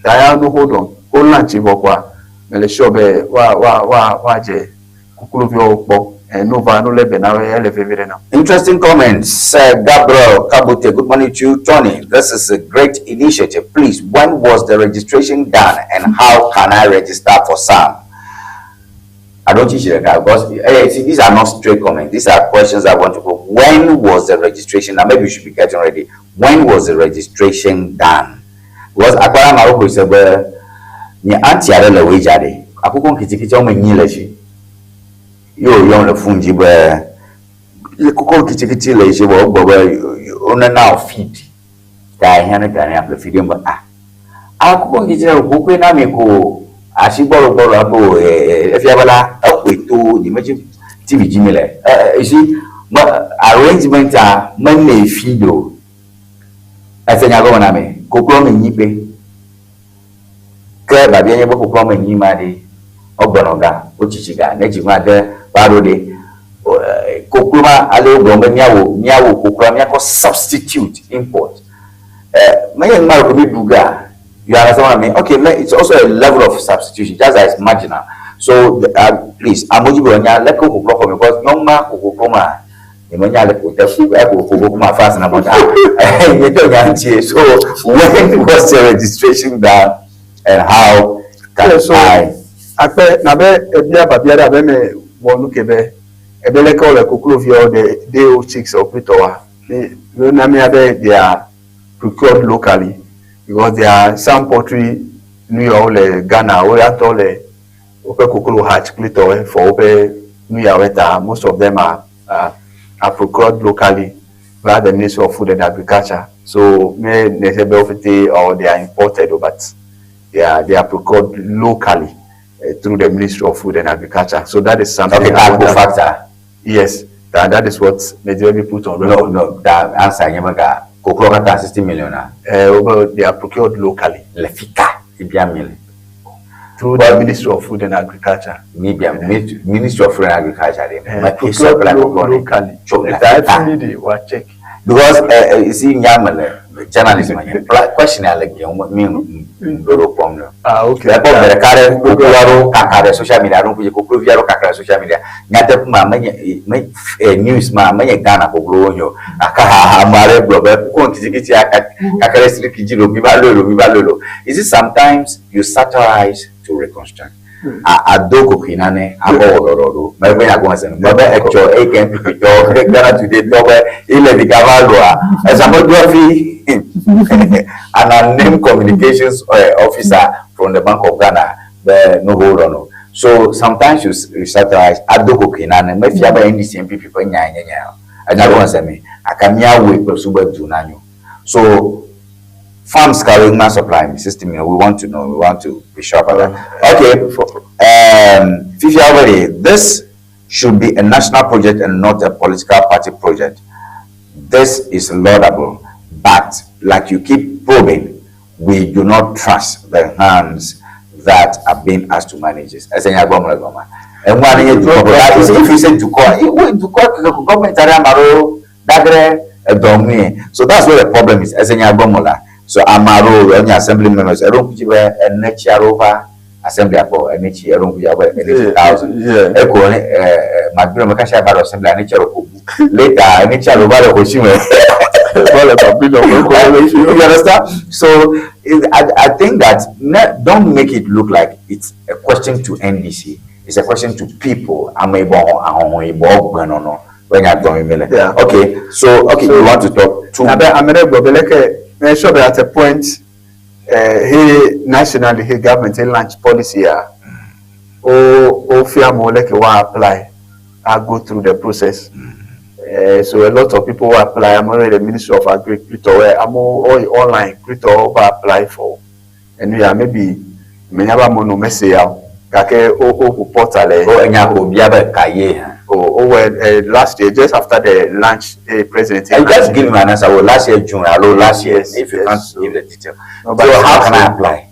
da ya no hold on o launch bo kwa me show be wa je kokoro vi opo no va no lebe na we elevate now. Interesting comments. Gabriel Kabute, good morning to you. Tony, this is a great initiative. Please, when was the registration done and how can I register for SAM? I don't teach you that because see, these are not straight comments. These are questions I want to put. When was the registration? Now, maybe you should be getting ready. When was the registration done? Because Akwara Maroko is a ni anti adele wejade. Akukon kitikiti o menyi leji. Yo yon le funji be le koko kitikiti le je bo on now feed ka hene ka ne apple feed mba akoko kitire koko na me ko asiboro abo efiabala akweto di meji tv jimile you see arrangement man na feed o asenya go na me koko me nyipe ka ba bi enye bo koko me nyima de ogbonoga ochichiga na jima de parode kokuma ale ogbonoga nyawo kokura nyako substitute import maye ngaro ko biduga you understand what I mean okay it's also a level of substitution just as marginal So please, Amojibonya, let go for because no man who come. So when was the registration done and how can I na be ebia babia da be me wonu kebe ebele ka ole koklovio the old chicks operator no na me abe they are procured locally because there are some poultry New York le Ghana or atole ope koklo hatch clitor for ope New York most of them are procured locally by the Ministry of Food and Agriculture. So may or they are imported, but they are procured locally through the Ministry of Food and Agriculture. So that is something. Okay, factor. Yes, that is what majority put on record. No, that answer Yamaga. Kokro 60 million. They are procured locally. Lefika, million. Through the Ministry of Food and Agriculture. Maybe Ministry of Food and Agriculture. Locally. Check. Because you see, journalism, question I like me. Okay. Social media, I don't put social media. News, Ghana, is it sometimes you satirize to reconstruct? Adoko kinane abo maybe I go and maybe actual AKMP Ghana today ile dikavalwa as a biography and a name communications officer from the Bank of Ghana no hold on. So sometimes you satirize adoko kinane maybe you have NDC people nya and I don't say me akamia we pursue junanyo. So farms carrying mass supply system, we want to know, we want to be sure about that. Okay, Fifi, this should be a national project and not a political party project. This is laudable, but like you keep probing, we do not trust the hands that are being asked to manage this. And if you say to court, government so that's where the problem is. So Amaro, any assembly members, I don't put you a next year over assembly for a next year, 1,000. Echo, my grandma about assembly, a nature of later, a nature of you understand? So I think that don't make it look like it's a question to NDC, it's a question to people. I'm able when you're going. Okay, so you want to talk to I'm sure that at a point, nationally, government launch policy, or fear more like apply, I go through the process. So a lot of people will apply. I'm already the Ministry of Agriculture. I'm all online. Will apply for, and we are maybe never mono message out. Kake o portal last year, just after the launch, president. I just give me an answer. Last year June, last year. If you can't give the detail, so how can I apply?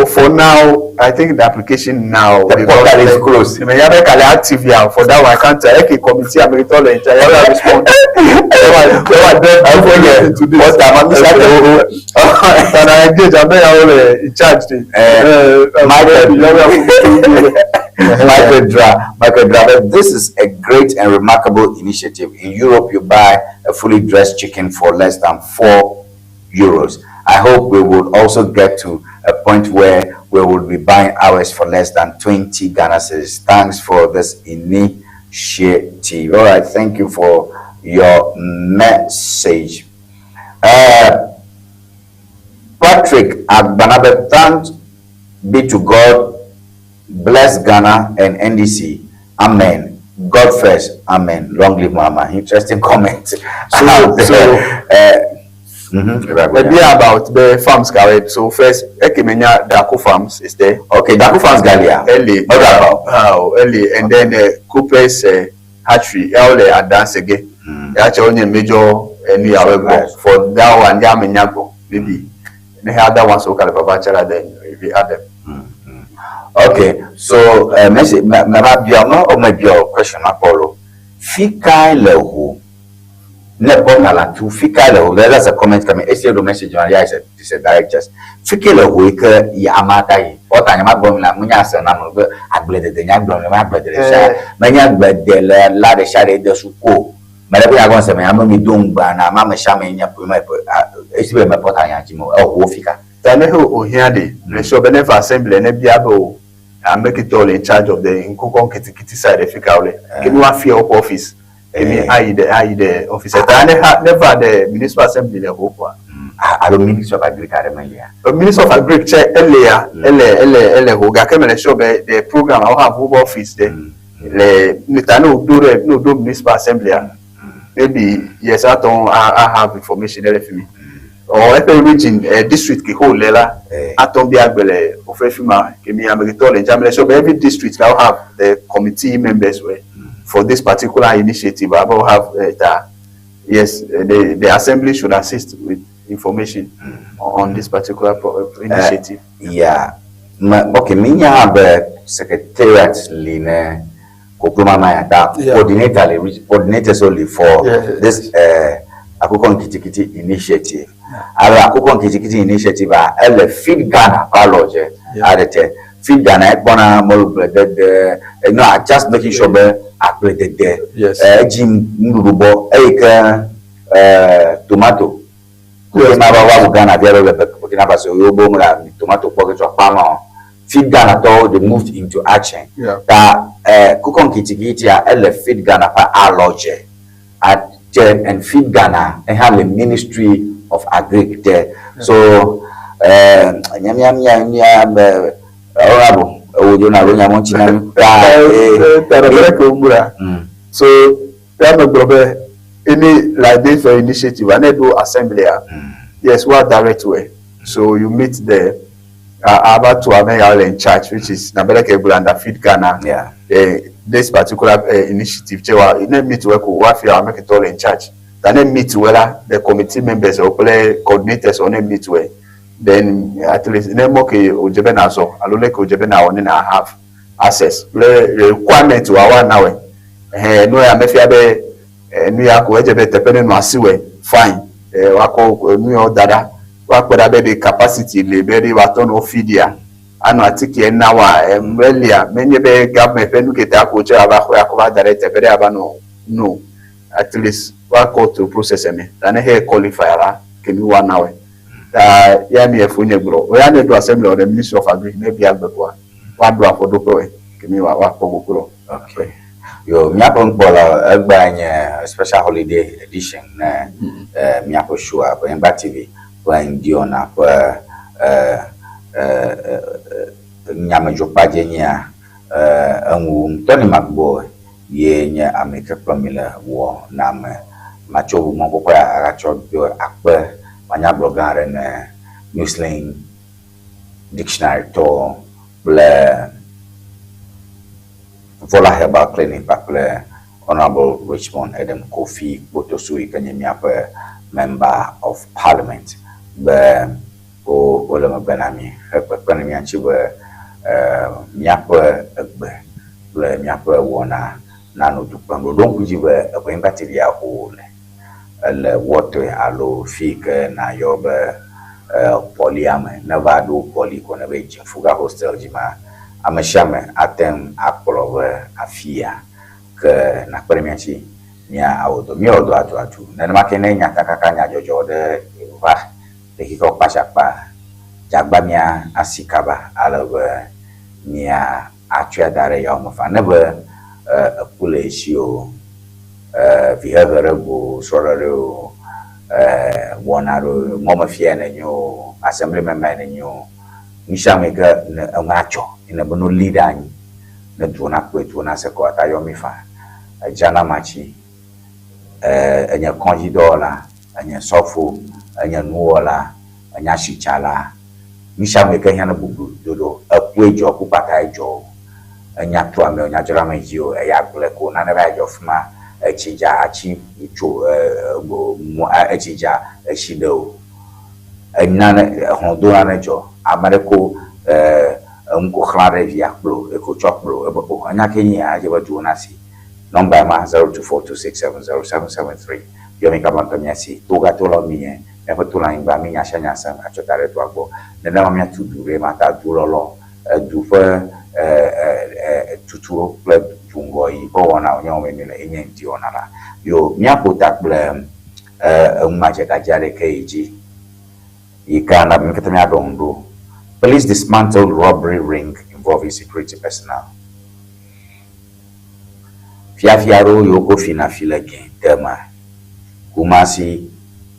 For now, I think the application now the portal is closed. You may have active here. For that one, I can't tell. Okay, committee, I'm going to respond. And I engage. I'm in charge. Michael, this is a great and remarkable initiative. In Europe, you buy a fully dressed chicken for less than €4. I hope we will also get to a point where we will be buying ours for less than 20 Ghana cedis. Thanks for this initiative. All right, thank you for your message. Patrick Agbanabe, thanks be to God. Bless Ghana and NDC. Amen. God first. Amen. Long live Mama. Interesting comment. Idea about the farms carried. So first, Ekimenya Daku Farms is there. Okay, Daku Farms Galia. Early. Early, and then the Coopers hatchery. Early advance again. That's only major any however for that one. Yaminyago maybe. They have that one so called bachelor. Then if you add them. Okay, so message. Maybe or maybe your question, Apollo. Fika lehu. To Fikale, there's a comment coming. It's a message on it's a direct just. Fikale, we can Yamatai. Otanya magbom la munya sana no be agbede de nya gbom le ma agbede le sha manya agbede le la de sha de suko mele ya gon se me amami dongba na ma me sha me nya po me esibe me potanya jimo e ho fika tane ho ohia de le so be never assembly na bia be o I make it all in charge of the Nkukon Kitikiti side of Fikaule. Can you have fear of office? I the officer. Never the municipal assembly the hope. I don't minister of agriculture. The minister of agriculture earlier Hoga came and show the program I have over office there. Le Nitano do municipal assembly. Maybe yes, I have information there for me. Or every region district ki whole lela aton bi agbele ofefima kemi ameritol and jamle so every district now have the committee members where for this particular initiative I will have yes the assembly should assist with information on this particular initiative. Yeah okay minya have secretariat line kokuma ma ya coordinators only for this Akukon Kitikiti initiative. Our Akukon Kitikiti initiative are feed Ghana parloje. Adete feed Ghana ekbona molube de no just making sure be updated there. Yes. Jim Nurubo tomato. Kuma ba wa Ghana biaro le Burkina Faso yobo mura tomato pocket of palm. Feed Ghana to they moved into action. That Akukon Kitikiti are feed Ghana parloje at and feed Ghana and have a ministry of agric there. So so any like this for initiative and they do assembly. Yes, what direct way. So you meet the about to have in charge, which is Nabeleke under feed Ghana. Yeah. This particular initiative, they meet work with make it all in charge. Then they meet well the committee members or play coordinators on a meet way. Then at least they mock Ojebena so Alule Ojebena on have access. Requirement to our now. No, I may fear New York Ojebe depending on Siwe. Fine. Wako New York dada. Wako da be capacity le be waton ofidia. Ano atiki nawa earlier many be government penu keta ko che aba ko direct be aba no at least work out to process me than here qualifier la kemi wa nawe ya mi efunye bro we ya do assembly of the ministry of agri maybe agbekwa wa do afodo ko kemi wa pogokuro. Okay yo miapo bola agbanye special holiday edition na miapo show up en TV kwa Ŋdi Wɔna kwa nyama jopaje nya Tony Mark-Boye ye nya ameke pamela wo na macho mo ko ya aracho bio akpe manya blogare na newsline dictionary to ble vola herbal clinic ple honorable Richmond Adam Kofi Botosui kanyemia member of parliament be o olema benami benami anchiwe miapo egbe le miapo wona nanu dupando donc jiwe ko impatilia o le wote alo fike na yobe poliame na vado poli ko na be fuga hostel jima amashame atem akolowe afia ke na premiachi nya awodo mi odo atu na makene nya takakanya jojo de va de kiko pasapa jagbamia asikaba alawe nia atua dare ya omofa nebe kule shio vihaverebo soraro wonaro momafia na nyo assembly member na nyo nishamega ngacho ina bono leader ani na tuona kwetu na sekota yomifa jana machi anya konjidola anya sofo anya nuola anya shichala nishamega yana bubu dodo akwejo kupata ejo anya to ame anya jara majio ya gleko na na ejo fuma echija achi icho echija echido enana hondona nejo amareko unko khare via klo eko choklo ebo anya kenya ajeba tuonasi number ma 0242670773 yomi kama kamiasi toga tolo mie epo tula imba minya shanya sang achotare to agbo nena mamia tudure mata tulolo du fe tutu kple tungo yi bo wona onyo me ne enye Ŋdi Wɔna la yo miapota kple maje kajare keji ikana mketemi adondo. Police dismantled robbery ring involving security personnel. Fiafiaro yoko fina fileke tema kumasi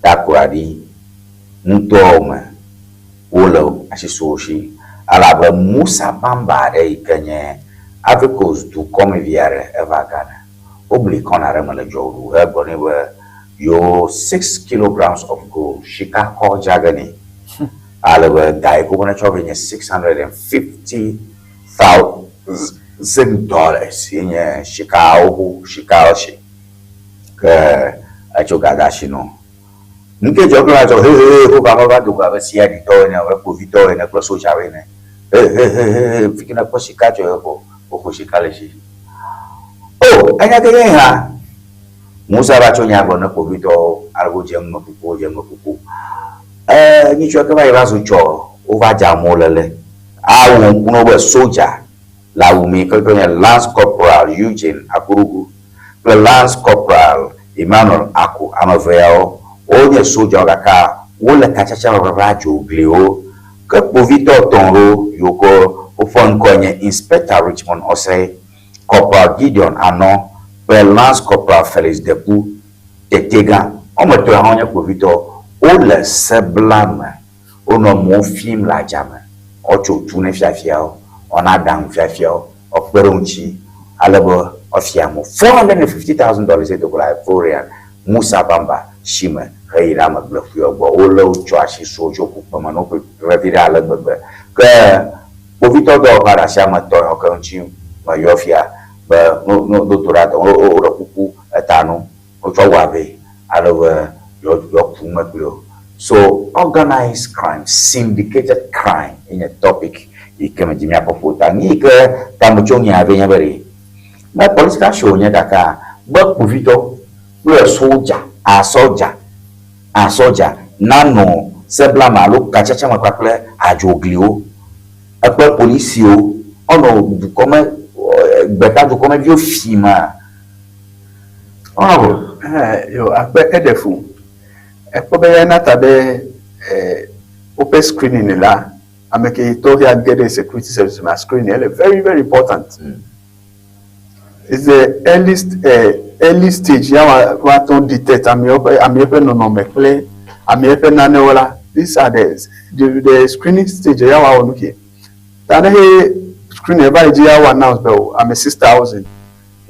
takuradi ntoma wolo asisoshi alaba Musa Bamba de ikenye Africos du come viare evagana obli konare mele jodu ebone yo 6 kilograms of gold shika ko jagani alaba dai ko bona chovenye $650,000 yenye shika oshi ke achogada shino nke jogla jo ko ba do ba sia di to ne ko vito ne ko so chawe ne fikina ko shika jo ko shika le shi oh anya ke ha Musa ba chonya go na ko vito algo jem no ko ni chwa ka ba ira so cho over jamolele awu kuno be soldier la umi ko Lance Corporal Eugene Akurugu Lance Corporal Emmanuel Aku Anoveo onye soldier kaka wole kachacha rajo gleo ke povito tonro yoko ofon konye Inspector Richmond Ose Corporal Gideon Ano Lance Corporal Felix Depu Tetega omoto ahonye povito ole seblame ono mo film la jama ocho tune fiafia ona dang fiafia okperonchi alebo ofiamo $450,000 edokola foreign Musa Bamba shime heira magbefio bo ole ocho ashi sojo kupama no revira alebebe ke povito do para chama to okanchi mayofia ba no doutorado o kuku etano ocho wabe alebo so organized crime, syndicated crime in a topic ikeme jimia popota ni ke tamuchongi avenya beri na police ka show nya daka ba povito we soldier a soldier nano sebla malo kachacha makakle ajoglio akwa policio ono du comme beta du comme vieux fima yo akpe edefu ekpobe na tabe open screening la ameke to here get a security service ma screening very very important. It's the early stage ya wa to detect am open no mekle am open na neola. These are the screening stage ya wa onuke tana he screen ever ya wa announce be am 6,000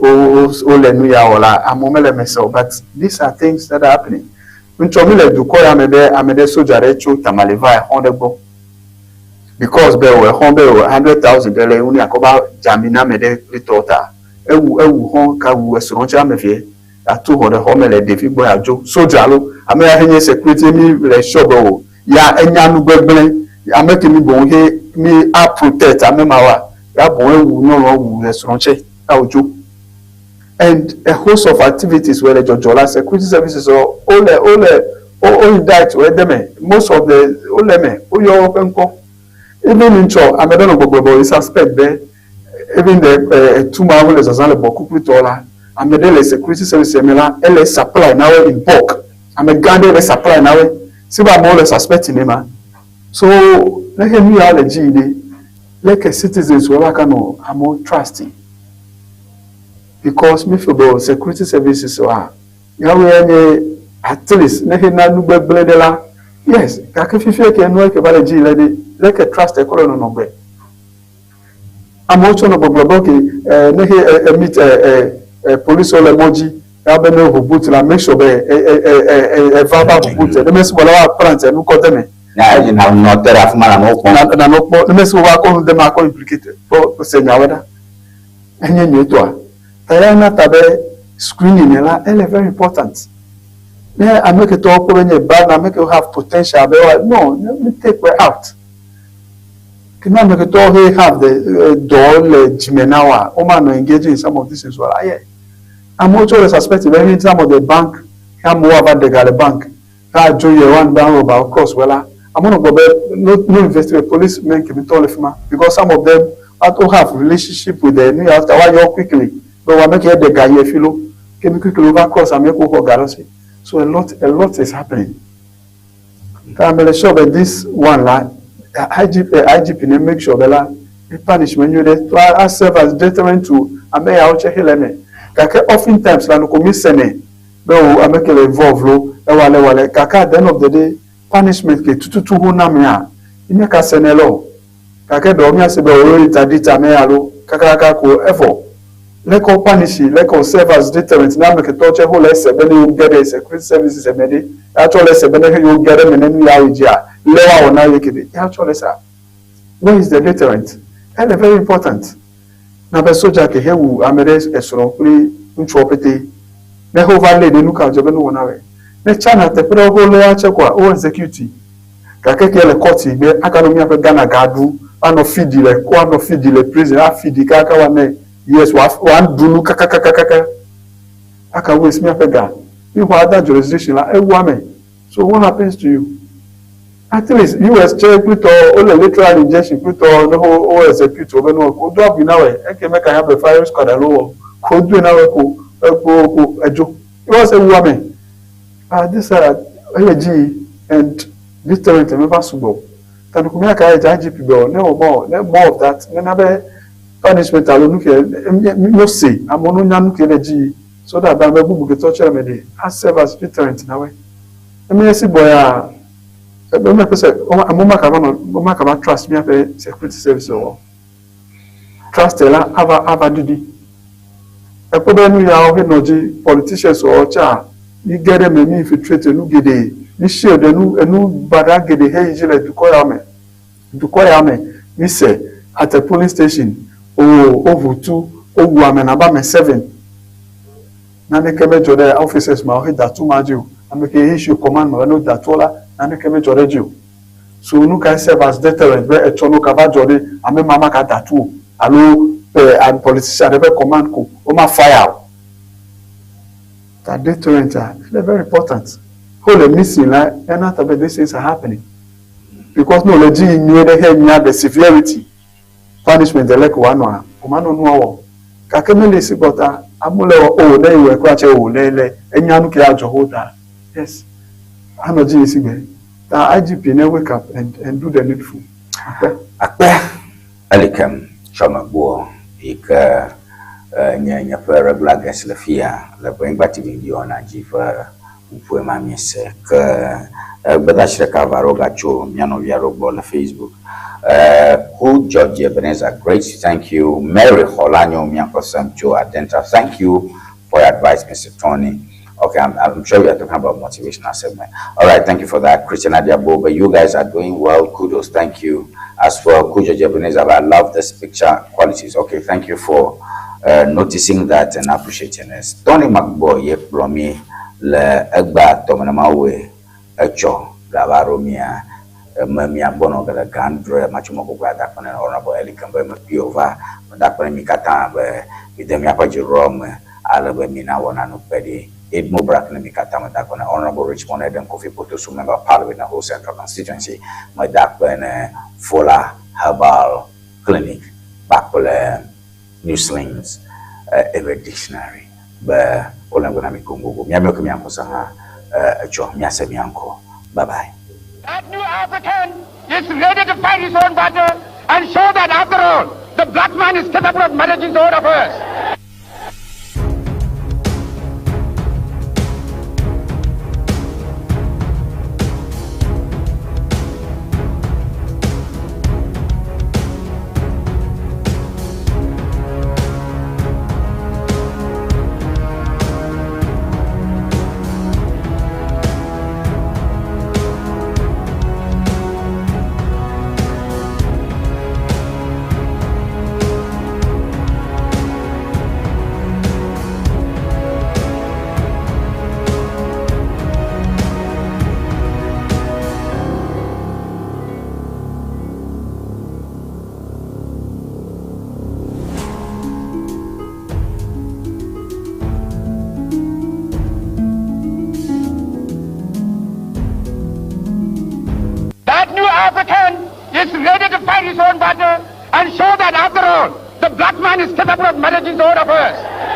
o le nu ya wala amomele myself, but these are things that are happening. Nchomile du ko ya amede soja recho tamaleva 100 because be we 100,000 dele uni akoba jamina mede litota ewu hon ka wu esroncha mefie atu ho de homele defi boy ajo soja lo ame ya henye security mi le shobo ya enya nu gbegbele ameke mi bon he mi a protect amemawa ya bon ewu no wu esronche ajo. And a host of activities where the Jojola security services or all that where them most of the open call even in Cho I don't know suspect there even the 2 hours as a bokuputola and the security service ele supply now in bulk I'm a gandhi supply now see what more suspecting him so let him hear the GD like a citizens who are more trusting. Because me for security services are at least na nu gbedela yes ka ke fifi ke no ke bale ji like a trust e ko no gbe am also no gbogbo ke meet police or emoji ya be no boot la make sure be verbal boot the mess wala plant e no ko dem na no tera fuma na no ko the mess wa ko dem are implicated for say na weda enye nyeto Elena tabe screening is very important. Yeah, I make it all when you bad, I make you have potential. No, let me take her out. Can I make it all have the door, Jimenawa, Oman engaging in some of this as well? Yeah. I'm also suspecting any time of the bank, I'm more about the bank. I do your one down about course, well, I'm gonna go back. No investigate policemen can be told because some of them don't have relationship with the new after why you quickly. But we make the guy if you look, can be quickly over cross and make over Garosi. So a lot is happening. I'm sure that this one like IGP make sure that the punishment you they serve as deterrent to I may out check helene. Kaka oftentimes la no commission no I make it involve lo wale kaka at the end of the day punishment ke tutu hu na me a ime ka senelo kaka do mi ase be o itadita me alo kaka ko effort leko punish leko serve as deterrent na make torture whole ese be you get a security services e mede actually ese be you get them in ya ujia lewa ona yekede actually sir where is the deterrent and very important na be soldier ke hewu amere esoro kuri nchopete na ho valley de nuka jobe no wona we na chana te pre ho lo achekwa o execute ka keke le court be aka no mi ape Ghana gadu ano feed le prison a feed ka aka wa me yes one dunu kaka aka waste me ape ga you other jurisdiction la e wa me so what happens to you at least US check put all the literal injection put all the whole execute over no ko do abi na we e ke make have a fire squad alo ko do na we ko ejo it was a woman this energy and deterrent me possible tan ko me aka IGP be no more of that me na be punishment alo nu ke no say amono nya nu ke energy so that ba be bubu ke torture me dey as serve as deterrent na we me see boy I'm trust me security service or trust ela ava didi e ko be nu ya o noji politicians or cha ni gede me mi infiltrate nu gede ni shield enu bada gede he jile du koya me mi say at a police station ovutu owu amena ba me 7 na me keme jode officers ma o he that too majo ameke issue command ma no that ola and make me judge so no can serve as deterrent where a chono kaba judge ame mama ka tattoo allo and politician dey command ko o ma fire that deterrent is very important hold the missing like and not about these things are happening because no leji new the severity punishment the like one o ma no no ka kemele si bota amule o dey we kwa che o lele enya nu ke ajo holder yes Anoji Isigbe, the IGP now wake up and do the needful. Akpe, Alikem, Shomagbo, Ika, Nya for regular guest Lafia, the bring back to Ŋdi Wɔna Jifa, Upuema Mise, Badash Recava Rogacho, Miano Viarobo on Facebook. Who George Ebenezer, great, thank you. Mary Holano, Miako Samcho Adenta, thank you for your advice, Mr. Tony. Okay, I'm sure we are talking about motivational segment. All right, thank you for that, Christian Adiabo. But you guys are doing well. Kudos, thank you. As for Kujo Ebenezer, I love this picture qualities. Okay, thank you for noticing that and appreciating this. Tony Mark-Boye, Promi, Le Egba Tomanamawe, Echo, Gavaromia, Mamia Bono, the Gandre, Machumoko, that one, Honorable Elikamba, Piova, that one, Mikata, with them Yapaji Rome, Alabamina, one and Pedi. It more brackling Mikatama that on Honorable Richmond and Kofi Potosu member of Parliament, the whole central constituency, my dark pen, Fola, Herbal, Clinic, Bakole, Newslings, every dictionary. But all I'm gonna make Congo, Miamoko Mianko, Joe Miasemianko. Bye bye. That new African is ready to fight his own battle and show that after all, the black man is capable of managing his own affairs. African is ready to fight his own battle and show that after all, the black man is capable of managing his own affairs.